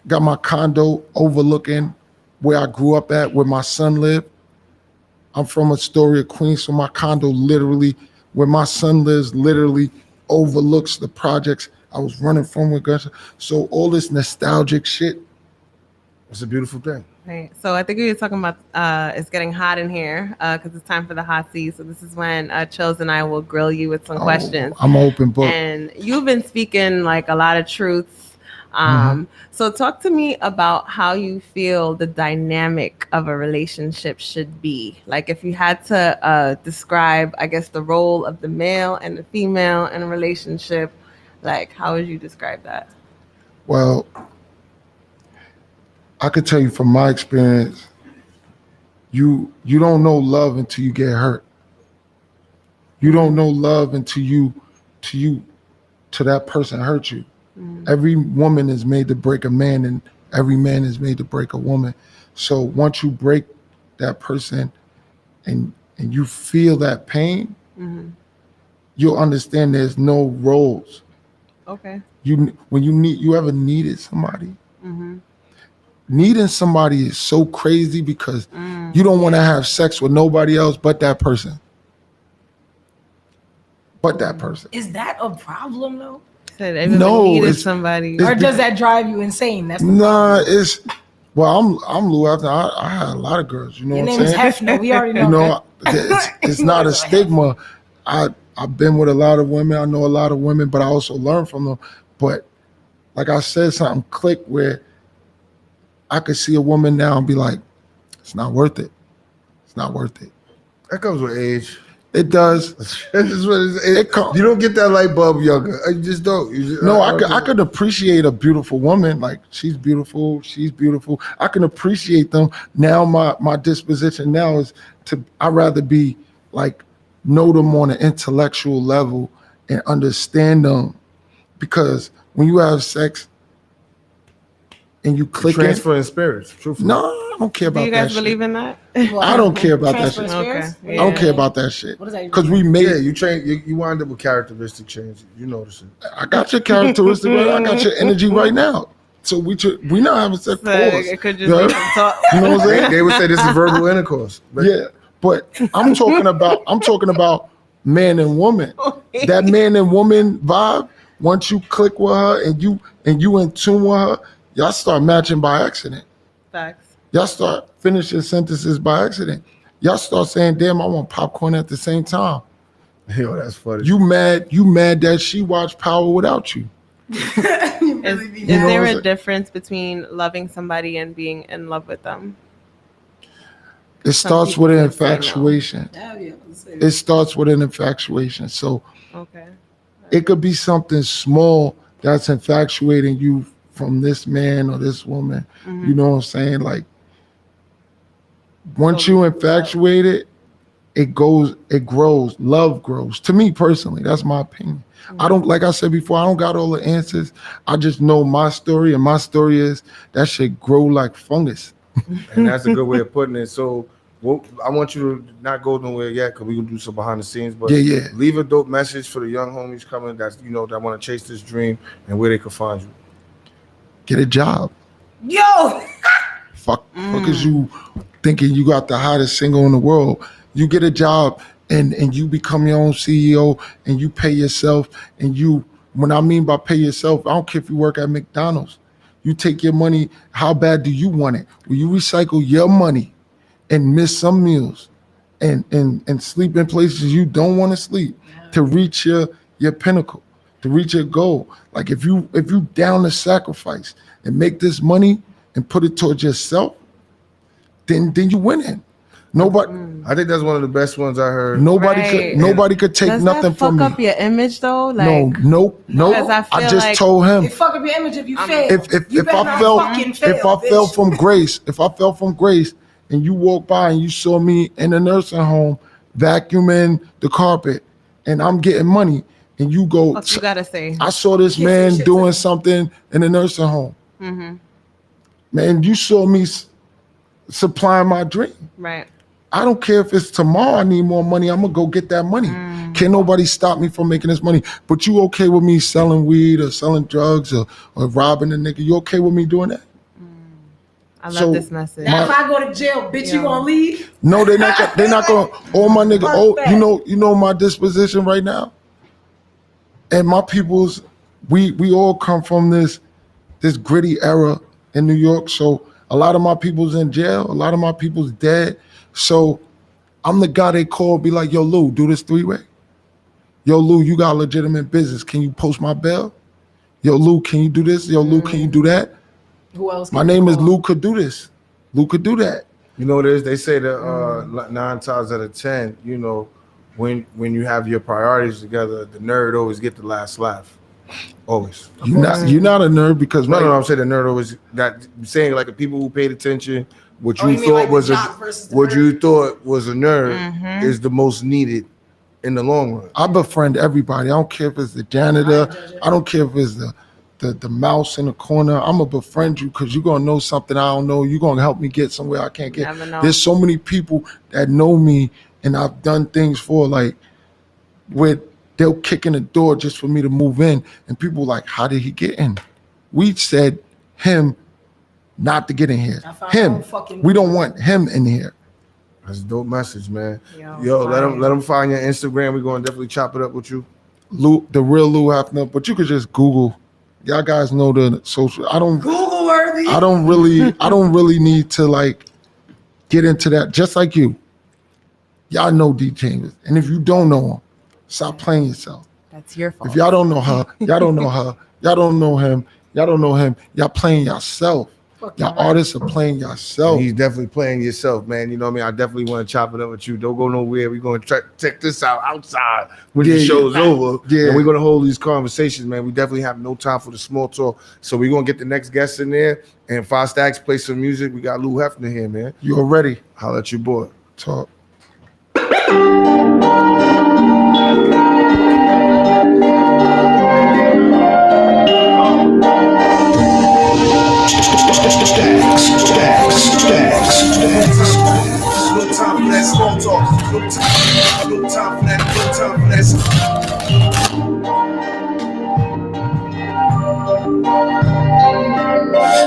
[SPEAKER 4] got my condo overlooking where I grew up at, where my son lived. I'm from Astoria, Queens, so my condo literally, where my son lives, literally overlooks the projects I was running from with guns. So all this nostalgic shit.
[SPEAKER 22] It's a beautiful thing.
[SPEAKER 1] Right. So I think we were talking about it's getting hot in here because it's time for the hot seat. So this is when Chills and I will grill you with some questions.
[SPEAKER 4] I'm an open book.
[SPEAKER 1] And you've been speaking like a lot of truths. So talk to me about how you feel the dynamic of a relationship should be. Like if you had to describe, I guess, the role of the male and the female in a relationship, like how would you describe that?
[SPEAKER 4] Well, I could tell you from my experience, you don't know love until you get hurt. You don't know love until that person hurt you. Every woman is made to break a man, and every man is made to break a woman. So once you break that person and you feel that pain, you'll understand there's no roles.
[SPEAKER 1] Okay.
[SPEAKER 4] When you ever needed somebody, needing somebody is so crazy because You don't want to have sex with nobody else but that person. But that person.
[SPEAKER 5] Is that a problem though?
[SPEAKER 4] No, it's
[SPEAKER 1] somebody.
[SPEAKER 5] Or does that drive you insane? That's the
[SPEAKER 4] Nah, it's well, I'm Lou after I had a lot of girls, you know
[SPEAKER 5] Your
[SPEAKER 4] what I'm
[SPEAKER 5] name is
[SPEAKER 4] saying?
[SPEAKER 5] Hefner. We already know
[SPEAKER 4] You know, it's not a stigma. I've been with a lot of women. I know a lot of women, but I also learn from them. But like I said, something clicked where I could see a woman now and be like, it's not worth it. It's not worth it.
[SPEAKER 22] That comes with age.
[SPEAKER 4] It does.
[SPEAKER 22] That's just what you don't get that light bulb younger. You just don't.
[SPEAKER 4] No, I could appreciate a beautiful woman. Like she's beautiful. I can appreciate them. Now my disposition now is I'd rather be like know them on an intellectual level and understand them, because when you have sex and you click
[SPEAKER 22] transfer in spirits. Truthfully.
[SPEAKER 4] No, I don't care about that.
[SPEAKER 1] Do you guys
[SPEAKER 4] shit.
[SPEAKER 1] believe in that?
[SPEAKER 4] I don't care about that shit.
[SPEAKER 1] Okay.
[SPEAKER 4] I don't care about that shit.
[SPEAKER 5] What is that?
[SPEAKER 4] Because we made
[SPEAKER 22] you wind up with characteristic change. You notice it.
[SPEAKER 4] I got your characteristic right now. I got your energy right now. So we not having sex.
[SPEAKER 1] So it could just be some talk.
[SPEAKER 4] You know what I'm saying?
[SPEAKER 22] They would say this is verbal intercourse.
[SPEAKER 4] Yeah, but I'm talking about man and woman. That man and woman vibe. Once you click with her and you in tune with her, y'all start matching by accident.
[SPEAKER 1] Facts.
[SPEAKER 4] Y'all start finishing sentences by accident. Y'all start saying, "Damn, I want popcorn at the same time."
[SPEAKER 22] Yo, that's funny.
[SPEAKER 4] You mad that she watched Power without you?
[SPEAKER 1] Is
[SPEAKER 4] You know
[SPEAKER 1] there
[SPEAKER 4] what
[SPEAKER 1] a
[SPEAKER 4] I'm
[SPEAKER 1] difference between loving somebody and being in love with them?
[SPEAKER 4] It starts with an infatuation.
[SPEAKER 5] Yeah,
[SPEAKER 4] It starts with an infatuation. So
[SPEAKER 1] Okay.
[SPEAKER 4] it could be something small that's infatuating you from this man or this woman.
[SPEAKER 1] Mhm.
[SPEAKER 4] You know what I'm saying? Like once you infatuated, it grows, love grows. To me personally, that's my opinion. I don't, like I said before, I don't got all the answers. I just know my story, and my story is that shit grow like fungus.
[SPEAKER 22] And that's a good way of putting it. So I want you to not go nowhere yet, because we're gonna do some behind the scenes. But
[SPEAKER 4] Yeah.
[SPEAKER 22] leave a dope message for the young homies coming that that want to chase this dream and where they can find you.
[SPEAKER 4] Get a job.
[SPEAKER 5] Yo.
[SPEAKER 4] Fuck is you thinking you got the hottest single in the world. You get a job and you become your own CEO and you pay yourself. And when I mean by pay yourself, I don't care if you work at McDonald's. You take your money. How bad do you want it? Will you recycle your money and miss some meals and sleep in places you don't want to sleep to reach your pinnacle, to reach your goal? Like if you down to sacrifice and make this money and put it towards yourself, then you winning. Nobody.
[SPEAKER 22] I think that's one of the best ones I heard.
[SPEAKER 4] Nobody could take
[SPEAKER 1] Does
[SPEAKER 4] nothing
[SPEAKER 1] that
[SPEAKER 4] from
[SPEAKER 1] fuck
[SPEAKER 4] me.
[SPEAKER 1] up your image though?
[SPEAKER 4] Nope.
[SPEAKER 1] Because I feel
[SPEAKER 4] I just
[SPEAKER 1] like
[SPEAKER 4] told him.
[SPEAKER 5] It fuck up your image if you fail.
[SPEAKER 4] If
[SPEAKER 5] You better
[SPEAKER 4] I
[SPEAKER 5] not
[SPEAKER 4] fell
[SPEAKER 5] fucking fail,
[SPEAKER 4] if I fell
[SPEAKER 5] bitch.
[SPEAKER 4] from grace, and you walk by and you saw me in a nursing home vacuuming the carpet, and I'm getting money, and you go,
[SPEAKER 1] Fuck you gotta say.
[SPEAKER 4] I saw this man doing something in a nursing home.
[SPEAKER 1] Mm-hmm.
[SPEAKER 4] Man, you saw me supplying my dream.
[SPEAKER 1] Right.
[SPEAKER 4] I don't care if it's tomorrow I need more money. I'm gonna go get that money. Can't nobody stop me from making this money. But you okay with me selling weed or selling drugs or robbing a nigga? You okay with me doing that?
[SPEAKER 1] I love
[SPEAKER 4] So,
[SPEAKER 1] this message.
[SPEAKER 5] Now if I go to jail, bitch, you gonna leave?
[SPEAKER 4] No, they're not. They're not gonna. All my nigga. Oh, you know my disposition right now. And my people's, we all come from this gritty era in New York. So a lot of my people's in jail. A lot of my people's dead. So I'm the guy they call, be like, yo, Lou, do this 3-way. Yo, Lou, you got legitimate business. Can you post my bail? Yo, Lou, can you do this? Yo, Lou, can you do that?
[SPEAKER 5] Who else?
[SPEAKER 4] My name is Lou could do this. Lou could do that.
[SPEAKER 22] You know what it is? They say that 9 times out of 10, when you have your priorities together, the nerd always get the last laugh. Always.
[SPEAKER 4] You're not a nerd because
[SPEAKER 22] no, I'm saying the nerd always got saying like the people who paid attention, what you
[SPEAKER 5] you mean
[SPEAKER 22] thought
[SPEAKER 5] like the
[SPEAKER 22] was
[SPEAKER 5] jock versus the
[SPEAKER 22] what
[SPEAKER 5] nerd?
[SPEAKER 22] you thought was a nerd is the most needed in the long run.
[SPEAKER 4] I befriend everybody. I don't care if it's the janitor. I don't care if it's the mouse in the corner. I'm gonna befriend you because you're gonna know something I don't know. You're gonna help me get somewhere I can't get.
[SPEAKER 1] Never know.
[SPEAKER 4] There's so many people that know me and I've done things for, like where they'll kick in the door just for me to move in, and people like, how did he get in? We said him not to get in here. Him. We don't want him in here.
[SPEAKER 22] That's a dope message, man.
[SPEAKER 1] Yo,
[SPEAKER 22] Yo, let them find your Instagram. We're gonna definitely chop it up with you.
[SPEAKER 4] Lou, the real Lou Hefner, but you could just Google. Y'all guys know the social.
[SPEAKER 5] Google worthy.
[SPEAKER 4] I don't really need to like get into that. Just like you, y'all know D Chambers, and if you don't know him, stop playing yourself.
[SPEAKER 1] That's your fault.
[SPEAKER 4] If y'all don't know her, y'all don't know her. Y'all don't know him. Y'all don't know him. Y'all playing yourself. Y'all artists are playing yourself.
[SPEAKER 22] He's definitely playing yourself, man. You know what I mean? I definitely want to chop it up with you. Don't go nowhere. We're going to check this out outside when the show's over.
[SPEAKER 4] Yeah.
[SPEAKER 22] And we're going to hold these conversations, man. We definitely have no time for the small talk. So we're going to get the next guest in there. And 5 Stacks play some music. We got Lou Hefner here, man.
[SPEAKER 4] You already?
[SPEAKER 22] Holla at your boy.
[SPEAKER 4] Talk.
[SPEAKER 8] No time for that small talk. No time for that.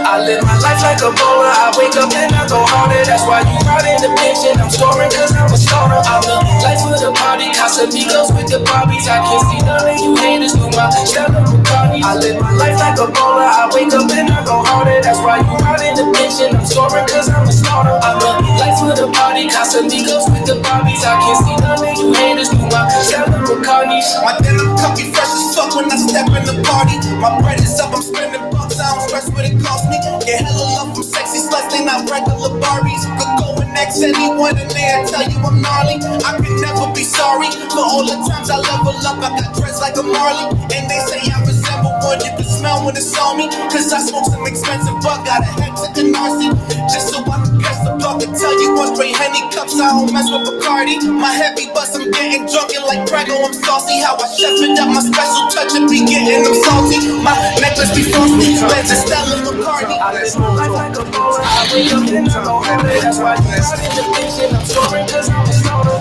[SPEAKER 15] I live my life like a bowler. I wake up and I go harder. That's why you riding the bench and I'm scoring cause I'm a starter. I'm the life of the party. Casamigos with the Barbies. I can't see none of you haters do my Stella McCartney. I live my life like a bowler. I wake up and I go harder. That's why you riding the bench and I'm scoring cause I'm a starter. I'm the life of the party. Casamigos with the Barbies. I can't see none of you haters do my Stella McCartney.
[SPEAKER 8] My denim comfy fresh as fuck when I step in the party. My bread is up, I'm spending bucks. I don't stress what it cost me. Get hella love from sexy sluts, they not regular Barbies. Could go and next anyone in there and tell you I'm gnarly. I can never be sorry for all the times I level up. I got dressed like a Marley, and they say I resemble one. You can smell when it's on me, cause I smoke some expensive bug. Got a head to Canarsie, just so I can catch the bug and tell you one straight Henny cups. I don't mess with Bacardi. My heavy bust, I'm getting drunk and like Prego. I'm saucy, how I chef it up. My special touch and be getting them salty. My necklace be frosty, Benz and Stella McCartney.
[SPEAKER 15] I live my life like a bowler. I wake up and I go harder. That's why you riding the bench and I'm scoring cause I'm a starter.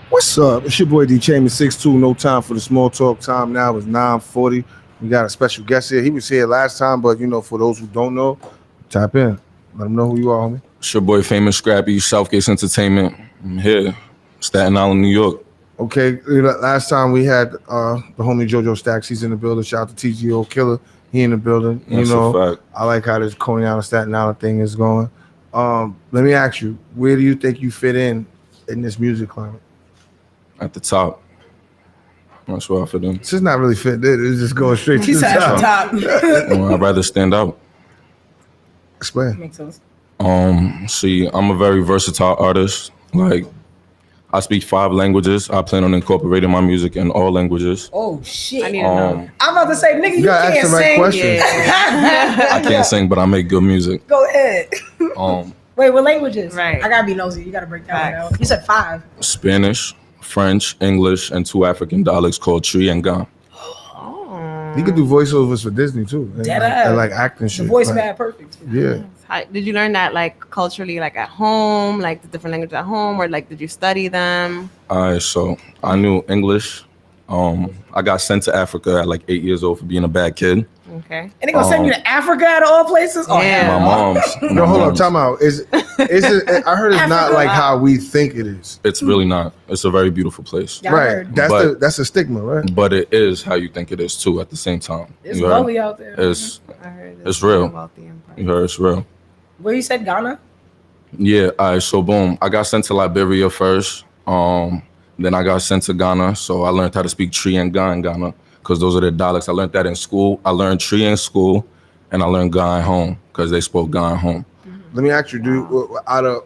[SPEAKER 22] What's up? It's your boy D Chambers 6'2". No time for the small talk. Time now is 9:40. We got a special guest here. He was here last time, but you know, for those who don't know, tap in. Let them know who you are, homie.
[SPEAKER 6] It's your boy Famous Scrappy, Southgate Entertainment. I'm here, Staten Island, New York.
[SPEAKER 22] Okay, last time we had the homie JoJo Stacks. He's in the building. Shout out to TGO Killer. He in the building.
[SPEAKER 6] That's
[SPEAKER 22] you know,
[SPEAKER 6] a fact.
[SPEAKER 22] I like how this Coney Island Staten Island thing is going. Let me ask you, where do you think you fit in this music climate?
[SPEAKER 6] At the top. That's where I fit in.
[SPEAKER 22] It's just not really fit in. It's just going straight to
[SPEAKER 5] He
[SPEAKER 22] the
[SPEAKER 5] said at the
[SPEAKER 22] top.
[SPEAKER 6] Well, I'd rather stand out.
[SPEAKER 22] Explain.
[SPEAKER 5] Makes sense.
[SPEAKER 6] See, I'm a very versatile artist. Like, I speak 5 languages. I plan on incorporating my music in all languages.
[SPEAKER 5] Oh shit!
[SPEAKER 1] I need to know.
[SPEAKER 5] I'm about to say, nigga, you
[SPEAKER 22] gotta
[SPEAKER 5] can't
[SPEAKER 22] ask the right
[SPEAKER 5] sing.
[SPEAKER 22] questions.
[SPEAKER 6] I can't sing, but I make good music.
[SPEAKER 5] Go ahead.
[SPEAKER 1] Wait, what languages?
[SPEAKER 5] Right. I gotta be nosy. You gotta break that one out. You said 5.
[SPEAKER 6] Spanish, French, English, and 2 African dialects called Tree and Ga.
[SPEAKER 22] He could do voiceovers for Disney too. And,
[SPEAKER 5] Dead
[SPEAKER 22] and
[SPEAKER 5] ass.
[SPEAKER 22] like acting
[SPEAKER 5] The
[SPEAKER 22] shit.
[SPEAKER 5] voice
[SPEAKER 22] like,
[SPEAKER 5] mad perfect.
[SPEAKER 22] Yeah.
[SPEAKER 1] Did you learn that like culturally, like at home, like the different languages at home, or like did you study them?
[SPEAKER 6] Alright, so I knew English. I got sent to Africa at like 8 years old for being a bad kid.
[SPEAKER 1] Okay.
[SPEAKER 5] And they gonna send you to Africa out of all places? Oh,
[SPEAKER 6] My mom's.
[SPEAKER 22] No, hold on, time out. Is it? I heard it's not like how we think it is.
[SPEAKER 6] It's really not. It's a very beautiful place.
[SPEAKER 5] Yeah, I
[SPEAKER 22] Right.
[SPEAKER 5] heard.
[SPEAKER 22] That's a stigma, right?
[SPEAKER 6] But it is how you think it is too at the same time.
[SPEAKER 5] It's
[SPEAKER 6] You heard?
[SPEAKER 5] lovely out there.
[SPEAKER 6] It's
[SPEAKER 1] I heard
[SPEAKER 6] it's real. You heard it's real.
[SPEAKER 5] Where you said Ghana?
[SPEAKER 6] Yeah, alright, so boom. I got sent to Liberia first. Then I got sent to Ghana. So I learned how to speak Tree and Ga in Ghana. Because those are the dialects. I learned that in school. I learned Tree in school and I learned Ga at home because they spoke Ga at home.
[SPEAKER 22] Let me ask you, out of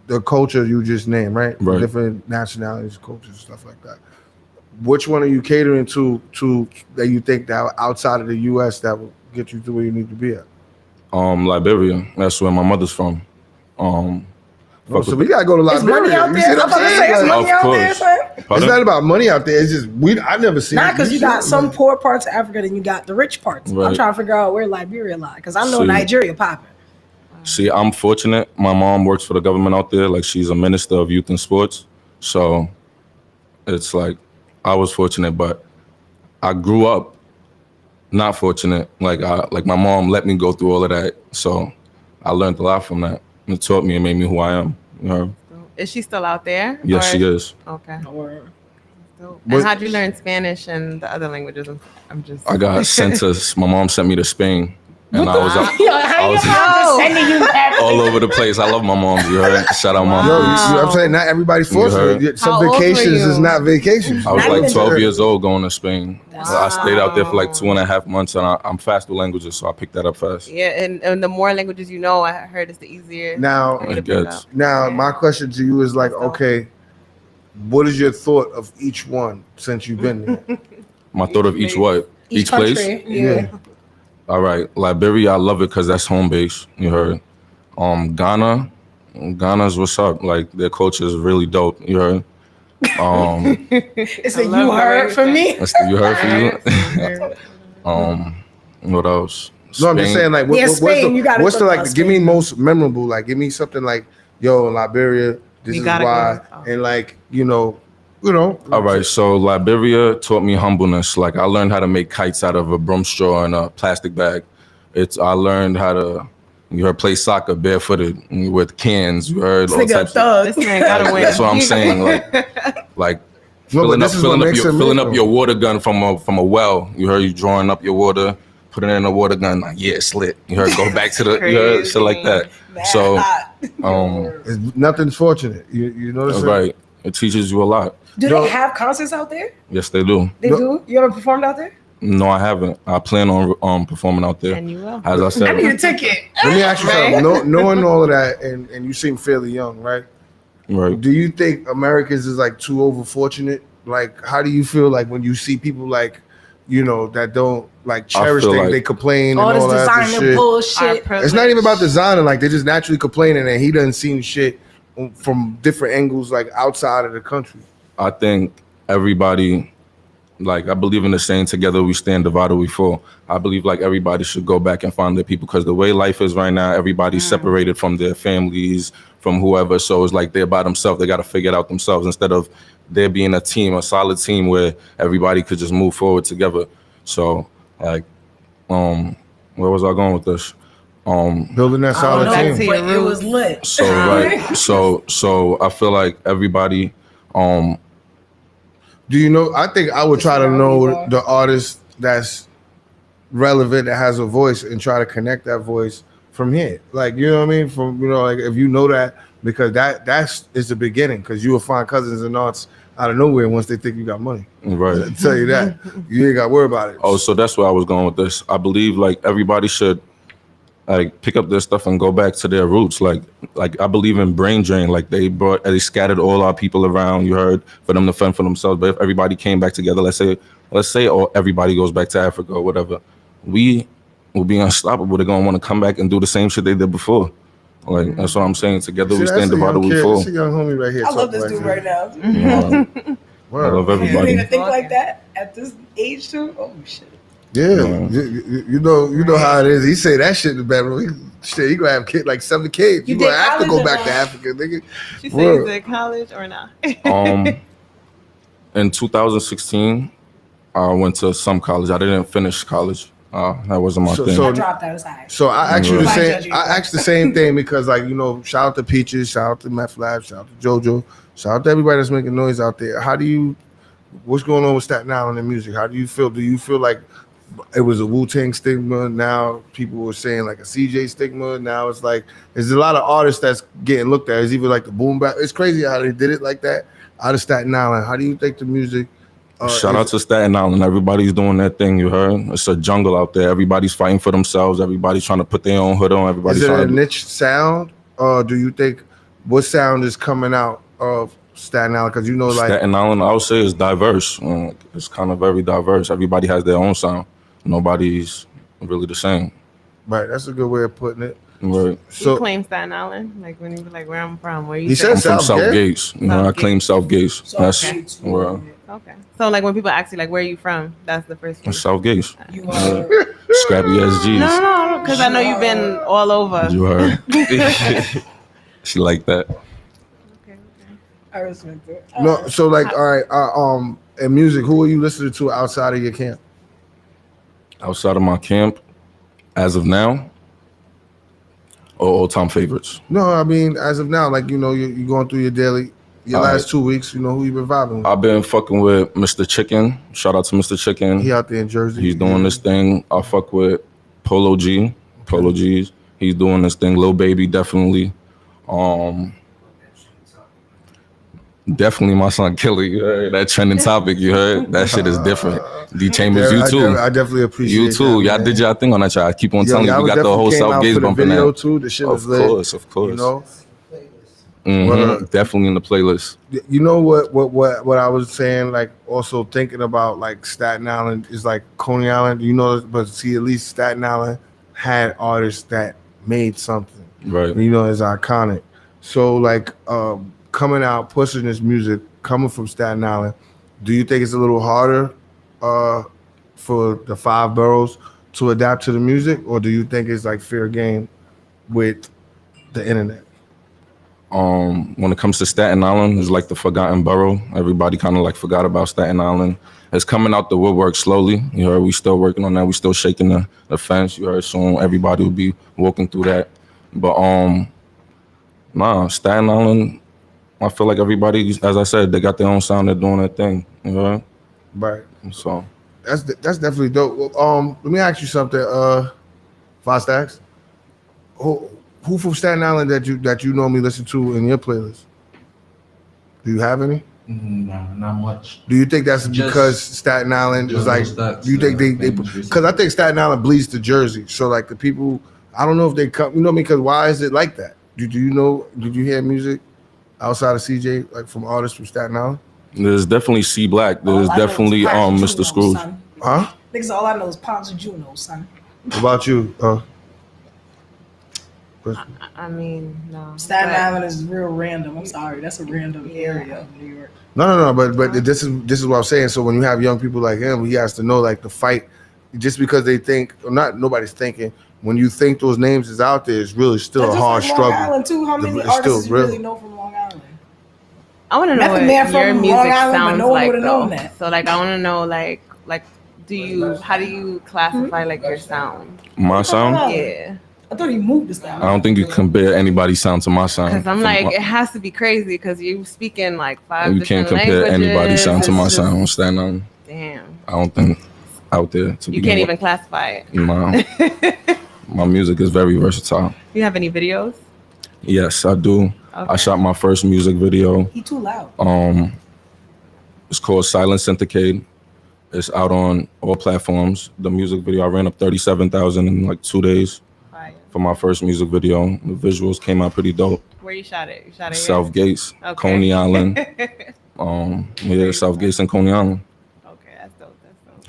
[SPEAKER 22] the culture you just named, right?
[SPEAKER 6] Right.
[SPEAKER 22] Different nationalities, cultures, stuff like that. Which one are you catering to that you think that outside of the US that will get you to where you need to be at?
[SPEAKER 6] Liberia. That's where my mother's from.
[SPEAKER 22] So we gotta go to
[SPEAKER 5] Is
[SPEAKER 22] Liberia.
[SPEAKER 5] money out
[SPEAKER 22] You
[SPEAKER 5] there?
[SPEAKER 22] see
[SPEAKER 5] I'm
[SPEAKER 22] what
[SPEAKER 5] about to
[SPEAKER 22] I'm
[SPEAKER 5] say, is
[SPEAKER 22] saying?
[SPEAKER 5] money out there, son?
[SPEAKER 22] It's not about money out there. It's just I never seen.
[SPEAKER 5] Not
[SPEAKER 22] it.
[SPEAKER 5] because you got some poor parts of Africa, then you got the rich parts. I'm
[SPEAKER 6] Right.
[SPEAKER 5] trying to figure out where Liberia lie, because I know
[SPEAKER 6] See.
[SPEAKER 5] Nigeria popping.
[SPEAKER 6] See, I'm fortunate. My mom works for the government out there. Like, she's a minister of youth and sports. So it's like, I was fortunate, but I grew up not fortunate. Like my mom let me go through all of that, so I learned a lot from that. It taught me and made me who I am. You know?
[SPEAKER 1] Is she still out there?
[SPEAKER 6] Yes, she is.
[SPEAKER 1] Okay.
[SPEAKER 22] But-
[SPEAKER 1] And how'd you learn Spanish and the other languages? I'm just.
[SPEAKER 6] I got sent to. My mom sent me to Spain, and I was
[SPEAKER 5] Yo, how your mom is sending you that?
[SPEAKER 6] all over the place. I love my mom. You heard? Shout out, mom.
[SPEAKER 22] Yo, I'm saying not everybody's fortunate.
[SPEAKER 6] heard?
[SPEAKER 22] Some
[SPEAKER 1] How old were
[SPEAKER 22] vacations
[SPEAKER 1] you?
[SPEAKER 22] is not vacations.
[SPEAKER 6] I was
[SPEAKER 5] Not
[SPEAKER 6] like
[SPEAKER 5] even
[SPEAKER 6] 12 years old going to Spain. I stayed out there for like 2.5 months, and I'm fast with languages, so I picked that up fast.
[SPEAKER 1] Yeah, and the more languages you know, I heard it's the easier.
[SPEAKER 22] Now,
[SPEAKER 1] for you to
[SPEAKER 6] It
[SPEAKER 1] pick
[SPEAKER 6] gets.
[SPEAKER 1] up.
[SPEAKER 22] now, my question to you is like, okay, what is your thought of each one since you've been there?
[SPEAKER 6] My thought of each what? Each place?
[SPEAKER 5] country, yeah.
[SPEAKER 6] All right, Liberia, I love it because that's home base. You heard. Ghana's what's up. Like their culture is really dope. You heard.
[SPEAKER 5] It's a you heard from me.
[SPEAKER 6] That's the you heard for you. What else?
[SPEAKER 22] No, I'm just
[SPEAKER 6] Spain.
[SPEAKER 22] saying like,
[SPEAKER 5] Yeah, Spain, you gotta
[SPEAKER 22] what's the
[SPEAKER 5] talk
[SPEAKER 22] like?
[SPEAKER 5] about
[SPEAKER 22] Give me
[SPEAKER 5] Spain.
[SPEAKER 22] most memorable. Like, give me something like, yo, in Liberia, this
[SPEAKER 1] You
[SPEAKER 22] is
[SPEAKER 1] gotta
[SPEAKER 22] why,
[SPEAKER 1] go.
[SPEAKER 22] and like, you know.
[SPEAKER 6] All right, so Liberia taught me humbleness. Like I learned how to make kites out of a broom straw and a plastic bag. I learned how to play soccer barefooted with cans. You heard all
[SPEAKER 5] Nigga,
[SPEAKER 6] types of.
[SPEAKER 5] thug.
[SPEAKER 1] This man gotta win.
[SPEAKER 6] That's what I'm saying. Like
[SPEAKER 22] No, but
[SPEAKER 6] filling up,
[SPEAKER 22] this is what
[SPEAKER 6] filling up
[SPEAKER 22] makes
[SPEAKER 6] your
[SPEAKER 22] it
[SPEAKER 6] filling
[SPEAKER 22] real.
[SPEAKER 6] up your water gun from a well. You heard you drawing up your water, putting it in a water gun. Like yeah, it's lit. You heard go back to the you heard shit like that. So
[SPEAKER 22] It's nothing's fortunate. You know what I'm saying?
[SPEAKER 6] right, it teaches you a lot.
[SPEAKER 5] Do
[SPEAKER 22] Yo.
[SPEAKER 5] they have concerts out there?
[SPEAKER 6] Yes, they do.
[SPEAKER 5] They do? You ever performed out there?
[SPEAKER 6] No, I haven't. I plan on performing out there.
[SPEAKER 1] And you will.
[SPEAKER 6] As I said,
[SPEAKER 5] I need a ticket.
[SPEAKER 22] Let me ask you something. Knowing all of that, and you seem fairly young, right?
[SPEAKER 6] right.
[SPEAKER 22] Do you think Americans is like too overfortunate? Like, how do you feel like when you see people like, you know, that don't like cherish
[SPEAKER 6] feel
[SPEAKER 22] things,
[SPEAKER 6] like-
[SPEAKER 22] they complain
[SPEAKER 5] All
[SPEAKER 22] and
[SPEAKER 5] this
[SPEAKER 22] all that other
[SPEAKER 5] designer
[SPEAKER 22] shit?
[SPEAKER 5] bullshit.
[SPEAKER 22] It's not even about designing. Like, they're just naturally complaining, and he doesn't see shit from different angles, like outside of the country.
[SPEAKER 6] I think everybody, like I believe in the saying, together we stand, divided we fall. I believe like everybody should go back and find their people because the way life is right now, everybody's separated from their families, from whoever. So it's like they're by themselves. They got to figure it out themselves instead of there being a team, a solid team where everybody could just move forward together. So like, where was I going with this?
[SPEAKER 22] Building that
[SPEAKER 5] I
[SPEAKER 22] solid
[SPEAKER 5] don't know,
[SPEAKER 22] team.
[SPEAKER 5] but it was lit.
[SPEAKER 6] So right, so I feel like everybody,
[SPEAKER 22] Do you know? I think I would try to know the artist that's relevant, that has a voice, and try to connect that voice from here. Like, you know what I mean? From, you know, like if you know that, because that's the beginning. Because you will find cousins and aunts out of nowhere once they think you got money.
[SPEAKER 6] right.
[SPEAKER 22] I tell you that, you ain't got to worry about it.
[SPEAKER 6] Oh, so that's where I was going with this. I believe like everybody should like pick up their stuff and go back to their roots. Like I believe in brain drain. Like they scattered all our people around. You heard, for them to fend for themselves. But if everybody came back together, let's say everybody goes back to Africa or whatever, we will be unstoppable. They're gonna want to come back and do the same shit they did before. Like that's what I'm saying. Together we
[SPEAKER 22] See,
[SPEAKER 6] stand,
[SPEAKER 22] that's a
[SPEAKER 6] divided
[SPEAKER 22] young
[SPEAKER 6] we
[SPEAKER 22] kid.
[SPEAKER 6] fall.
[SPEAKER 22] That's a young homie right here.
[SPEAKER 5] I love
[SPEAKER 22] talking
[SPEAKER 5] this dude
[SPEAKER 22] that.
[SPEAKER 5] right now.
[SPEAKER 6] I
[SPEAKER 22] Word.
[SPEAKER 6] love
[SPEAKER 5] You didn't
[SPEAKER 6] everybody.
[SPEAKER 5] even think like that at this age too? Oh shit.
[SPEAKER 22] Yeah, you know how it is. He say that shit in the bedroom. Shit, he gonna have like 7 kids. You
[SPEAKER 5] You
[SPEAKER 22] gonna
[SPEAKER 5] did
[SPEAKER 22] have to go
[SPEAKER 5] college
[SPEAKER 22] back
[SPEAKER 5] or
[SPEAKER 22] to
[SPEAKER 5] not?
[SPEAKER 22] Africa, nigga.
[SPEAKER 1] She said
[SPEAKER 22] Word.
[SPEAKER 1] you did college or not?
[SPEAKER 6] In 2016, I went to some college. I didn't finish college. That wasn't my thing.
[SPEAKER 5] I dropped out of side.
[SPEAKER 22] So I asked you the
[SPEAKER 5] Nobody
[SPEAKER 22] same.
[SPEAKER 5] judge you.
[SPEAKER 22] I asked the same thing because, like, you know, shout out to Peaches, shout out to Meth Lab, shout out to JoJo, shout out to everybody that's making noise out there. What's going on with Staten Island and music? How do you feel? Do you feel like it was a Wu-Tang stigma? Now people were saying like a CJ stigma. Now it's like there's a lot of artists that's getting looked at as even like the boom bap. It's crazy how they did it like that out of Staten Island. How do you think the music?
[SPEAKER 6] Shout out to Staten Island. Everybody's doing their thing. You heard? It's a jungle out there. Everybody's fighting for themselves. Everybody's trying to put their own hood on. Everybody's
[SPEAKER 22] Is it a
[SPEAKER 6] trying to.
[SPEAKER 22] niche sound, or do you think what sound is coming out of Staten Island? Because you know, like
[SPEAKER 6] Staten Island, I would say, is diverse. It's kind of very diverse. Everybody has their own sound. Nobody's really the same.
[SPEAKER 22] right, that's a good way of putting it.
[SPEAKER 6] Right.
[SPEAKER 1] You claim Staten Island, like when you be like, where I'm from, where you
[SPEAKER 22] He
[SPEAKER 1] from?
[SPEAKER 22] said
[SPEAKER 6] I'm from
[SPEAKER 22] South
[SPEAKER 6] South
[SPEAKER 22] Gate?
[SPEAKER 6] Gates. You know, I claim South Gates. That's where
[SPEAKER 1] Okay. So like when people ask you like, where are you from? That's the first.
[SPEAKER 6] South Gates.
[SPEAKER 5] You
[SPEAKER 6] Scrappy SGs.
[SPEAKER 1] No, because I know you've been all over.
[SPEAKER 6] You heard. She like that.
[SPEAKER 5] I respect it.
[SPEAKER 22] No, so like, all right, in music, who are you listening to outside of your camp?
[SPEAKER 6] Outside of my camp, as of now, or all-time favorites?
[SPEAKER 22] No, I mean, as of now, like, you know, you're going through your last 2 weeks, you know, who you been vibing with?
[SPEAKER 6] I've been fucking with Mr. Chicken. Shout out to Mr. Chicken.
[SPEAKER 22] He out there in Jersey.
[SPEAKER 6] He's doing this thing. I fuck with Polo G. Polo G's. He's doing this thing. Lil Baby, definitely. Definitely my son Killer. You heard that trending topic. You heard that shit is different. D Chambers, you too.
[SPEAKER 22] I definitely appreciate
[SPEAKER 6] you too.
[SPEAKER 22] That,
[SPEAKER 6] y'all did y'all thing on that. Y'all keep on telling you. We got the whole Southgate bumping
[SPEAKER 22] video
[SPEAKER 6] out.
[SPEAKER 22] too. The shit was lit.
[SPEAKER 6] Of course.
[SPEAKER 22] You know.
[SPEAKER 6] Definitely in the playlist.
[SPEAKER 22] You know what I was saying, like also thinking about like Staten Island is like Coney Island, you know, but see, at least Staten Island had artists that made something.
[SPEAKER 6] Right.
[SPEAKER 22] You know, it's iconic. So like coming out, pushing this music, coming from Staten Island, do you think it's a little harder for the 5 boroughs to adapt to the music, or do you think it's like fair game with the internet?
[SPEAKER 6] When it comes to Staten Island, it's like the forgotten borough. Everybody kind of like forgot about Staten Island. It's coming out the woodwork slowly. You heard we still working on that. We still shaking the fence. You heard soon everybody will be walking through that. But Staten Island, I feel like everybody, as I said, they got their own sound. They're doing their thing. You know?
[SPEAKER 22] Right.
[SPEAKER 6] So
[SPEAKER 22] that's definitely dope. Let me ask you something, Five Stacks. Who from Staten Island that you normally listen to in your playlist? Do you have any?
[SPEAKER 23] No, not much.
[SPEAKER 22] Do you think that's because Staten Island is like? Do you think they because I think Staten Island bleeds to Jersey. So like the people, I don't know if they come. You know what I mean? Because why is it like that? Do you know? Did you hear music outside of CJ like from artists from Staten Island?
[SPEAKER 6] There's definitely C Black. There's definitely Mr. Scrooge.
[SPEAKER 22] Huh?
[SPEAKER 5] Niggas, all I know is Ponce Juno, son.
[SPEAKER 22] What about you?
[SPEAKER 1] I mean, no.
[SPEAKER 5] Staten Island is real random. I'm sorry, that's a random area of New York.
[SPEAKER 22] No. But this is what I'm saying. So when you have young people like him, he has to know like the fight. Just because they think, or not, nobody's thinking. When you think those names is out there, it's really still a hard struggle.
[SPEAKER 5] Long Island too. How many artists you really know from Long Island?
[SPEAKER 1] I want to know what your music sounds like, though. So like, I want to know like, how do you classify like your sound?
[SPEAKER 6] My sound?
[SPEAKER 1] Yeah.
[SPEAKER 5] I thought he moved this down.
[SPEAKER 6] I don't think you compare anybody's sound to my sound.
[SPEAKER 1] Because I'm like, it has to be crazy because you speak in like 5
[SPEAKER 6] You
[SPEAKER 1] different
[SPEAKER 6] can't compare
[SPEAKER 1] languages.
[SPEAKER 6] anybody's sound to my sound on Staten Island.
[SPEAKER 1] Damn.
[SPEAKER 6] I don't think out there to
[SPEAKER 1] You can't even classify it.
[SPEAKER 6] No. My music is very versatile.
[SPEAKER 1] Do you have any videos?
[SPEAKER 6] Yes, I do.
[SPEAKER 1] Okay.
[SPEAKER 6] I shot my first music video.
[SPEAKER 5] He too loud.
[SPEAKER 6] It's called Silent Syndicate. It's out on all platforms. The music video, I ran up 37,000 in like 2 days. For my first music video. The visuals came out pretty dope.
[SPEAKER 1] Where you shot it? You shot it here?
[SPEAKER 6] South Gates,
[SPEAKER 1] Okay.
[SPEAKER 6] Coney Island. South Gates and Coney Island.
[SPEAKER 1] Okay, that's dope.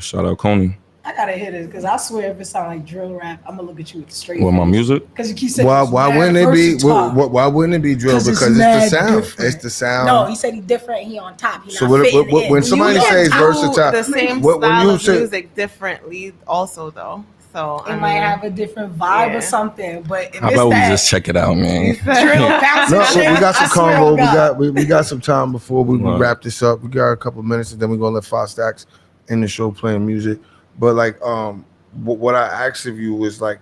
[SPEAKER 6] Shout out Coney.
[SPEAKER 5] I gotta hit it because I swear if it sound like drill rap, I'm gonna look at you with the straight.
[SPEAKER 6] With my music?
[SPEAKER 5] Because you keep saying
[SPEAKER 22] why wouldn't it be? Why wouldn't it be drill? Because it's the sound. It's the sound.
[SPEAKER 5] No, he said he's different. He on top. He
[SPEAKER 22] So
[SPEAKER 5] not
[SPEAKER 22] when somebody says versatile,
[SPEAKER 1] the same style of music differently also though. So
[SPEAKER 5] it might have a different vibe or something, but if
[SPEAKER 6] How
[SPEAKER 5] it's
[SPEAKER 6] about we
[SPEAKER 5] that
[SPEAKER 6] just check it out, man?
[SPEAKER 5] drill bouncing
[SPEAKER 22] No,
[SPEAKER 5] shit,
[SPEAKER 22] we got some
[SPEAKER 5] I swear
[SPEAKER 22] combo.
[SPEAKER 5] to God.
[SPEAKER 22] We got some time before we
[SPEAKER 6] Right.
[SPEAKER 22] wrap this up. We got a couple minutes, and then we're gonna let Five Stacks in the show playing music. But like, what I asked of you was like,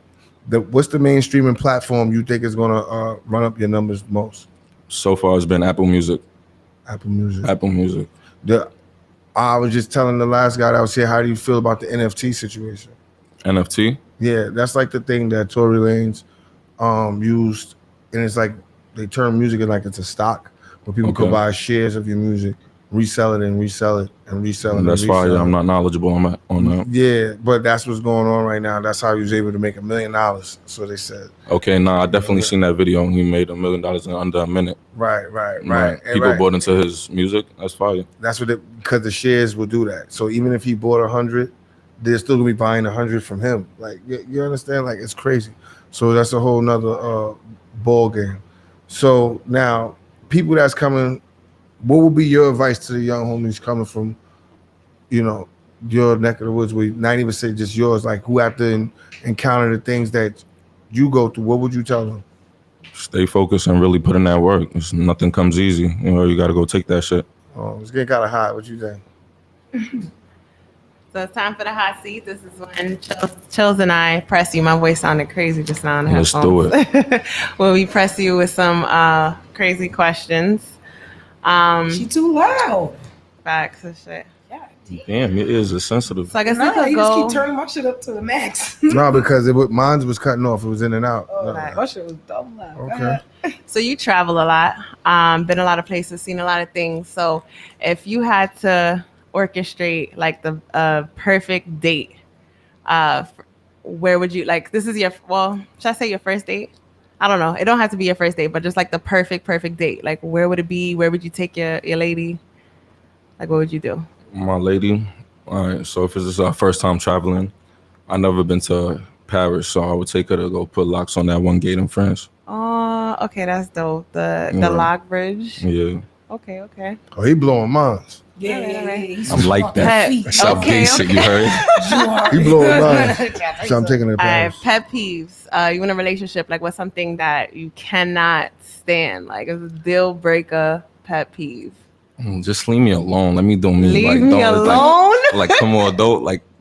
[SPEAKER 22] what's the main streaming platform you think is gonna run up your numbers most?
[SPEAKER 6] So far, it's been Apple Music.
[SPEAKER 22] Apple Music.
[SPEAKER 6] Apple Music.
[SPEAKER 22] I was just telling the last guy that was here, how do you feel about the NFT situation?
[SPEAKER 6] NFT?
[SPEAKER 22] Yeah, that's like the thing that Tory Lanez used, and it's like they turn music in like it's a stock, where people
[SPEAKER 6] Okay.
[SPEAKER 22] could buy shares of your music, resell it and resell it and resell it.
[SPEAKER 6] And that's fire. I'm not knowledgeable on that.
[SPEAKER 22] Yeah, but that's what's going on right now. That's how he was able to make $1 million. So they said.
[SPEAKER 6] Okay, I definitely seen that video. He made $1 million in under a minute.
[SPEAKER 22] Right. And
[SPEAKER 6] People
[SPEAKER 22] right.
[SPEAKER 6] bought into his music. That's fire.
[SPEAKER 22] That's what because the shares will do that. So even if he bought 100, they're still gonna be buying 100 from him. Like you understand? Like it's crazy. So that's a whole nother ball game. So now people that's coming, what would be your advice to the young homies coming from, your neck of the woods? Where not even say just yours, like who have to encounter the things that you go through. What would you tell them?
[SPEAKER 6] Stay focused and really put in that work. Nothing comes easy. You got to go take that shit.
[SPEAKER 22] Oh, it's getting kind of hot. What you think?
[SPEAKER 1] So it's time for the hot seat. This is when Chills and I press you. My voice sounded crazy just now.
[SPEAKER 6] Let's do it.
[SPEAKER 1] When we press you with some crazy questions.
[SPEAKER 5] She too loud.
[SPEAKER 1] Facts and shit.
[SPEAKER 6] Damn, it is a sensitive.
[SPEAKER 1] So I guess
[SPEAKER 5] No,
[SPEAKER 1] we could
[SPEAKER 5] you
[SPEAKER 1] go.
[SPEAKER 5] just keep turning my shit up to the max.
[SPEAKER 22] No, because mine was cutting off. It was in and out.
[SPEAKER 5] My shit was dumb loud. Go
[SPEAKER 22] Okay.
[SPEAKER 5] ahead.
[SPEAKER 1] So you travel a lot, been a lot of places, seen a lot of things. So if you had to orchestrate like the perfect date, where would you like? This is your should I say your first date? I don't know. It don't have to be your first date, but just like the perfect date. Like where would it be? Where would you take your lady? Like what would you do?
[SPEAKER 6] My lady. All right. So if it's our first time traveling, I never been to Paris, so I would take her to go put locks on that one gate in France.
[SPEAKER 1] Oh, okay, that's dope. The
[SPEAKER 6] Yeah.
[SPEAKER 1] Lock Bridge.
[SPEAKER 6] Yeah.
[SPEAKER 1] Okay.
[SPEAKER 22] Oh, he blowing minds.
[SPEAKER 6] I'm like that. That's how gay shit, you heard?
[SPEAKER 22] He blowing minds. So I'm taking it.
[SPEAKER 1] All right, pet peeves. You in a relationship, like what's something that you cannot stand? Like it's a deal breaker pet peeve.
[SPEAKER 6] Just leave me alone. Let me do me.
[SPEAKER 1] Leave
[SPEAKER 6] like,
[SPEAKER 1] me
[SPEAKER 6] don't,
[SPEAKER 1] alone?
[SPEAKER 6] Like, come on,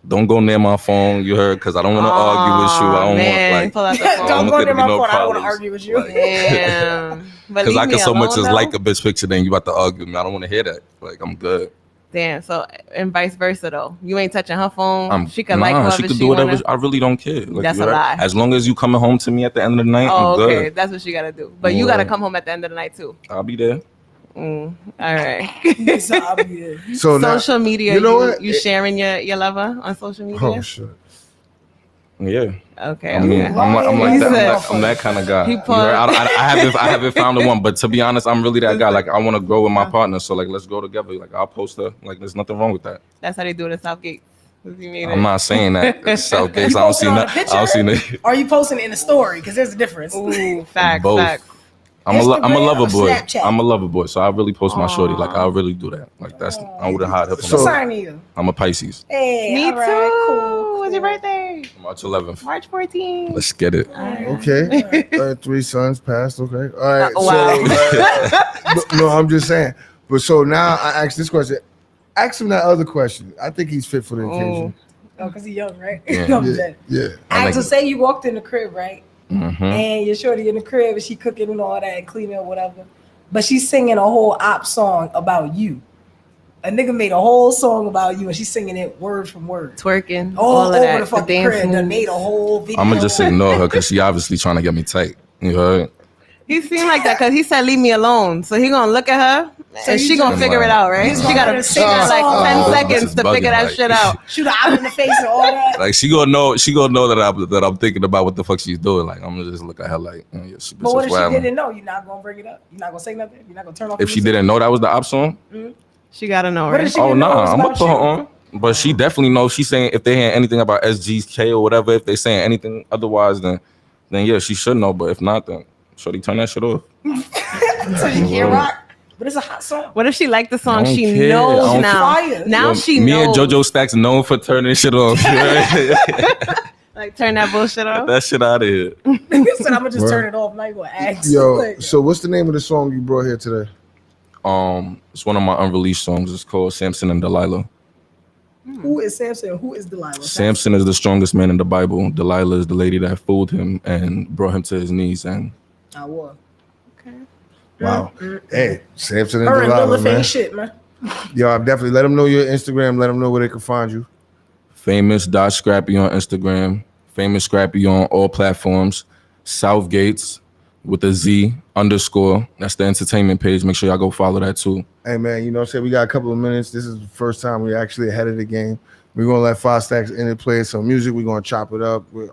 [SPEAKER 6] don't go near my phone. You heard? Because I don't want to argue with you. I don't want
[SPEAKER 1] pull out the phone.
[SPEAKER 5] Don't go near my phone. I don't want to
[SPEAKER 6] problems.
[SPEAKER 5] argue with you.
[SPEAKER 1] Damn. But
[SPEAKER 6] Because I
[SPEAKER 1] leave
[SPEAKER 6] can
[SPEAKER 1] me
[SPEAKER 6] so much
[SPEAKER 1] alone,
[SPEAKER 6] as
[SPEAKER 1] though?
[SPEAKER 6] like a bitch picture, then you about to argue with me. I don't want to hear that. Like, I'm good.
[SPEAKER 1] Damn. So and vice versa though. You ain't touching her phone. She can like whoever
[SPEAKER 6] she could do whatever.
[SPEAKER 1] wanna.
[SPEAKER 6] I really don't care. Like,
[SPEAKER 1] That's
[SPEAKER 6] you
[SPEAKER 1] a
[SPEAKER 6] heard?
[SPEAKER 1] lie.
[SPEAKER 6] As long as you coming home to me at the end of the night,
[SPEAKER 1] Oh,
[SPEAKER 6] I'm good.
[SPEAKER 1] okay. That's what she gotta do. But you gotta come home at the end of the night too.
[SPEAKER 6] I'll be there.
[SPEAKER 1] All right.
[SPEAKER 22] So now-
[SPEAKER 1] social media.
[SPEAKER 22] you know what?
[SPEAKER 1] You sharing your lover on social media?
[SPEAKER 22] Oh shit.
[SPEAKER 6] Yeah.
[SPEAKER 1] Okay.
[SPEAKER 6] I mean,
[SPEAKER 1] okay.
[SPEAKER 6] I'm like
[SPEAKER 1] He
[SPEAKER 6] that.
[SPEAKER 1] said-
[SPEAKER 6] I'm that kind of guy.
[SPEAKER 1] He
[SPEAKER 6] You heard? I haven't found the one, but to be honest, I'm really that guy. Like I want to grow with my partner, so like let's go together. Like I'll post her. Like there's nothing wrong with that.
[SPEAKER 1] That's how they do it in Southgate. You mean
[SPEAKER 6] I'm not saying that. Southgate.
[SPEAKER 5] You
[SPEAKER 6] I don't see
[SPEAKER 5] posting on a
[SPEAKER 6] nothing. I don't see nothing.
[SPEAKER 5] Or are you posting it in a story? Because there's a difference.
[SPEAKER 1] Ooh, facts.
[SPEAKER 6] Both. I'm a
[SPEAKER 5] Instagram
[SPEAKER 6] lover
[SPEAKER 5] or
[SPEAKER 6] boy.
[SPEAKER 5] Snapchat?
[SPEAKER 6] I'm a lover boy, so I really post my shorty. Like I really do that. Like that's I wouldn't hide her from
[SPEAKER 5] What
[SPEAKER 6] that.
[SPEAKER 5] sign are you?
[SPEAKER 6] I'm a Pisces.
[SPEAKER 5] Hey,
[SPEAKER 1] Me
[SPEAKER 5] all right,
[SPEAKER 1] too.
[SPEAKER 5] cool.
[SPEAKER 1] When's your birthday?
[SPEAKER 6] March 11th.
[SPEAKER 1] March 14th.
[SPEAKER 6] Let's get it.
[SPEAKER 22] Okay. 3 sons passed. Okay. All right.
[SPEAKER 1] Wow.
[SPEAKER 22] No, I'm just saying. But so now I ask this question. Ask him that other question. I think he's fit for the occasion.
[SPEAKER 5] Oh, because he's young, right?
[SPEAKER 6] Yeah.
[SPEAKER 5] No, I'm
[SPEAKER 22] Yeah.
[SPEAKER 5] saying.
[SPEAKER 22] Yeah.
[SPEAKER 5] So say you walked in the crib, right?
[SPEAKER 6] Mhm.
[SPEAKER 5] And you're shorty in the crib and she cooking and all that and cleaning or whatever. But she's singing a whole op song about you. A nigga made a whole song about you and she's singing it word from word.
[SPEAKER 1] Twerking.
[SPEAKER 5] All
[SPEAKER 1] all of
[SPEAKER 5] over
[SPEAKER 1] that.
[SPEAKER 5] the fucking
[SPEAKER 1] dance
[SPEAKER 5] crib. Done
[SPEAKER 1] moves.
[SPEAKER 5] made a whole video.
[SPEAKER 6] I'm gonna just ignore her because she obviously trying to get me tight. You heard?
[SPEAKER 1] He seemed like that because he said leave me alone. So he gonna look at her
[SPEAKER 5] So
[SPEAKER 1] and
[SPEAKER 5] you
[SPEAKER 1] she gonna
[SPEAKER 6] just-
[SPEAKER 1] figure it out, right?
[SPEAKER 5] You just
[SPEAKER 1] She
[SPEAKER 5] gonna
[SPEAKER 1] gotta
[SPEAKER 5] let her sing
[SPEAKER 1] got
[SPEAKER 5] that
[SPEAKER 1] like
[SPEAKER 5] song.
[SPEAKER 1] 10
[SPEAKER 6] Oh,
[SPEAKER 1] seconds
[SPEAKER 6] this
[SPEAKER 1] to
[SPEAKER 6] is
[SPEAKER 1] figure
[SPEAKER 6] bugging,
[SPEAKER 1] that
[SPEAKER 6] like-
[SPEAKER 1] shit out.
[SPEAKER 5] Shoot her eye in the face and all that.
[SPEAKER 6] Like she gonna know that I'm thinking about what the fuck she's doing. Like I'm gonna just look at her like, yeah, she
[SPEAKER 5] But what if she
[SPEAKER 6] wildin'.
[SPEAKER 5] didn't know? You're not gonna bring it up. You're not gonna say nothing. You're not gonna turn off.
[SPEAKER 6] If
[SPEAKER 5] the
[SPEAKER 6] she
[SPEAKER 5] music?
[SPEAKER 6] didn't know that was the op song,
[SPEAKER 1] She gotta know,
[SPEAKER 5] What
[SPEAKER 1] right?
[SPEAKER 5] if she
[SPEAKER 6] oh
[SPEAKER 5] didn't know it
[SPEAKER 6] nah,
[SPEAKER 5] was
[SPEAKER 6] I'm gonna
[SPEAKER 5] about
[SPEAKER 6] put her
[SPEAKER 5] you?
[SPEAKER 6] on. But she definitely knows. She's saying if they hear anything about SGK or whatever, if they saying anything otherwise, then yeah, she should know. But if not, then shorty turn that shit off.
[SPEAKER 5] So you can't rock. But it's a hot song.
[SPEAKER 1] What if she liked the song?
[SPEAKER 6] I don't
[SPEAKER 1] She
[SPEAKER 6] care. I
[SPEAKER 1] knows
[SPEAKER 6] don't
[SPEAKER 1] now.
[SPEAKER 5] care.
[SPEAKER 1] Now
[SPEAKER 6] Yo,
[SPEAKER 1] she
[SPEAKER 6] me
[SPEAKER 1] knows.
[SPEAKER 6] and JoJo Stacks known for turning shit off.
[SPEAKER 1] Like turn that bullshit off.
[SPEAKER 6] That shit out of here.
[SPEAKER 5] Nigga said I'm gonna just
[SPEAKER 22] Word.
[SPEAKER 5] turn it off. Now you gonna ask.
[SPEAKER 22] Yo,
[SPEAKER 5] Like,
[SPEAKER 22] so what's the name of the song you brought here today?
[SPEAKER 6] It's one of my unreleased songs. It's called Samson and Delilah.
[SPEAKER 5] who is Samson? Who is Delilah?
[SPEAKER 6] Samson is the strongest man in the Bible. Delilah is the lady that fooled him and brought him to his knees. And
[SPEAKER 5] I was.
[SPEAKER 22] Wow. Hey, Samson and
[SPEAKER 5] Her and
[SPEAKER 22] Delilah,
[SPEAKER 5] Lilith
[SPEAKER 22] man.
[SPEAKER 5] ain't shit, man.
[SPEAKER 22] Yo, I've definitely let them know your Instagram. Let them know where they can find you.
[SPEAKER 6] famous.scrappy on Instagram, famous Scrappy on all platforms, Southgates with a Z _ That's the entertainment page. Make sure y'all go follow that too.
[SPEAKER 22] Hey, man, you know what I'm saying? We got a couple of minutes. This is the first time we're actually ahead of the game. We're going to let 5 Stacks in and play some music. We're going to chop it up with,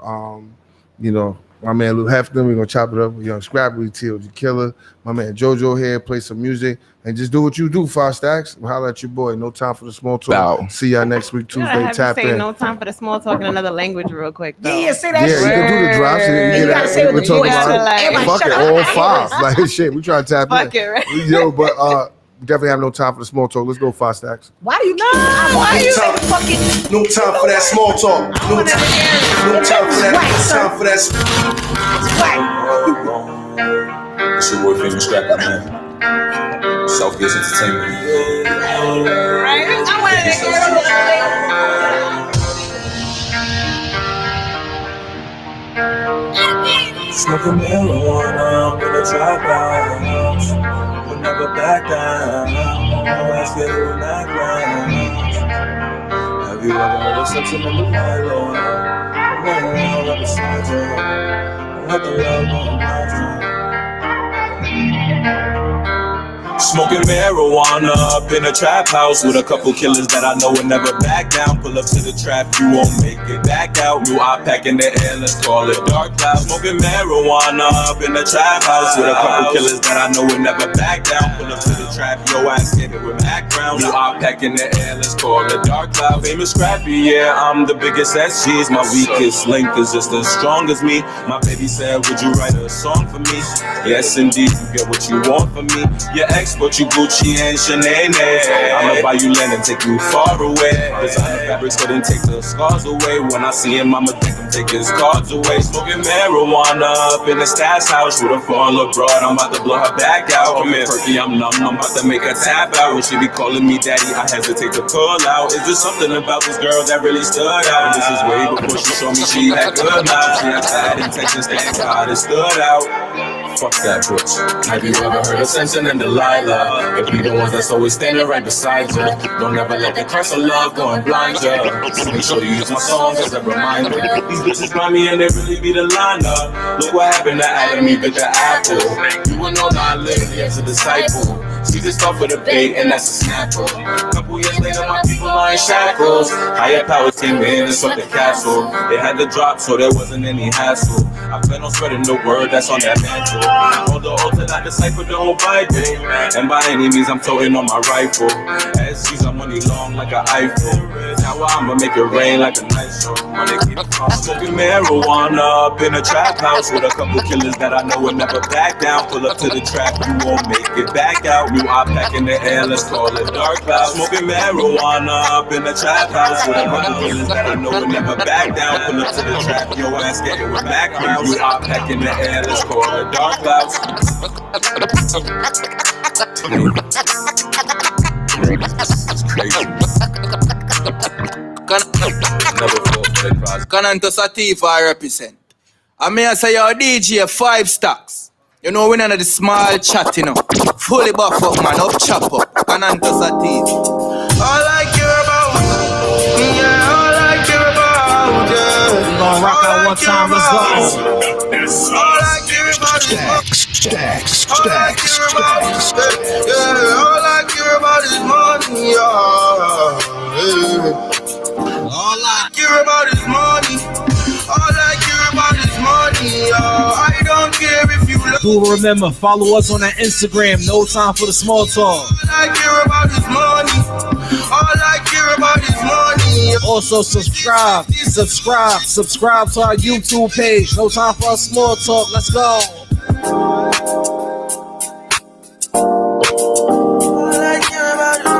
[SPEAKER 22] you know, my man Lou Hefton. We're going to chop it up with Young Scrappy, TLG Killer. My man JoJo here, play some music. And just do what you do, 5 Stacks. Holla at your boy. No time for the small talk.
[SPEAKER 6] Bow.
[SPEAKER 22] See y'all next week,
[SPEAKER 1] You gotta
[SPEAKER 22] Tuesday.
[SPEAKER 1] have
[SPEAKER 22] Tap
[SPEAKER 1] to say
[SPEAKER 22] in.
[SPEAKER 1] no time for the small talk in another language real quick though.
[SPEAKER 5] Yeah, say that
[SPEAKER 22] Yeah,
[SPEAKER 5] shit.
[SPEAKER 22] you can do the drops.
[SPEAKER 5] And you gotta say it with the
[SPEAKER 22] talking
[SPEAKER 5] voice.
[SPEAKER 22] about
[SPEAKER 1] Like,
[SPEAKER 5] Everybody
[SPEAKER 22] fuck
[SPEAKER 5] shut
[SPEAKER 22] it,
[SPEAKER 5] up.
[SPEAKER 22] all 5. Like shit, we try to tap
[SPEAKER 1] Fuck
[SPEAKER 22] in.
[SPEAKER 1] it, right?
[SPEAKER 22] Yo, but definitely have no time for the small talk. Let's go, 5 Stacks.
[SPEAKER 5] Why do you keep why you say fucking
[SPEAKER 8] No time for that small talk. No time for that. No time for that.
[SPEAKER 6] It's your boy Famous Scrappy, man. Southgates Entertainment.
[SPEAKER 5] right? I wanted to
[SPEAKER 20] Smoking marijuana up in the trap house. We'll never back down. No ass get it when I grind. Have you ever heard of sentimental dialogue? No, right beside you. Let the love go blind you. Smoking marijuana up in a trap house with a couple killers that I know will never back down. Pull up to the trap, you won't make it back out. New op pack in the air, let's call it dark cloud. Smoking marijuana up in the trap house with a couple killers that I know will never back down. Pull up to the trap, yo ass get it with background. New op pack in the air, let's call it dark cloud. Famous scrappy, yeah, I'm the biggest SGs. My weakest link is just as strong as me. My baby said, would you write a song for me? Yes, indeed, you get what you want from me. Your ex, but you Gucci and Chanel. I'ma buy you land and take you far away. Designer fabrics couldn't take the scars away. When I see him, I'ma think I'm taking his cards away. Smoking marijuana up in the stash house with a foreign look broad. I'm about to blow her back out. Come here, perky, I'm numb. I'm about to make her tap out. When she be calling me daddy, I hesitate to pull out. Is there something about this girl that really stood out? And this is way before she showed me she had good mouth. She had bad intentions, thank God it stood out. Fuck that bitch. Have you ever heard of Samson and Delilah? If we the ones that's always standing right beside you. Don't ever let the curse of love go and blind you. So make sure you use my songs as a reminder. These bitches grind me and they really be the lineup. Look what happened to Adam, he bit the apple. You will know that I live as a disciple. See this stuff with a bait and that's a snapper. Couple years later, my people are in shackles. Higher powers came in and swept the castle. They had to drop so there wasn't any hassle. I plan on spreading the word that's on that mantle. Hold the altar, not decipher the whole Bible. And by any means, I'm toting on my rifle. SG's on money long like an Eiffel. Now I'ma make it rain like a nice show. Money keep smoking marijuana up in a trap house with a couple killers that I know will never back down. Pull up to the trap, you won't make it back out. New op pack in the air, let's call it dark cloud. Smoking marijuana up in the trap house with a couple killers that I know will never back down. Pull up to the trap, your ass get it with background. New op pack in the air, let's call it dark clouds. It's crazy.
[SPEAKER 12] Cananto Sativa I represent. I may say your DJ 5 stacks. You know we none of the small chat, you know. Fully buff up, man, up chop up. Cananto Sativa. All I care about, yeah, all I care about, yeah.
[SPEAKER 2] We gonna rock out one time, let's go.
[SPEAKER 12] All I care about is
[SPEAKER 3] Stacks.
[SPEAKER 12] all I care about is money, yeah. All I care about is money. All I care about is money, yeah. I don't care if you love.
[SPEAKER 2] Do remember, follow us on that Instagram. No time for the small talk.
[SPEAKER 12] All I care about is money. All I care about is money.
[SPEAKER 2] Also subscribe to our YouTube page. No time for a small talk. Let's go.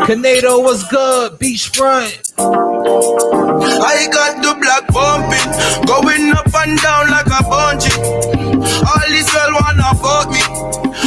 [SPEAKER 2] Canado was good, beachfront.
[SPEAKER 12] I got the block bumping, going up and down like a bungee. All this girl wanna fuck me,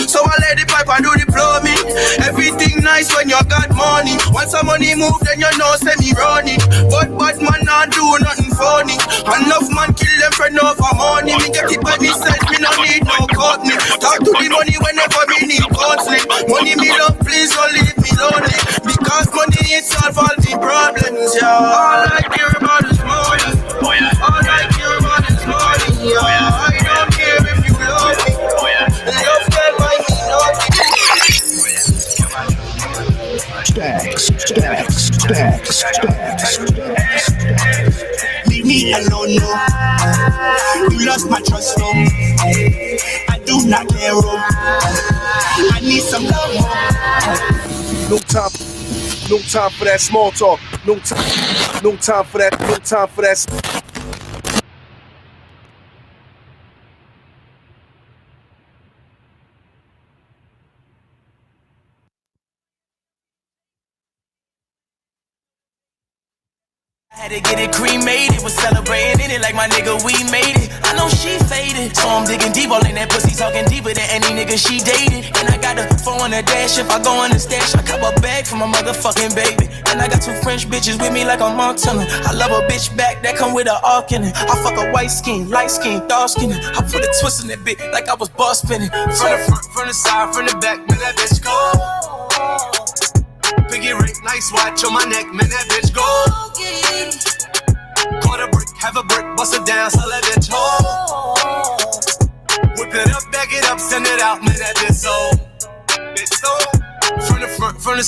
[SPEAKER 12] so I let the pipe and do the plumbing. Everything nice when you got money. Once the money move, then you know say me running. But bad man not do nothing funny. Enough man kill them for no for money. Me get it by myself, me no need no company. Talk to the money whenever me need counseling. Money me love, please don't leave me lonely. Because money it solve all the problems, yeah. All I care about is money. All I care about is money, yeah. I don't care if you love me. Love can buy me
[SPEAKER 3] nothing. Stacks.
[SPEAKER 8] Leave me alone, no. You lost my trust, no. I do not care, oh. I need some love, oh.
[SPEAKER 22] No time for that small talk. No time for that.
[SPEAKER 14] I had to get it cremated, was celebrating in it like my nigga, we made it. I know she faded, so I'm digging deep, all in that pussy, talking deeper than any nigga she dated. And I got a phone on the dash, if I go on the stash, I cop a bag for my motherfucking baby. And I got 2 French bitches with me like a Montana. I love a bitch back that come with an arc in it. I fuck a white skin, light skin, dark skin. I put a twist in that bitch like I was boss spinning. From the front, from the side, from the back, man, that bitch go. Piggy ring, nice watch on my neck, man, that bitch go. Caught a brick, have a brick, bust it down, sell that bitch whole. Whip it up, back it up, send it out, man, that bitch so. Bitch so. From the front, from the